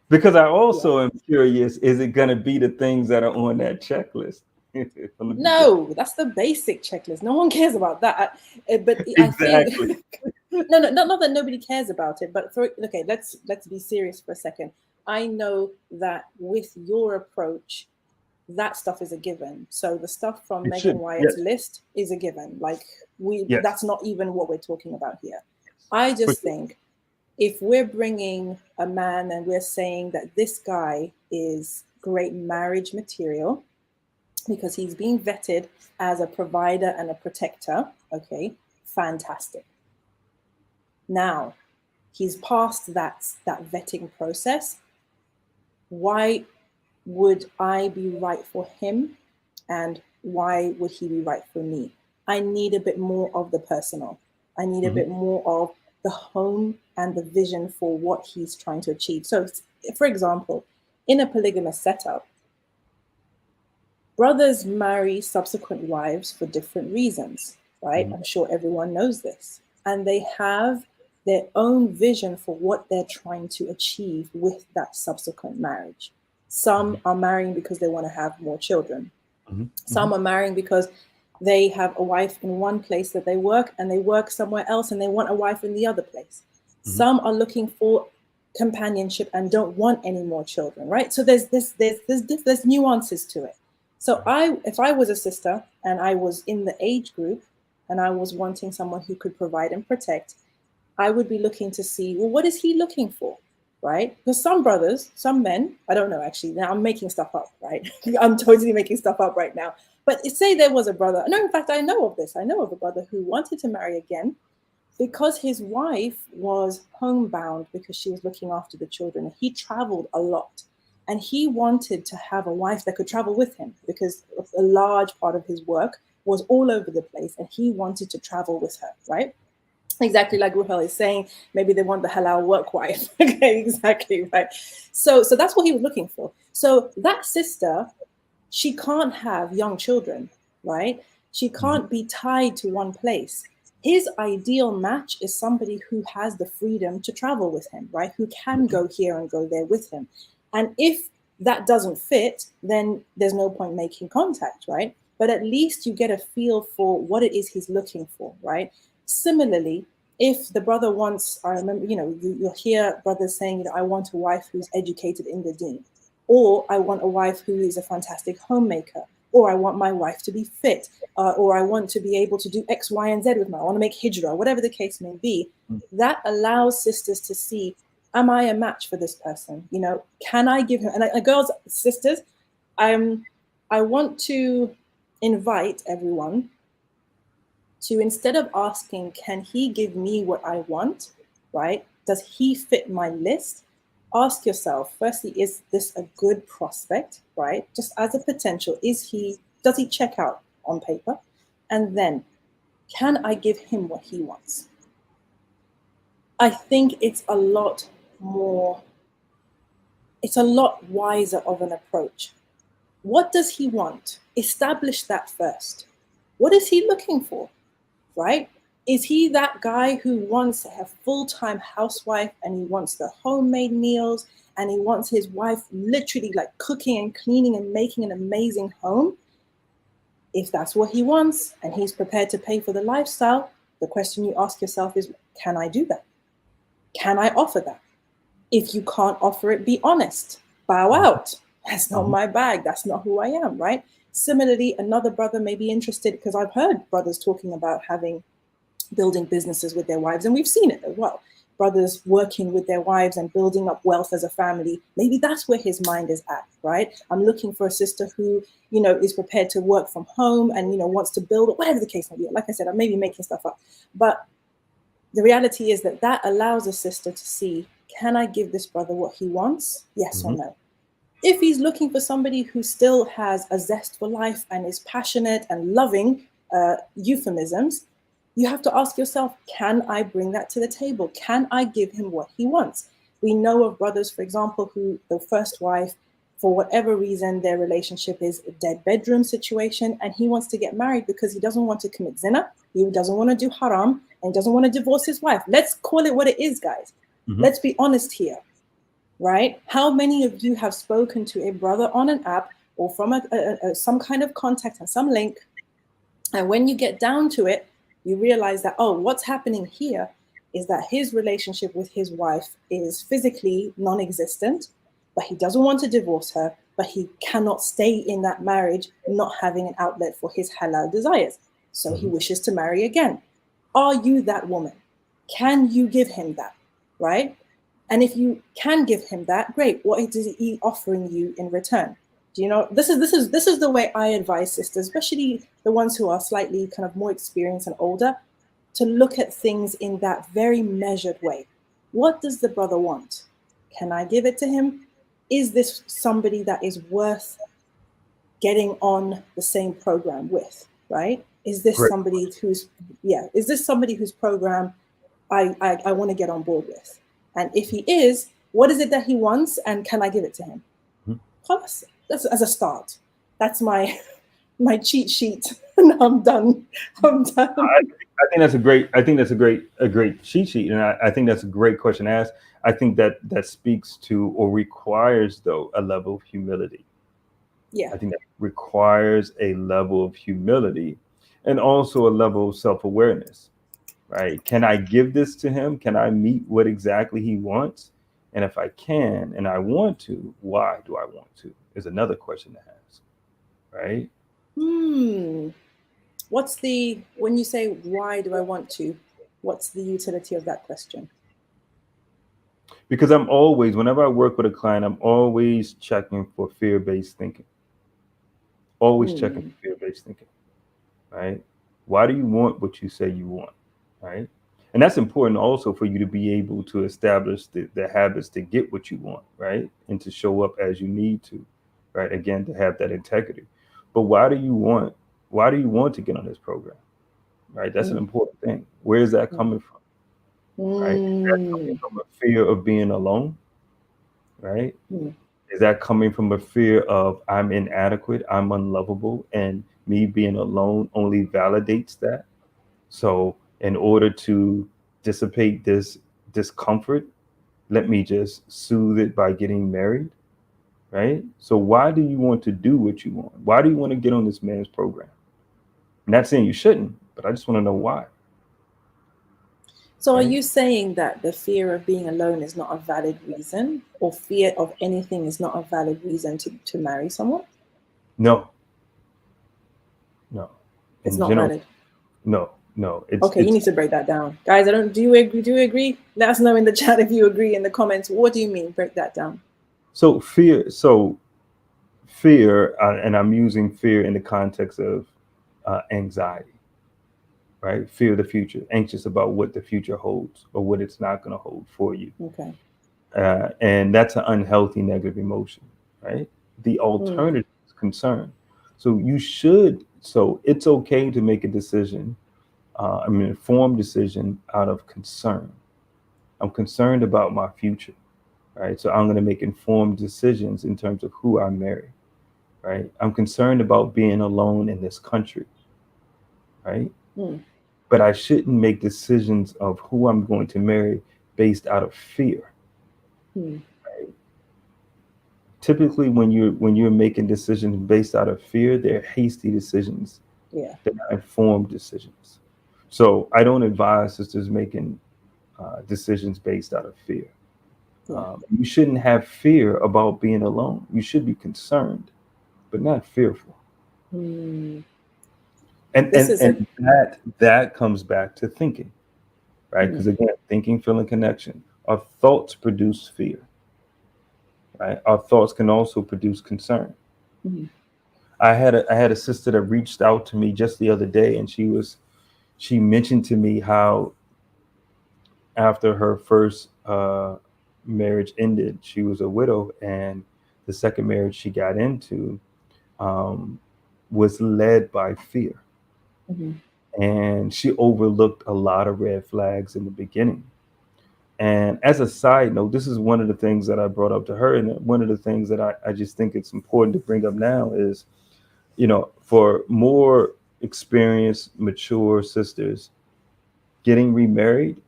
Because I also am curious, is it going to be the things that are on that checklist? No, that's the basic checklist. No one cares about that. But Exactly. I think not that nobody cares about it, but okay, let's be serious for a second. I know that with your approach, that stuff is a given. So the stuff from Megan Wyatt's list is a given. Like that's not even what we're talking about here. I just think if we're bringing a man and we're saying that this guy is great marriage material because he's being vetted as a provider and a protector, okay, fantastic. Now, he's passed that vetting process. Why would I be right for him, and why would he be right for me? I need a bit more of the personal. I need a bit more of the home and the vision for what he's trying to achieve. So, for example, in a polygamous setup, brothers marry subsequent wives for different reasons, right? I'm sure everyone knows this. And they have their own vision for what they're trying to achieve with that subsequent marriage. Some are marrying because they want to have more children. Some are marrying because they have a wife in one place that they work, and they work somewhere else and they want a wife in the other place. Some are looking for companionship and don't want any more children, right? So there's nuances to it. So if I was a sister and I was in the age group and I was wanting someone who could provide and protect, I would be looking to see, well, what is he looking for, right? Because some brothers, some men, I don't know, actually, now I'm making stuff up, right? I'm totally making stuff up right now. But say there was a brother, no, in fact, I know of this. I know of a brother who wanted to marry again because his wife was homebound because she was looking after the children. He traveled a lot. And he wanted to have a wife that could travel with him because a large part of his work was all over the place, and he wanted to travel with her, right? Exactly like Ruhel is saying, maybe they want the halal work wife. Okay, exactly, right? So that's what he was looking for. So that sister, she can't have young children, right? She can't be tied to one place. His ideal match is somebody who has the freedom to travel with him, right? Who can go here and go there with him. And if that doesn't fit, then there's no point making contact, right? But at least you get a feel for what it is he's looking for, right? Similarly, if the brother wants, I remember, you'll hear brothers saying, I want a wife who's educated in the deen, or I want a wife who is a fantastic homemaker, or I want my wife to be fit, or I want to be able to do X, Y, and Z with me. I want to make hijrah, whatever the case may be. That allows sisters to see, am I a match for this person? Can I give him, and girls, sisters, I want to invite everyone to, instead of asking, can he give me what I want, right? Does he fit my list? Ask yourself, firstly, is this a good prospect, right? Just as a potential, does he check out on paper? And then, can I give him what he wants? I think it's a lot wiser of an approach. What does he want? Establish that first. What is he looking for, right? Is he that guy who wants a full-time housewife and he wants the homemade meals and he wants his wife literally like cooking and cleaning and making an amazing home? If that's what he wants and he's prepared to pay for the lifestyle, the question you ask yourself is, can I do that? Can I offer that? If you can't offer it, be honest. Bow out. That's not my bag. That's not who I am, right? Similarly, another brother may be interested, because I've heard brothers talking about building businesses with their wives, and we've seen it as well. Brothers working with their wives and building up wealth as a family. Maybe that's where his mind is at, right? I'm looking for a sister who, is prepared to work from home and, wants to build, whatever the case may be. Like I said, I may be making stuff up, but the reality is that allows a sister to see, can I give this brother what he wants? Yes or no? If he's looking for somebody who still has a zest for life and is passionate and loving, euphemisms, you have to ask yourself, can I bring that to the table? Can I give him what he wants? We know of brothers, for example, who the first wife, for whatever reason, their relationship is a dead bedroom situation, and he wants to get married because he doesn't want to commit zina, he doesn't want to do haram, and doesn't want to divorce his wife. Let's call it what it is, guys. Let's be honest here, right? How many of you have spoken to a brother on an app or from some kind of contact and some link, and when you get down to it, you realize that, oh, what's happening here is that his relationship with his wife is physically non-existent, but he doesn't want to divorce her, but he cannot stay in that marriage not having an outlet for his halal desires. So he wishes to marry again. Are you that woman? Can you give him that, right? And if you can give him that, great. What is he offering you in return? Do you know, this is the way I advise sisters, especially the ones who are slightly kind of more experienced and older, to look at things in that very measured way. What does the brother want? Can I give it to him? Is this somebody that is worth getting on the same program with, right? Is this somebody who's program I want to get on board with? And if he is, what is it that he wants, and can I give it to him? That's as a start. That's my cheat sheet. And I'm done. I think that's a great cheat sheet, and I think that's a great question to ask. I think that speaks to, or requires, though, a level of humility. Yeah, I think that requires a level of humility, and also a level of self-awareness. Right? Can I give this to him? Can I meet what exactly he wants? And if I can, and I want to, why do I want to? Is another question to ask, right? When you say, why do I want to, what's the utility of that question? Because I'm always, whenever I work with a client, I'm always checking for fear-based thinking. Always checking for fear-based thinking, right? Why do you want what you say you want, right? And that's important also for you to be able to establish the habits to get what you want, right? And to show up as you need to, right? Again, to have that integrity. But why do you want to get on this program, right? That's an important thing. Where is that coming from, right? Is that coming from a fear of being alone, right? Is that coming from a fear of I'm inadequate, I'm unlovable, and me being alone only validates that? So in order to dissipate this discomfort, let me just soothe it by getting married, right? So why do you want to do what you want? Why do you want to get on this man's program? I'm not saying you shouldn't, but I just want to know why. So are you saying that the fear of being alone is not a valid reason, or fear of anything is not a valid reason to marry someone? No. It's not valid. No. Okay, you need to break that down. Guys, do you agree? Let us know in the chat if you agree in the comments. What do you mean? Break that down. So fear, and I'm using fear in the context of anxiety, right? Fear of the future, anxious about what the future holds or what it's not going to hold for you. Okay. And that's an unhealthy negative emotion, right? The alternative is concern. So it's okay to make a decision, an informed decision out of concern. I'm concerned about my future, right? So I'm going to make informed decisions in terms of who I marry, right? I'm concerned about being alone in this country, right? But but I shouldn't make decisions of who I'm going to marry based out of fear. Hmm. Typically, when you're making decisions based out of fear, they're hasty decisions. Yeah. They're not informed decisions. So I don't advise sisters making decisions based out of fear. Yeah. You shouldn't have fear about being alone. You should be concerned, but not fearful. Hmm. And This and is a and that comes back to thinking, right? hmm. Because again, thinking, feeling, connection. Our thoughts produce fear, right? Our thoughts can also produce concern. Hmm. I had a sister that reached out to me just the other day, and she mentioned to me how after her first marriage ended, she was a widow, and the second marriage she got into um, was led by fear. Hmm. And she overlooked a lot of red flags in the beginning. And as a side note, this is one of the things that I brought up to her. And one of the things that I just think it's important to bring up now is, for more experienced, mature sisters getting remarried,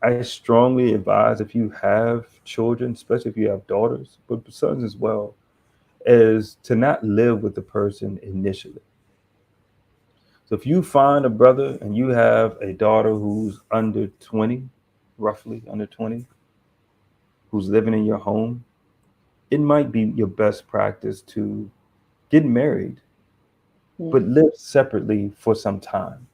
I strongly advise, if you have children, especially if you have daughters, but sons as well, is to not live with the person initially. So if you find a brother and you have a daughter who's under 20, roughly under 20, who's living in your home, it might be your best practice to get married, but Hmm. live separately for some time,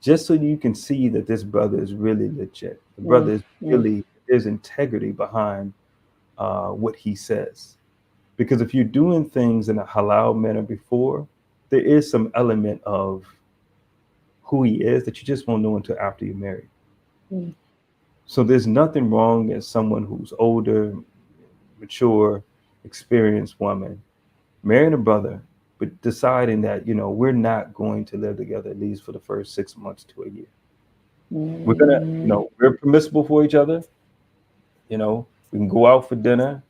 just so you can see that this brother is really legit. The Hmm. brother is Hmm. really, there's integrity behind what he says. Because if you're doing things in a halal manner before, there is some element of who he is that you just won't know until after you're married. Hmm. So there's nothing wrong as someone who's older, mature, experienced woman marrying a brother, but deciding that, we're not going to live together at least for the first 6 months to a year. We're gonna, Hmm. we're permissible for each other. We can go out for dinner.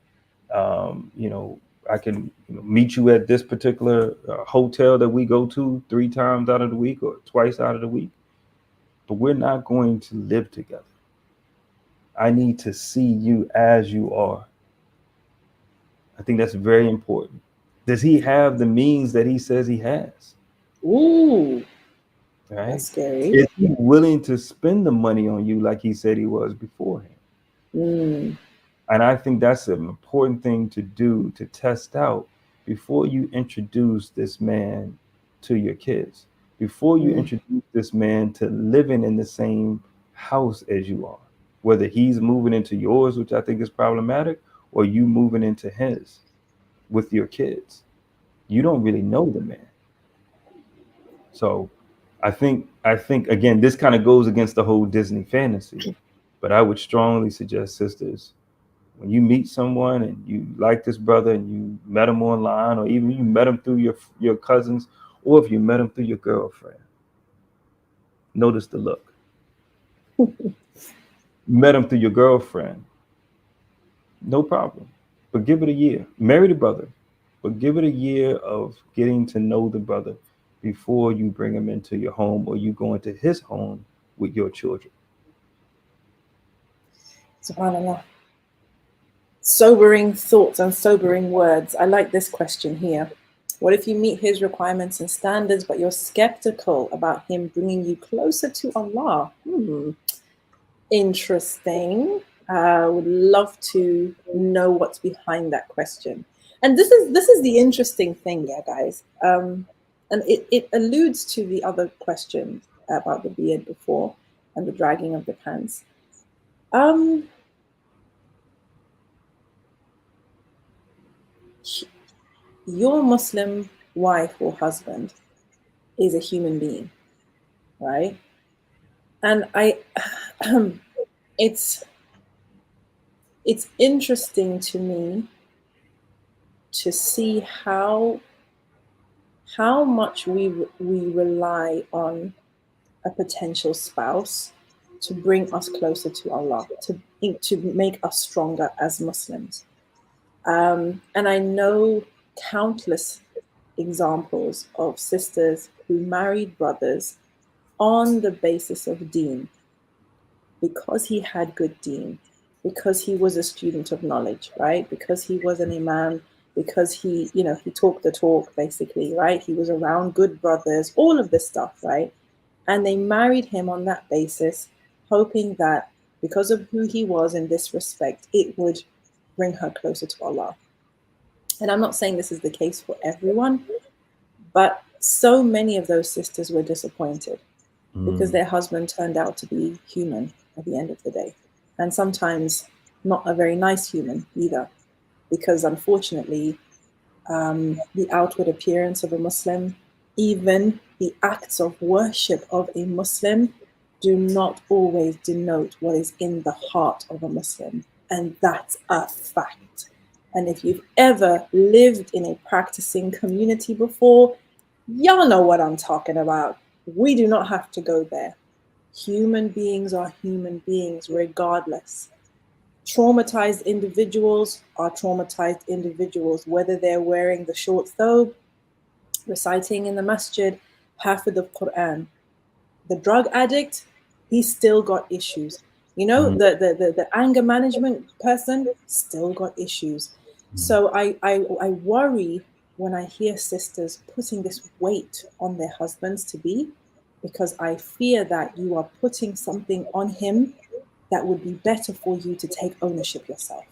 I can meet you at this particular hotel that we go to 3 times out of the week or twice out of the week, but we're not going to live together. I need to see you as you are. I think that's very important. Does he have the means that he says he has? Ooh, that's Right? scary. Is he willing to spend the money on you like he said he was beforehand? Hmm. And I think that's an important thing to do, to test out before you introduce this man to your kids, before you Hmm. introduce this man to living in the same house as you are, whether he's moving into yours, which I think is problematic, or you moving into his with your kids. You don't really know the man. So I think again, this kind of goes against the whole Disney fantasy, but I would strongly suggest, sisters, when you meet someone and you like this brother and you met him online, or even you met him through your cousins, or if you met him through your girlfriend, notice the look. Met him through your girlfriend, no problem, but give it a year. Marry the brother, but give it a year of getting to know the brother before you bring him into your home or you go into his home with your children. SubhanAllah. Sobering thoughts and sobering words. I like this question here. What if you meet his requirements and standards, but you're skeptical about him bringing you closer to Allah? Interesting. Would love to know what's behind that question. And this is the interesting thing, yeah, guys. And it alludes to the other question about the beard before and the dragging of the pants. Um, your Muslim wife or husband is a human being, right? And it's it's interesting to me to see how much we rely on a potential spouse to bring us closer to Allah, to make us stronger as Muslims. And I know countless examples of sisters who married brothers on the basis of deen, because he had good deen, because he was a student of knowledge, right? Because he was an imam, because he, you know, he talked the talk, basically, right? He was around good brothers, all of this stuff, right? And they married him on that basis, hoping that because of who he was in this respect, it would bring her closer to Allah. And I'm not saying this is the case for everyone, but so many of those sisters were disappointed because their husband turned out to be human at the end of the day. And sometimes not a very nice human either, because unfortunately, the outward appearance of a Muslim, even the acts of worship of a Muslim, do not always denote what is in the heart of a Muslim. And that's a fact. And if you've ever lived in a practicing community before, y'all know what I'm talking about. We do not have to go there. Human beings are human beings regardless. Traumatized individuals are traumatized individuals, whether they're wearing the short thobe, reciting in the masjid, hafid of Quran. The drug addict, he's still got issues. You know, the anger management person still got issues. So I worry when I hear sisters putting this weight on their husbands to be, because I fear that you are putting something on him that would be better for you to take ownership yourself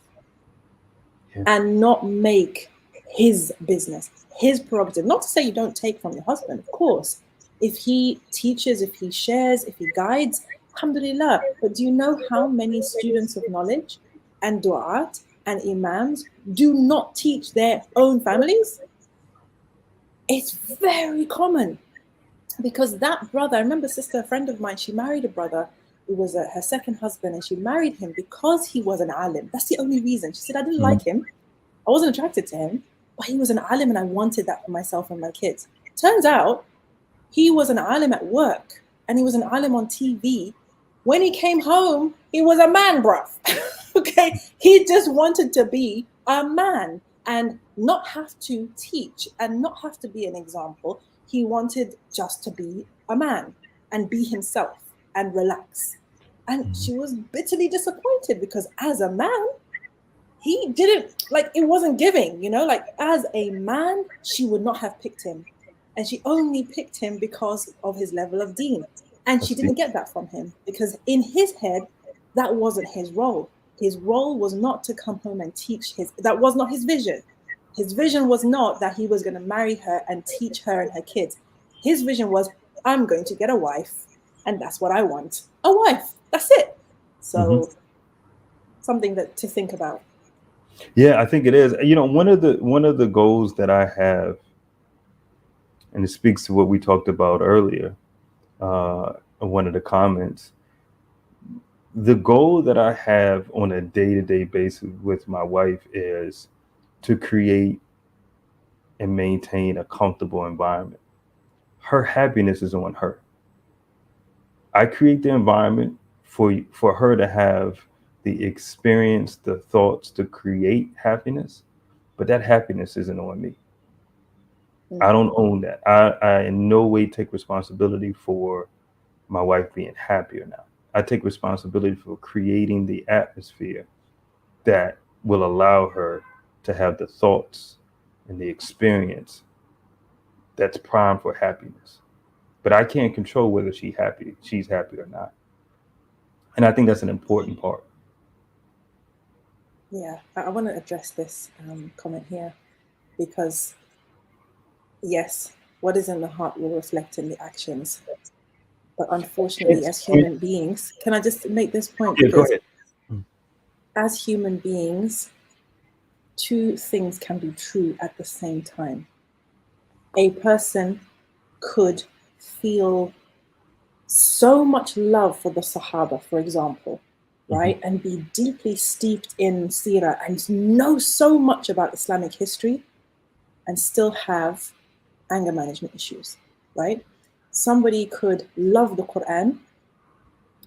and not make his business, his prerogative. Not to say you don't take from your husband, of course. If he teaches, if he shares, if he guides, alhamdulillah. But do you know how many students of knowledge and du'at and imams do not teach their own families? It's very common, because that brother, I remember a friend of mine, she married a brother who was her second husband, and she married him because he was an alim. That's the only reason. She said, I didn't like him. I wasn't attracted to him, but he was an alim and I wanted that for myself and my kids. Turns out he was an alim at work and he was an alim on TV. When he came home, he was a man, bruv. Okay, he just wanted to be a man and not have to teach and not have to be an example. He wanted just to be a man and be himself and relax. And she was bitterly disappointed because as a man, he didn't, like, it wasn't giving, you know, like as a man, she would not have picked him. And she only picked him because of his level of deen. And she didn't get that from him because in his head, that wasn't his role. His role was not to come home and teach that was not his vision. His vision was not that he was going to marry her and teach her and her kids. His vision was, I'm going to get a wife, and that's what I want. A wife. That's it. So something to think about. Yeah, I think it is. You know, one of the goals that I have, and it speaks to what we talked about earlier, one of the comments. The goal that I have on a day-to-day basis with my wife is to create and maintain a comfortable environment. Her happiness is on her. I create the environment for her to have the experience, the thoughts to create happiness, but that happiness isn't on me. I don't own that. I in no way take responsibility for my wife being happy or not. I take responsibility for creating the atmosphere that will allow her to have the thoughts and the experience that's primed for happiness. But I can't control whether she's happy or not. And I think that's an important part. Yeah, I want to address this comment here because, yes, what is in the heart will reflect in the actions. But unfortunately, as human beings, can I just make this point? Yeah, because go ahead. as human beings, two things can be true at the same time. A person could feel so much love for the Sahaba, for example, right? And be deeply steeped in Sirah and know so much about Islamic history and still have anger management issues, right? Somebody could love the Quran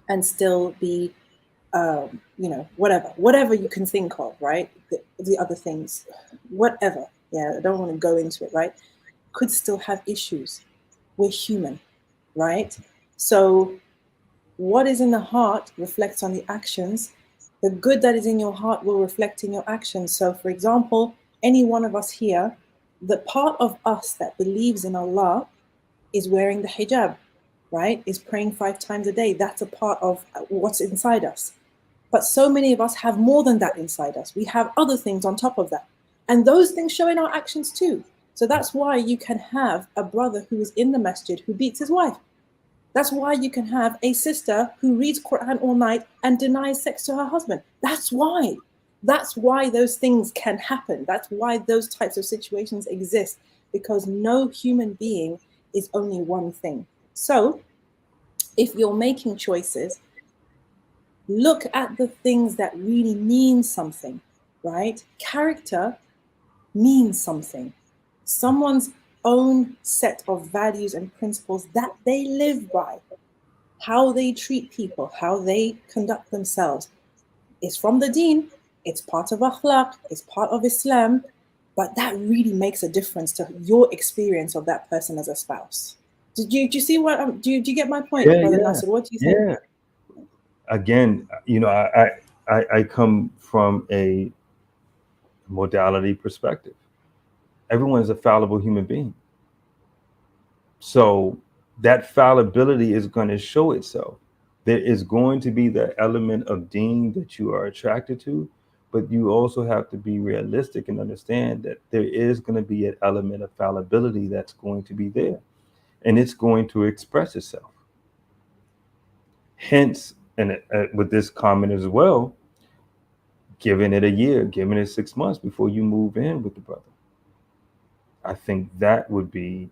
and still be, you know, whatever you can think of, right? The other things, whatever. Yeah, I don't want to go into it, right? Could still have issues. We're human, right? So what is in the heart reflects on the actions. The good that is in your heart will reflect in your actions. So, for example, any one of us here, the part of us that believes in Allah is wearing the hijab, right? Is praying 5 times a day. That's a part of what's inside us. But so many of us have more than that inside us. We have other things on top of that. And those things show in our actions too. So that's why you can have a brother who is in the masjid who beats his wife. That's why you can have a sister who reads Quran all night and denies sex to her husband. That's why. That's why those things can happen. That's why those types of situations exist, because no human being is only one thing. So if you're making choices, look at the things that really mean something, right? Character means something. Someone's own set of values and principles that they live by, how they treat people, how they conduct themselves, is from the deen. It's part of akhlaq, it's part of Islam, but that really makes a difference to your experience of that person as a spouse. Do you see what do you get my point, Yeah, Brother yeah, Nasser? What do you think? yeah. Again, I come from a modality perspective. Everyone is a fallible human being. So that fallibility is going to show itself. There is going to be the element of deen that you are attracted to, but you also have to be realistic and understand that there is going to be an element of fallibility that's going to be there, and it's going to express itself. Hence, and with this comment as well, giving it a year, giving it 6 months before you move in with the brother. I think that would be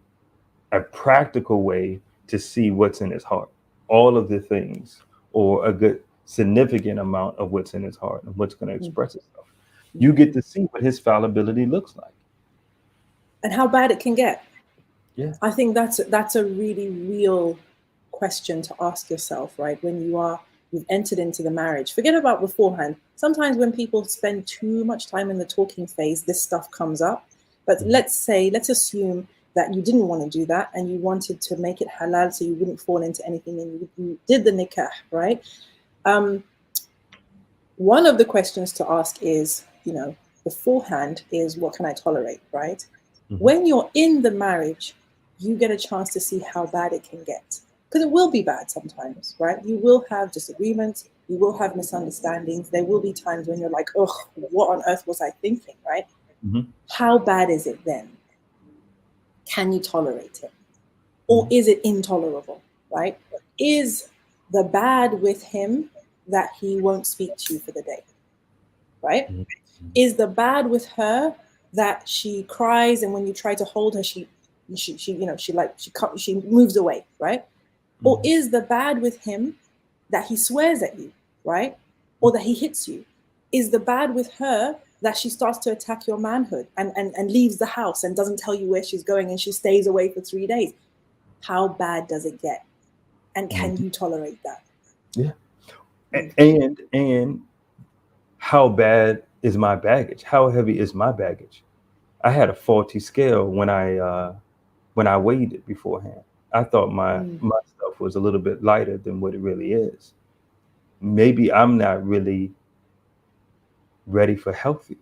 a practical way to see what's in his heart, all of the things, or a good significant amount of what's in his heart and what's going to express itself. You get to see what his fallibility looks like And how bad it can get. Yeah. I think that's a really real question to ask yourself, right? When you've entered into the marriage. Forget about beforehand. Sometimes when people spend too much time in the talking phase, this stuff comes up. But let's assume that you didn't want to do that and you wanted to make it halal so you wouldn't fall into anything, and you did the nikah, right? One of the questions to ask is, beforehand is, what can I tolerate, right? When you're in the marriage, you get a chance to see how bad it can get. Because it will be bad sometimes, right? You will have disagreements. You will have misunderstandings. There will be times when you're like, oh, what on earth was I thinking, right? How bad is it then? Can you tolerate it? Or is it intolerable, right? Is the bad with him that he won't speak to you for the day, right? Is the bad with her that she cries, and when you try to hold her, she moves away, right? Or is the bad with him that he swears at you, right? Or that he hits you? Is the bad with her that she starts to attack your manhood and leaves the house and doesn't tell you where she's going, and she stays away for 3 days? How bad does it get? And can you tolerate that? Yeah. And how bad is my baggage? How heavy is my baggage? I had a faulty scale when I weighed it beforehand. I thought my stuff was a little bit lighter than what it really is. Maybe I'm not really ready for healthy,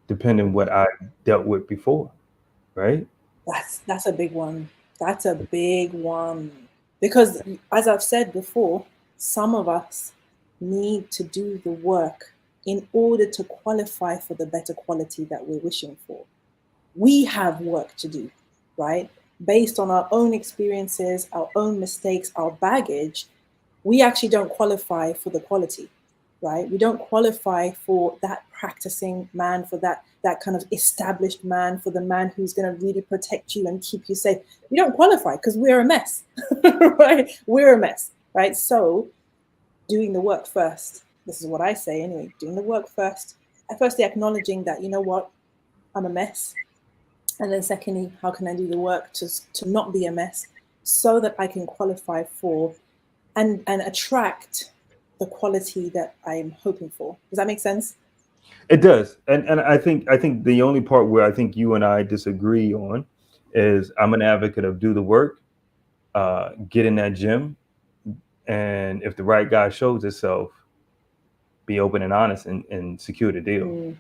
depending what I dealt with before, right? That's a big one. That's a big one. Because as I've said before, some of us need to do the work in order to qualify for the better quality that we're wishing for. We have work to do, right? Based on our own experiences, our own mistakes, our baggage, we actually don't qualify for the quality, right? We don't qualify for that practicing man, for that kind of established man, for the man who's going to really protect you and keep you safe. We don't qualify because we're a mess, right? We're a mess, right? So doing the work first. This is what I say anyway, doing the work first. Firstly, acknowledging that, you know what, I'm a mess. And then secondly, how can I do the work to not be a mess so that I can qualify for and attract the quality that I'm hoping for? Does that make sense? It does. And I think the only part where I think you and I disagree on is I'm an advocate of do the work. get in that gym, and if the right guy shows itself, be open and honest and secure the deal,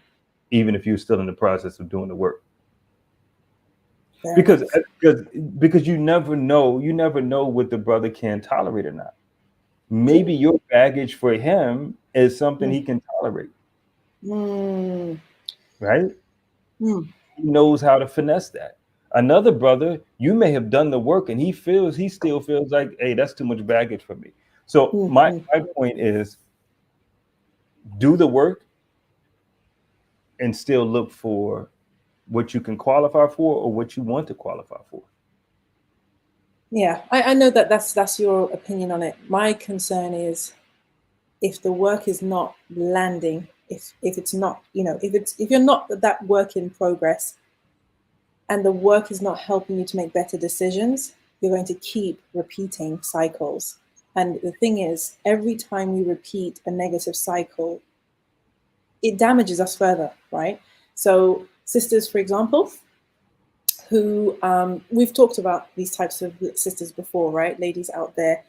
even if you're still in the process of doing the work. Because you never know what the brother can tolerate or not. Maybe your baggage for him is something he can tolerate. Right? He knows how to finesse that. Another brother, you may have done the work and he still feels like, hey, that's too much baggage for me. So my point is, do the work and still look for what you can qualify for or what you want to qualify for. Yeah, I know that's your opinion on it. My concern is if the work is not landing, if it's not, if you're not that work in progress and the work is not helping you to make better decisions, you're going to keep repeating cycles. And the thing is, every time we repeat a negative cycle, it damages us further, right? So sisters, for example, who we've talked about these types of sisters before, right? Ladies out there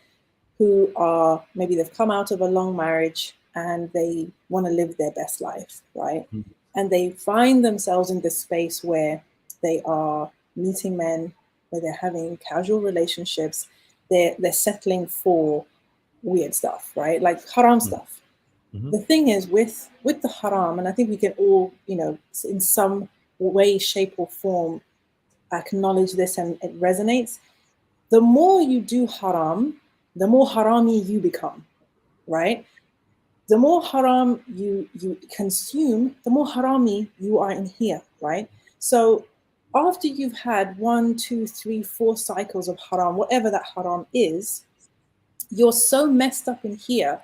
who are, maybe they've come out of a long marriage and they want to live their best life, right? And they find themselves in this space where they are meeting men, where they're having casual relationships, they're settling for weird stuff, right? Like haram stuff. The thing is with the haram, and I think we can all, in some way, shape or form acknowledge this and it resonates. The more you do haram, the more harami you become, right? The more haram you consume, the more harami you are in here, right? So after you've had 1, 2, 3, 4 cycles of haram, whatever that haram is, you're so messed up in here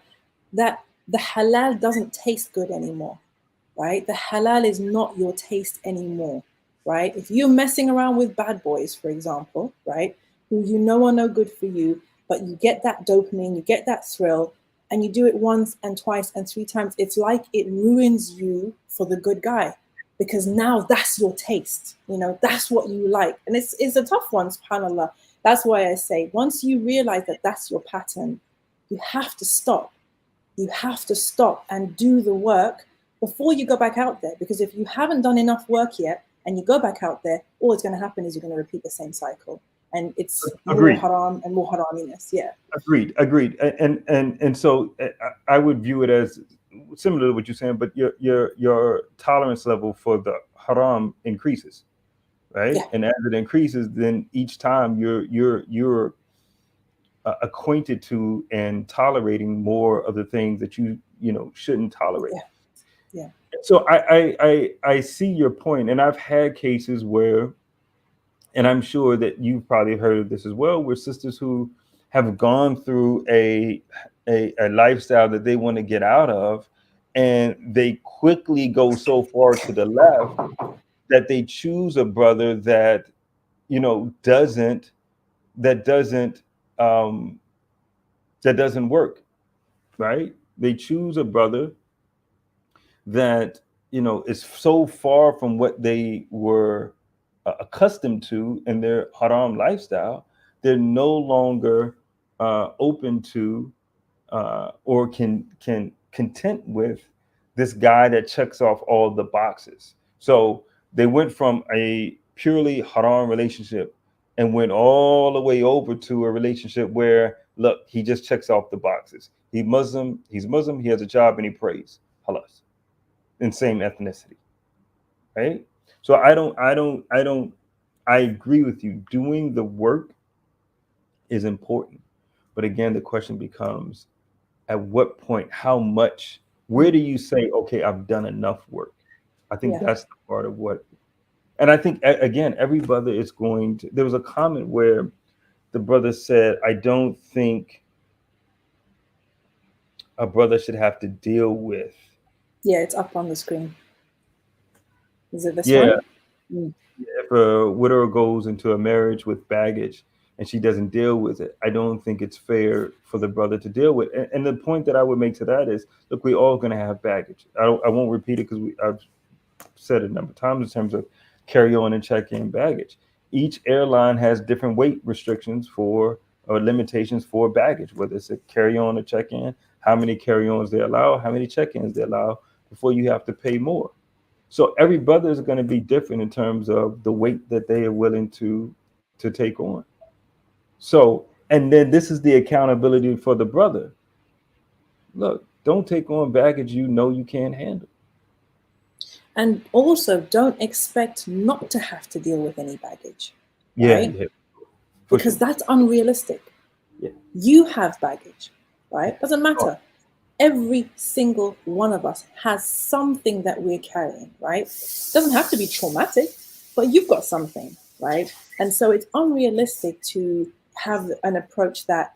that the halal doesn't taste good anymore, right? The halal is not your taste anymore, right? If you're messing around with bad boys, for example, right, who are no good for you, but you get that dopamine, you get that thrill, and you do it once and twice and 3 times, it's like it ruins you for the good guy, because now that's your taste, that's what you like. And it's a tough one, subhanAllah. That's why I say, once you realize that that's your pattern, you have to stop. You have to stop and do the work before you go back out there. Because if you haven't done enough work yet and you go back out there, all that's going to happen is you're going to repeat the same cycle. And it's more haram and more haraminess. Yeah. Agreed. And so I would view it as similar to what you're saying, but your tolerance level for the haram increases, right? Yeah. And as it increases, then each time you're acquainted to and tolerating more of the things that you shouldn't tolerate. Yeah. So I see your point, and I've had cases where, and I'm sure that you've probably heard of this as well, where sisters who have gone through a lifestyle that they want to get out of, and they quickly go so far to the left that they choose a brother that doesn't work, right? They choose a brother that is so far from what they were accustomed to in their haram lifestyle. They're no longer open to or can content with this guy that checks off all the boxes. So they went from a purely haram relationship and went all the way over to a relationship where, look, he just checks off the boxes. He's Muslim, he has a job, and he prays. Halas. And same ethnicity, right? So I agree with you. Doing the work is important. But again, the question becomes, at what point, how much, where do you say, okay, I've done enough work? I think that's the part of what, and I think, again, every brother is going to, there was a comment where the brother said, I don't think a brother should have to deal with. Yeah, it's up on the screen. Is it this one? If a widower goes into a marriage with baggage and she doesn't deal with it, I don't think it's fair for the brother to deal with. And the point that I would make to that is, look, we're all going to have baggage. I won't repeat it because I've said it a number of times in terms of carry on and check in baggage. Each airline has different weight restrictions for or limitations for baggage, whether it's a carry-on or check-in, how many carry-ons they allow, how many check-ins they allow before you have to pay more. So every brother is going to be different in terms of the weight that they are willing to take on. So, and then this is the accountability for the brother. Look, don't take on baggage you know you can't handle. And also, don't expect not to have to deal with any baggage, Yeah, right? yeah, Because sure. that's unrealistic. Yeah. You have baggage, right? Doesn't matter. Oh. Every single one of us has something that we're carrying, right? Doesn't have to be traumatic, but you've got something, right? And so it's unrealistic to have an approach that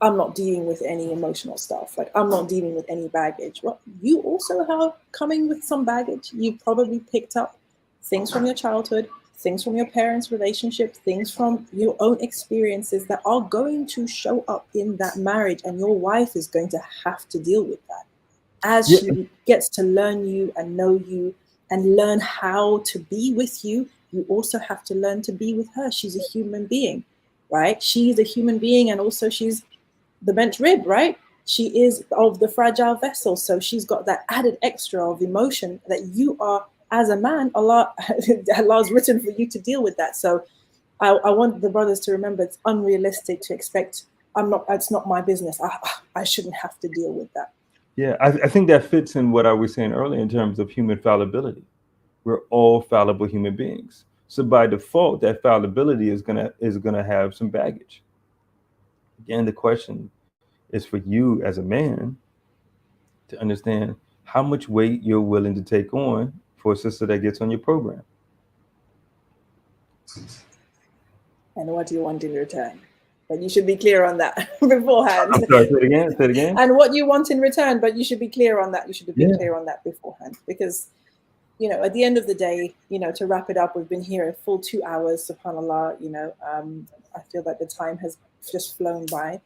I'm not dealing with any emotional stuff. Like, I'm not dealing with any baggage. Well, you also are coming with some baggage. You probably picked up things from your childhood, things from your parents' relationship, things from your own experiences that are going to show up in that marriage. And your wife is going to have to deal with that. As she gets to learn you and know you and learn how to be with you, you also have to learn to be with her. She's a human being, right? She's a human being, and also she's the bench rib, right? She is of the fragile vessel. So she's got that added extra of emotion that you are, as a man, Allah's written for you to deal with that. So I want the brothers to remember it's unrealistic to expect, it's not my business. I shouldn't have to deal with that. Yeah, I think that fits in what I was saying earlier in terms of human fallibility. We're all fallible human beings. So by default, that fallibility is gonna have some baggage. Again, the question is for you as a man to understand how much weight you're willing to take on for a sister that gets on your program. And what do you want in return? But you should be clear on that beforehand. I'm sorry, say it again. And what you want in return, but you should be clear on that. You should be clear on that beforehand, because, at the end of the day, to wrap it up, we've been here a full 2 hours, subhanAllah, I feel like the time has just flown by.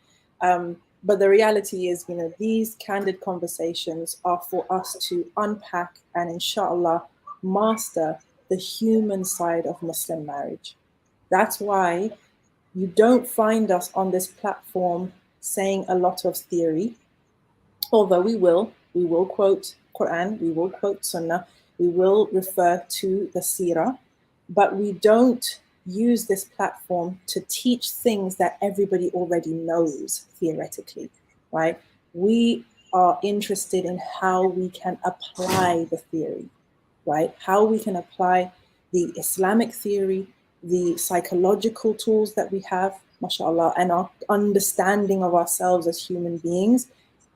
But the reality is, these candid conversations are for us to unpack and, inshallah, master the human side of Muslim marriage. That's why you don't find us on this platform saying a lot of theory, although we will quote Quran, we will quote Sunnah, we will refer to the Seerah, but we don't use this platform to teach things that everybody already knows theoretically, right? We are interested in how we can apply the theory, right? How we can apply the Islamic theory, the psychological tools that we have, mashallah, and our understanding of ourselves as human beings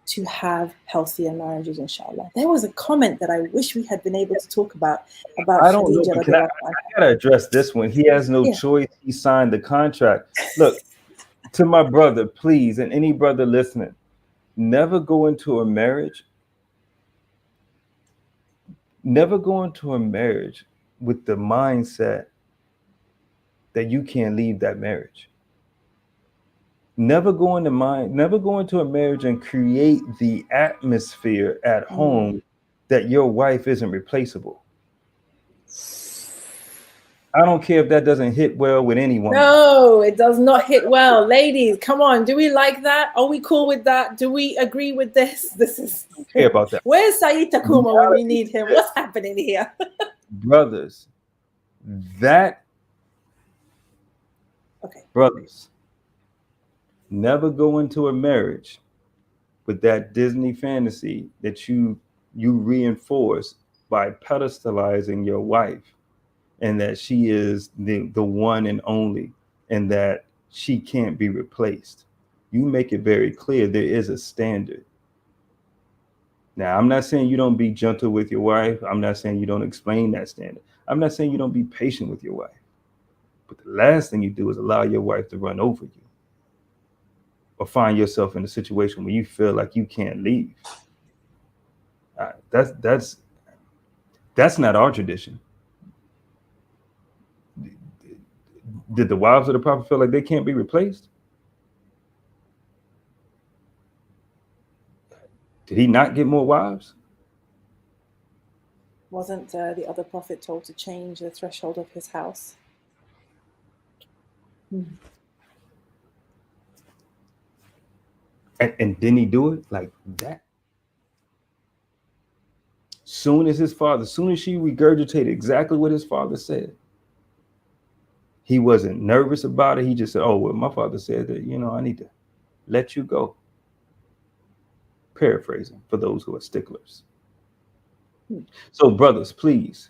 to have healthier marriages, inshallah. There was a comment that I wish we had been able to talk about I don't know, Khadija. but I gotta address this one. He has no choice. He signed the contract. Look, to my brother, please, and any brother listening, never go into a marriage with the mindset that you can't leave that marriage. Never go into a marriage and create the atmosphere at home that your wife isn't replaceable. I don't care if that doesn't hit well with anyone. No, it does not hit well. Ladies, come on. Do we like that? Are we cool with that? Do we agree with this? This is. I don't care about that. Where's Saeed Takuma when we need him? What's happening here? Brothers, brothers, never go into a marriage with that Disney fantasy that you reinforce by pedestalizing your wife, and that she is the one and only, and that she can't be replaced. You make it very clear there is a standard. Now, I'm not saying you don't be gentle with your wife. I'm not saying you don't explain that standard. I'm not saying you don't be patient with your wife. But the last thing you do is allow your wife to run over you, or find yourself in a situation where you feel like you can't leave. That's not our tradition. Did the wives of the prophet feel like they can't be replaced? Did he not get more wives? Wasn't the other prophet told to change the threshold of his house? And didn't he do it like that? Soon as she regurgitated exactly what his father said, he wasn't nervous about it. He just said, oh, well, my father said that, I need to let you go. Paraphrasing for those who are sticklers. So, brothers, please,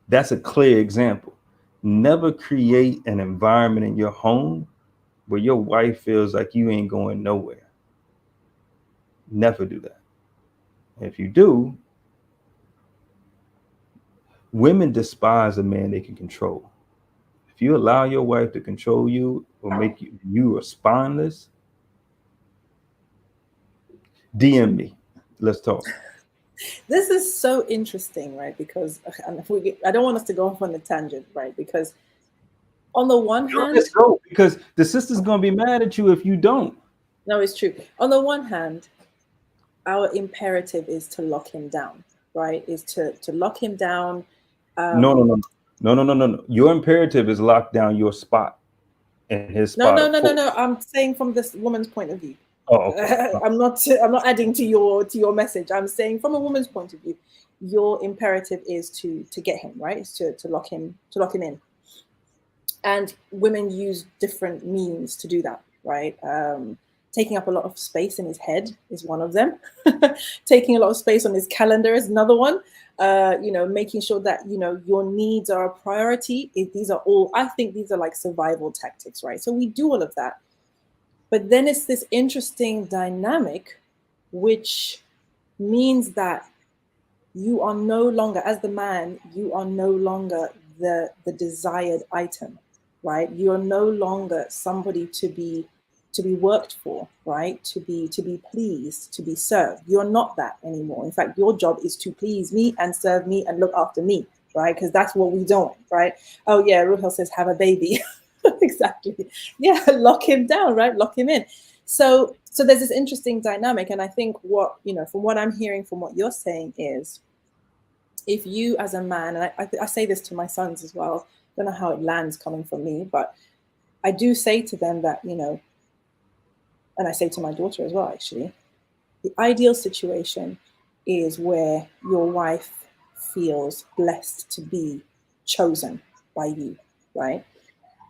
that's a clear example. Never create an environment in your home where your wife feels like you ain't going nowhere. Never do that. If you do, women despise a man they can control. If you allow your wife to control you or make you are spineless, DM me. Let's talk. This is so interesting, right? Because I don't want us to go off on a tangent, right? Because on the one hand, let's go, because the sister's gonna be mad at you if you don't. No, it's true. On the one hand, our imperative is to lock him down, right? Is to lock him down. No. Your imperative is lock down your spot and his spot. No. I'm saying from this woman's point of view. Oh, okay. I'm not adding to your message. I'm saying from a woman's point of view, your imperative is to get him, right? Is to lock him in. And women use different means to do that, right? Taking up a lot of space in his head is one of them. Taking a lot of space on his calendar is another one. Making sure that, your needs are a priority. I think these are like survival tactics, right? So we do all of that. But then it's this interesting dynamic, which means that you are no longer, as the man, you are no longer the desired item, right? You are no longer somebody to be worked for, right? To be pleased, to be served. You're not that anymore. In fact, your job is to please me and serve me and look after me, right? Because that's what we don't, right? Oh yeah, Ruhel says have a baby. Exactly. Yeah, lock him down, right? Lock him in. So there's this interesting dynamic, and I think what, from what I'm hearing from what you're saying is, if you as a man, and I say this to my sons as well, I don't know how it lands coming from me, but I do say to them that, and I say to my daughter as well, actually, the ideal situation is where your wife feels blessed to be chosen by you, right?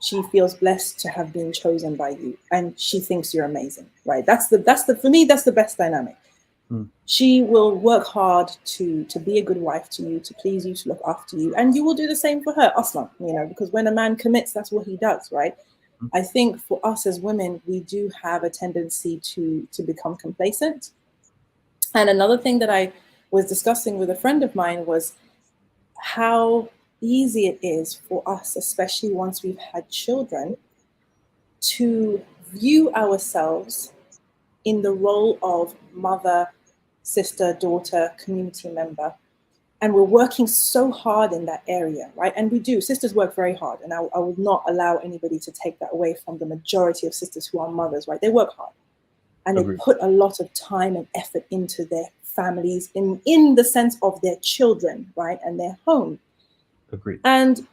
She feels blessed to have been chosen by you, and she thinks you're amazing, right? That's for me, that's the best dynamic. She will work hard to be a good wife to you, to please you, to look after you, and you will do the same for her, Aslan, because when a man commits, that's what he does, right? I think for us as women, we do have a tendency to become complacent. And another thing that I was discussing with a friend of mine was how easy it is for us, especially once we've had children, to view ourselves in the role of mother, sister, daughter, community member. And we're working so hard in that area, right? And we do. Sisters work very hard. And I would not allow anybody to take that away from the majority of sisters who are mothers, right? They work hard. And they put a lot of time and effort into their families in the sense of their children, right? And their home. Agreed. And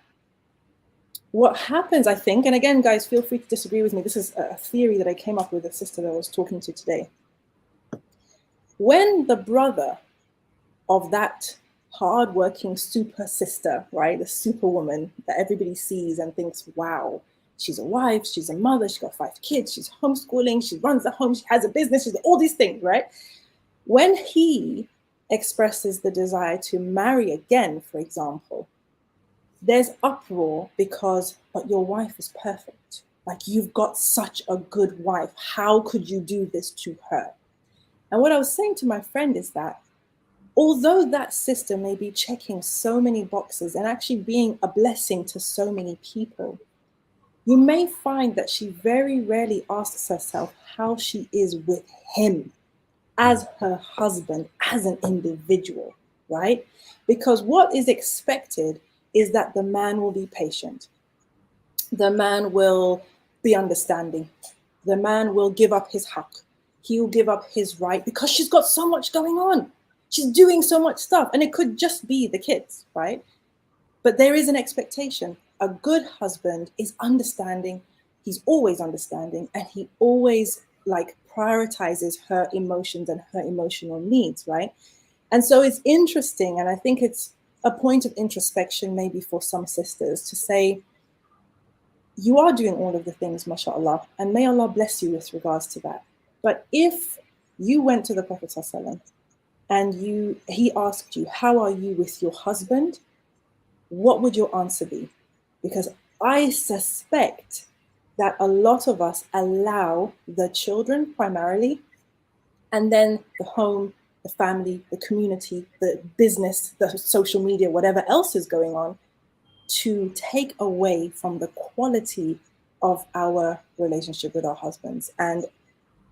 what happens, I think, and again, guys, feel free to disagree with me. This is a theory that I came up with a sister that I was talking to today. When the brother of that hardworking super sister, right, the superwoman that everybody sees and thinks, wow, she's a wife, she's a mother, she's got 5 kids, she's homeschooling, she runs the home, she has a business, she's all these things, right? When he expresses the desire to marry again, for example, there's uproar because, but your wife is perfect. Like, you've got such a good wife. How could you do this to her? And what I was saying to my friend is that although that sister may be checking so many boxes and actually being a blessing to so many people, you may find that she very rarely asks herself how she is with him as her husband, as an individual, right? Because what is expected is that the man will be patient. The man will be understanding. The man will give up his haqq. He will give up his right because she's got so much going on. She's doing so much stuff, and it could just be the kids, right? But there is an expectation. A good husband is understanding. He's always understanding, and he always prioritizes her emotions and her emotional needs, right? And so it's interesting, and I think it's a point of introspection maybe for some sisters to say, you are doing all of the things, mashallah, and may Allah bless you with regards to that. But if you went to the Prophet ﷺ and he asked you, how are you with your husband? What would your answer be? Because I suspect that a lot of us allow the children primarily, and then the home, the family, the community, the business, the social media, whatever else is going on, to take away from the quality of our relationship with our husbands. And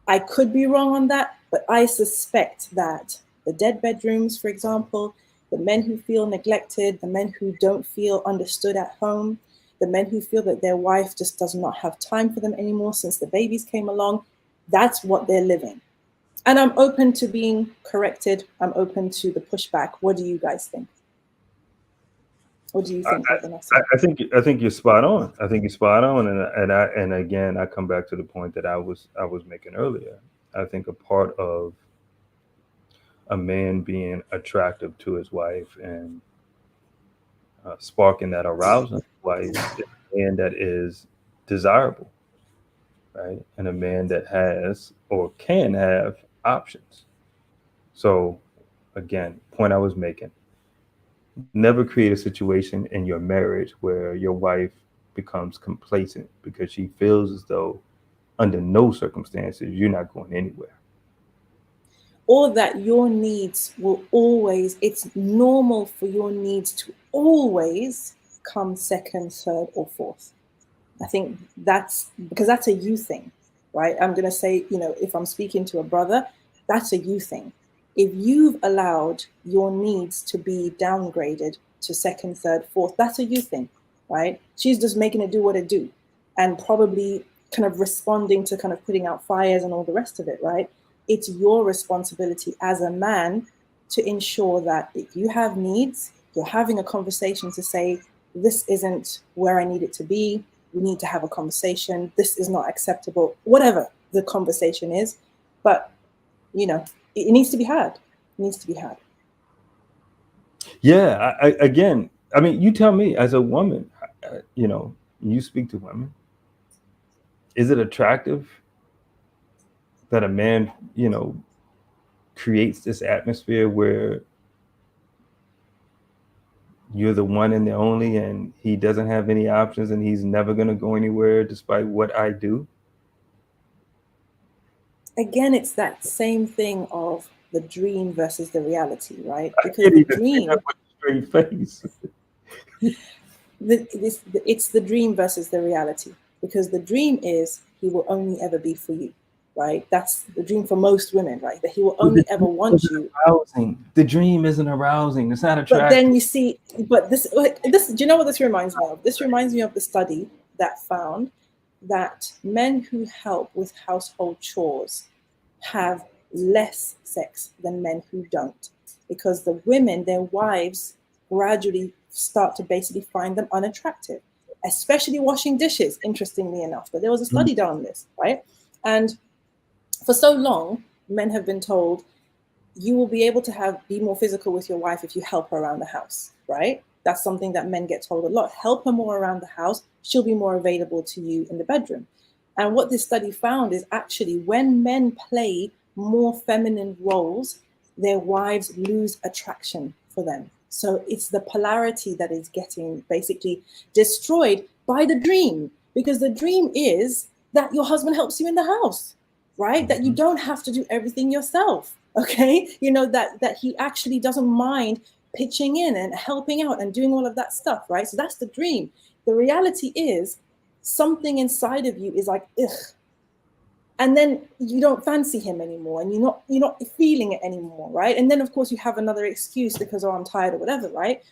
I could be wrong on that, but I suspect that the dead bedrooms, for example, the men who feel neglected, the men who don't feel understood at home, the men who feel that their wife just does not have time for them anymore since the babies came along, that's what they're living. And I'm open to being corrected. I'm open to the pushback. What do you guys think? What do you think, Vanessa? I think you're spot on. I think you're spot on, and again, I come back to the point that I was making earlier. I think a part of a man being attractive to his wife and sparking that arousal in his wife is a man that is desirable, right? And a man that has or can have options. So, again, point I was making. Never create a situation in your marriage where your wife becomes complacent because she feels as though under no circumstances you're not going anywhere. Or that your needs will always, it's normal for your needs to always come second, third, or fourth. I think that's because that's a you thing, right? I'm going to say, if I'm speaking to a brother, that's a you thing. If you've allowed your needs to be downgraded to second, third, fourth, that's a you thing, right? She's just making it do what it do and probably kind of responding to kind of putting out fires and all the rest of it, right? It's your responsibility as a man to ensure that if you have needs, you're having a conversation to say, this isn't where I need it to be. We need to have a conversation. This is not acceptable, whatever the conversation is. But, it needs to be had. It needs to be had. Yeah. Again, I mean, you tell me as a woman, you speak to women. Is it attractive that a man, creates this atmosphere where you're the one and the only and he doesn't have any options and he's never going to go anywhere despite what I do? Again, it's that same thing of the dream versus the reality, right? Because the dream with a straight face. It's the dream versus the reality, because the dream is he will only ever be for you, right? That's the dream for most women, right? That he will only ever want you. Arousing. The dream isn't arousing. It's not attractive. But then you see, this, do you know what this reminds me of? This reminds me of the study that found that men who help with household chores have less sex than men who don't, because the women, their wives, gradually start to basically find them unattractive, especially washing dishes, interestingly enough. But there was a study done on this, right? And for so long, men have been told, you will be able to be more physical with your wife if you help her around the house, right? That's something that men get told a lot. Help her more around the house, she'll be more available to you in the bedroom. And what this study found is actually when men play more feminine roles, their wives lose attraction for them. So it's the polarity that is getting basically destroyed by the dream, because the dream is that your husband helps you in the house, right? That you don't have to do everything yourself, okay? That he actually doesn't mind pitching in and helping out and doing all of that stuff, right? So that's the dream. The reality is something inside of you is like, ugh. And then you don't fancy him anymore and you're not feeling it anymore, right? And then of course you have another excuse because, oh, I'm tired or whatever, right?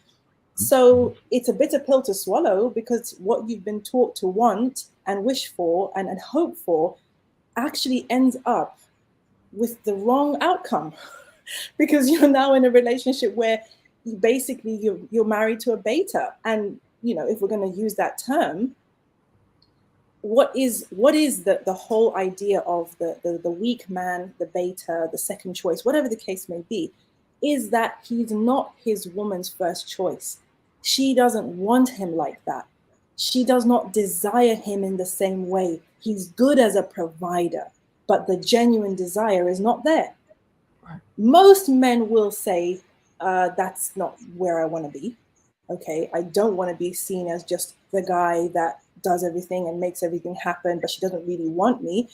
So it's a bitter pill to swallow, because what you've been taught to want and wish for and hope for actually ends up with the wrong outcome because you're now in a relationship where you're married to a beta. And if we're going to use that term, what is the whole idea of the weak man, the beta, the second choice, whatever the case may be, is that he's not his woman's first choice. She doesn't want him like that. She does not desire him in the same way. He's good as a provider, but the genuine desire is not there. Right. Most men will say, that's not where I want to be. Okay, I don't want to be seen as just the guy that does everything and makes everything happen, but she doesn't really want me.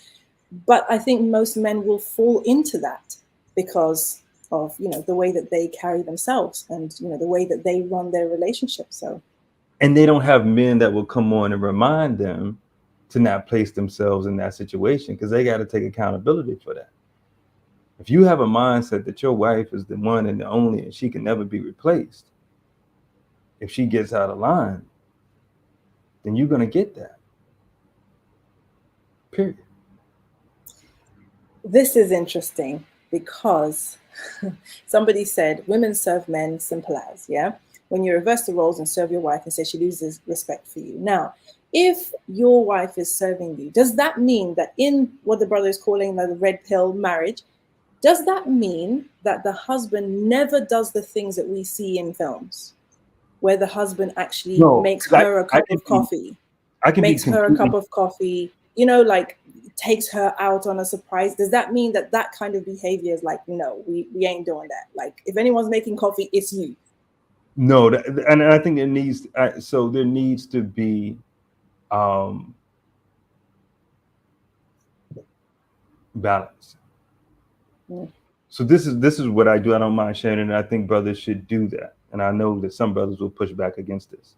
But I think most men will fall into that because of, you know, the way that they carry themselves and, you know, the way that they run their relationship. So, and they don't have men that will come on and remind them to not place themselves in that situation, because they got to take accountability for that. If you have a mindset that your wife is the one and the only and she can never be replaced, if she gets out of line, then you're going to get that. Period. This is interesting because somebody said women serve men, simple as, yeah? When you reverse the roles and serve your wife and say she loses respect for you. Now, if your wife is serving you, does that mean that in what the brother is calling the red pill marriage, does that mean that the husband never does the things that we see in films, where the husband actually makes her a cup of coffee, you know, like takes her out on a surprise? Does that mean that that kind of behavior is like, no, we ain't doing that? Like, if anyone's making coffee, it's you. No, and I think there needs to be balance. So this is what I do. I don't mind sharing it, and I think brothers should do that. And I know that some brothers will push back against this.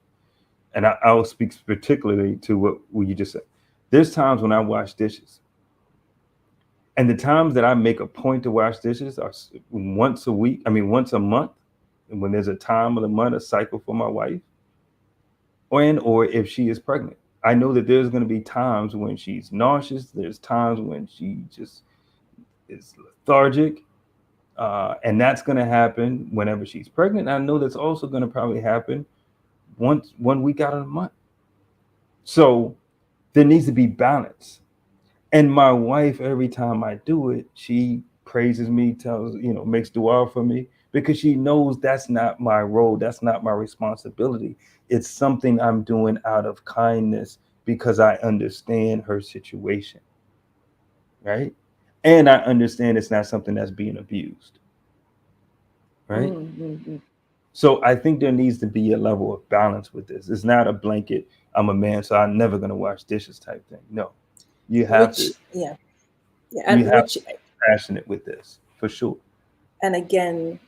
And I'll speak particularly to what you just said. There's times when I wash dishes. And the times that I make a point to wash dishes are once a month. And when there's a time of the month, a cycle for my wife, or if she is pregnant. I know that there's going to be times when she's nauseous. There's times when she just is lethargic. And that's going to happen whenever she's pregnant. I know that's also going to probably happen 1 week out of the month. So there needs to be balance. And my wife, every time I do it, she praises me, makes dua for me, because she knows that's not my role. That's not my responsibility. It's something I'm doing out of kindness because I understand her situation. Right. And I understand it's not something that's being abused. Right. Mm-hmm. So I think there needs to be a level of balance with this. It's not a blanket, I'm a man, so I'm never going to wash dishes type thing. No, you have to. Yeah. And you have to be passionate with this, for sure. And again,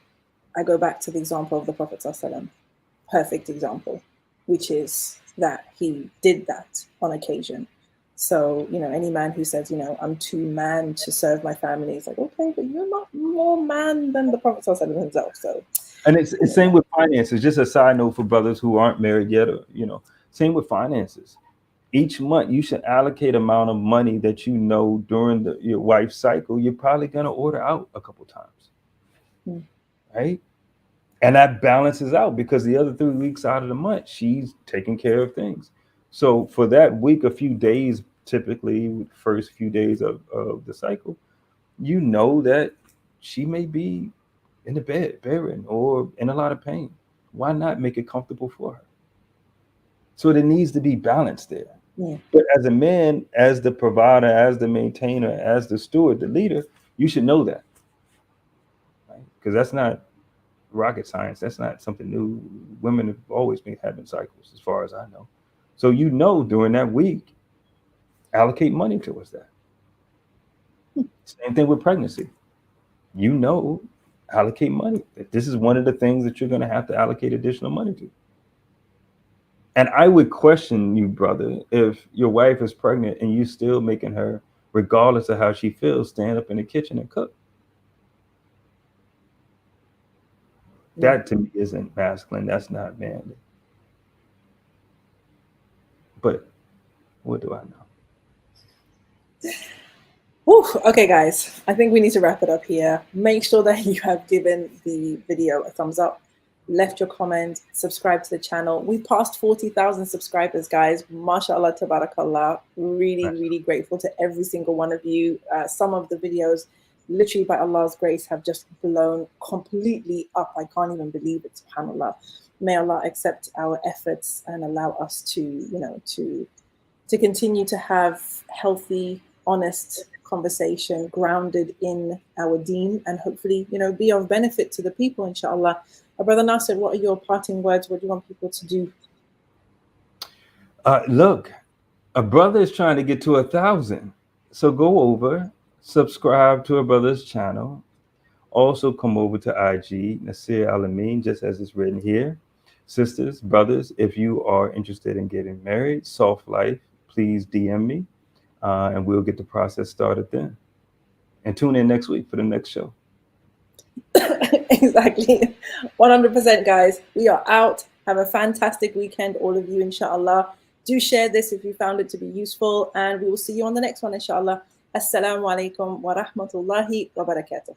I go back to the example of the Prophet ﷺ, perfect example, which is that he did that on occasion. So, any man who says, I'm too man to serve my family, is like, okay, but you're not more man than the Prophet ﷺ himself. So, and it's the same with finances. Just a side note for brothers who aren't married yet, or, same with finances. Each month you should allocate amount of money that during your wife's cycle, you're probably going to order out a couple times. Right? And that balances out because the other 3 weeks out of the month, she's taking care of things. So for that week, a few days, typically first few days of the cycle, that she may be in the bed, bedridden, or in a lot of pain. Why not make it comfortable for her? So there needs to be balance there. Yeah. But as a man, as the provider, as the maintainer, as the steward, the leader, you should know that. Right? Because that's not rocket science. That's not something new. Women have always been having cycles, as far as I know. So during that week, allocate money towards that. Same thing with pregnancy. Allocate money. This is one of the things that you're going to have to allocate additional money to. And I would question you, brother, if your wife is pregnant and you still making her, regardless of how she feels, stand up in the kitchen and cook. That to me isn't masculine. That's not manly. But what do I know? Whew. Okay, guys, I think we need to wrap it up here. Make sure that you have given the video a thumbs up. left your comment, subscribe to the channel. We passed 40,000 subscribers, guys. MashaAllah, tabarakallah. Really, really grateful to every single one of you. Some of the videos, literally by Allah's grace, have just blown completely up. I can't even believe it, subhanAllah. May Allah accept our efforts and allow us to, you know, to continue to have healthy, honest conversation grounded in our deen, and hopefully, you know, be of benefit to the people, inshallah. Brother Nasser, what are your parting words? What do you want people to do? Look, a brother is trying to get to 1,000. So go over, subscribe to a brother's channel. Also come over to IG, Nasir Al-Amin, just as it's written here. Sisters, brothers, if you are interested in getting married, soft life, please DM me, and we'll get the process started then. And tune in next week for the next show. Exactly. 100%, guys. We are out. Have a fantastic weekend, all of you, inshallah. Do share this if you found it to be useful, and we will see you on the next one, inshallah. Assalamu alaikum wa rahmatullahi wa barakatuh.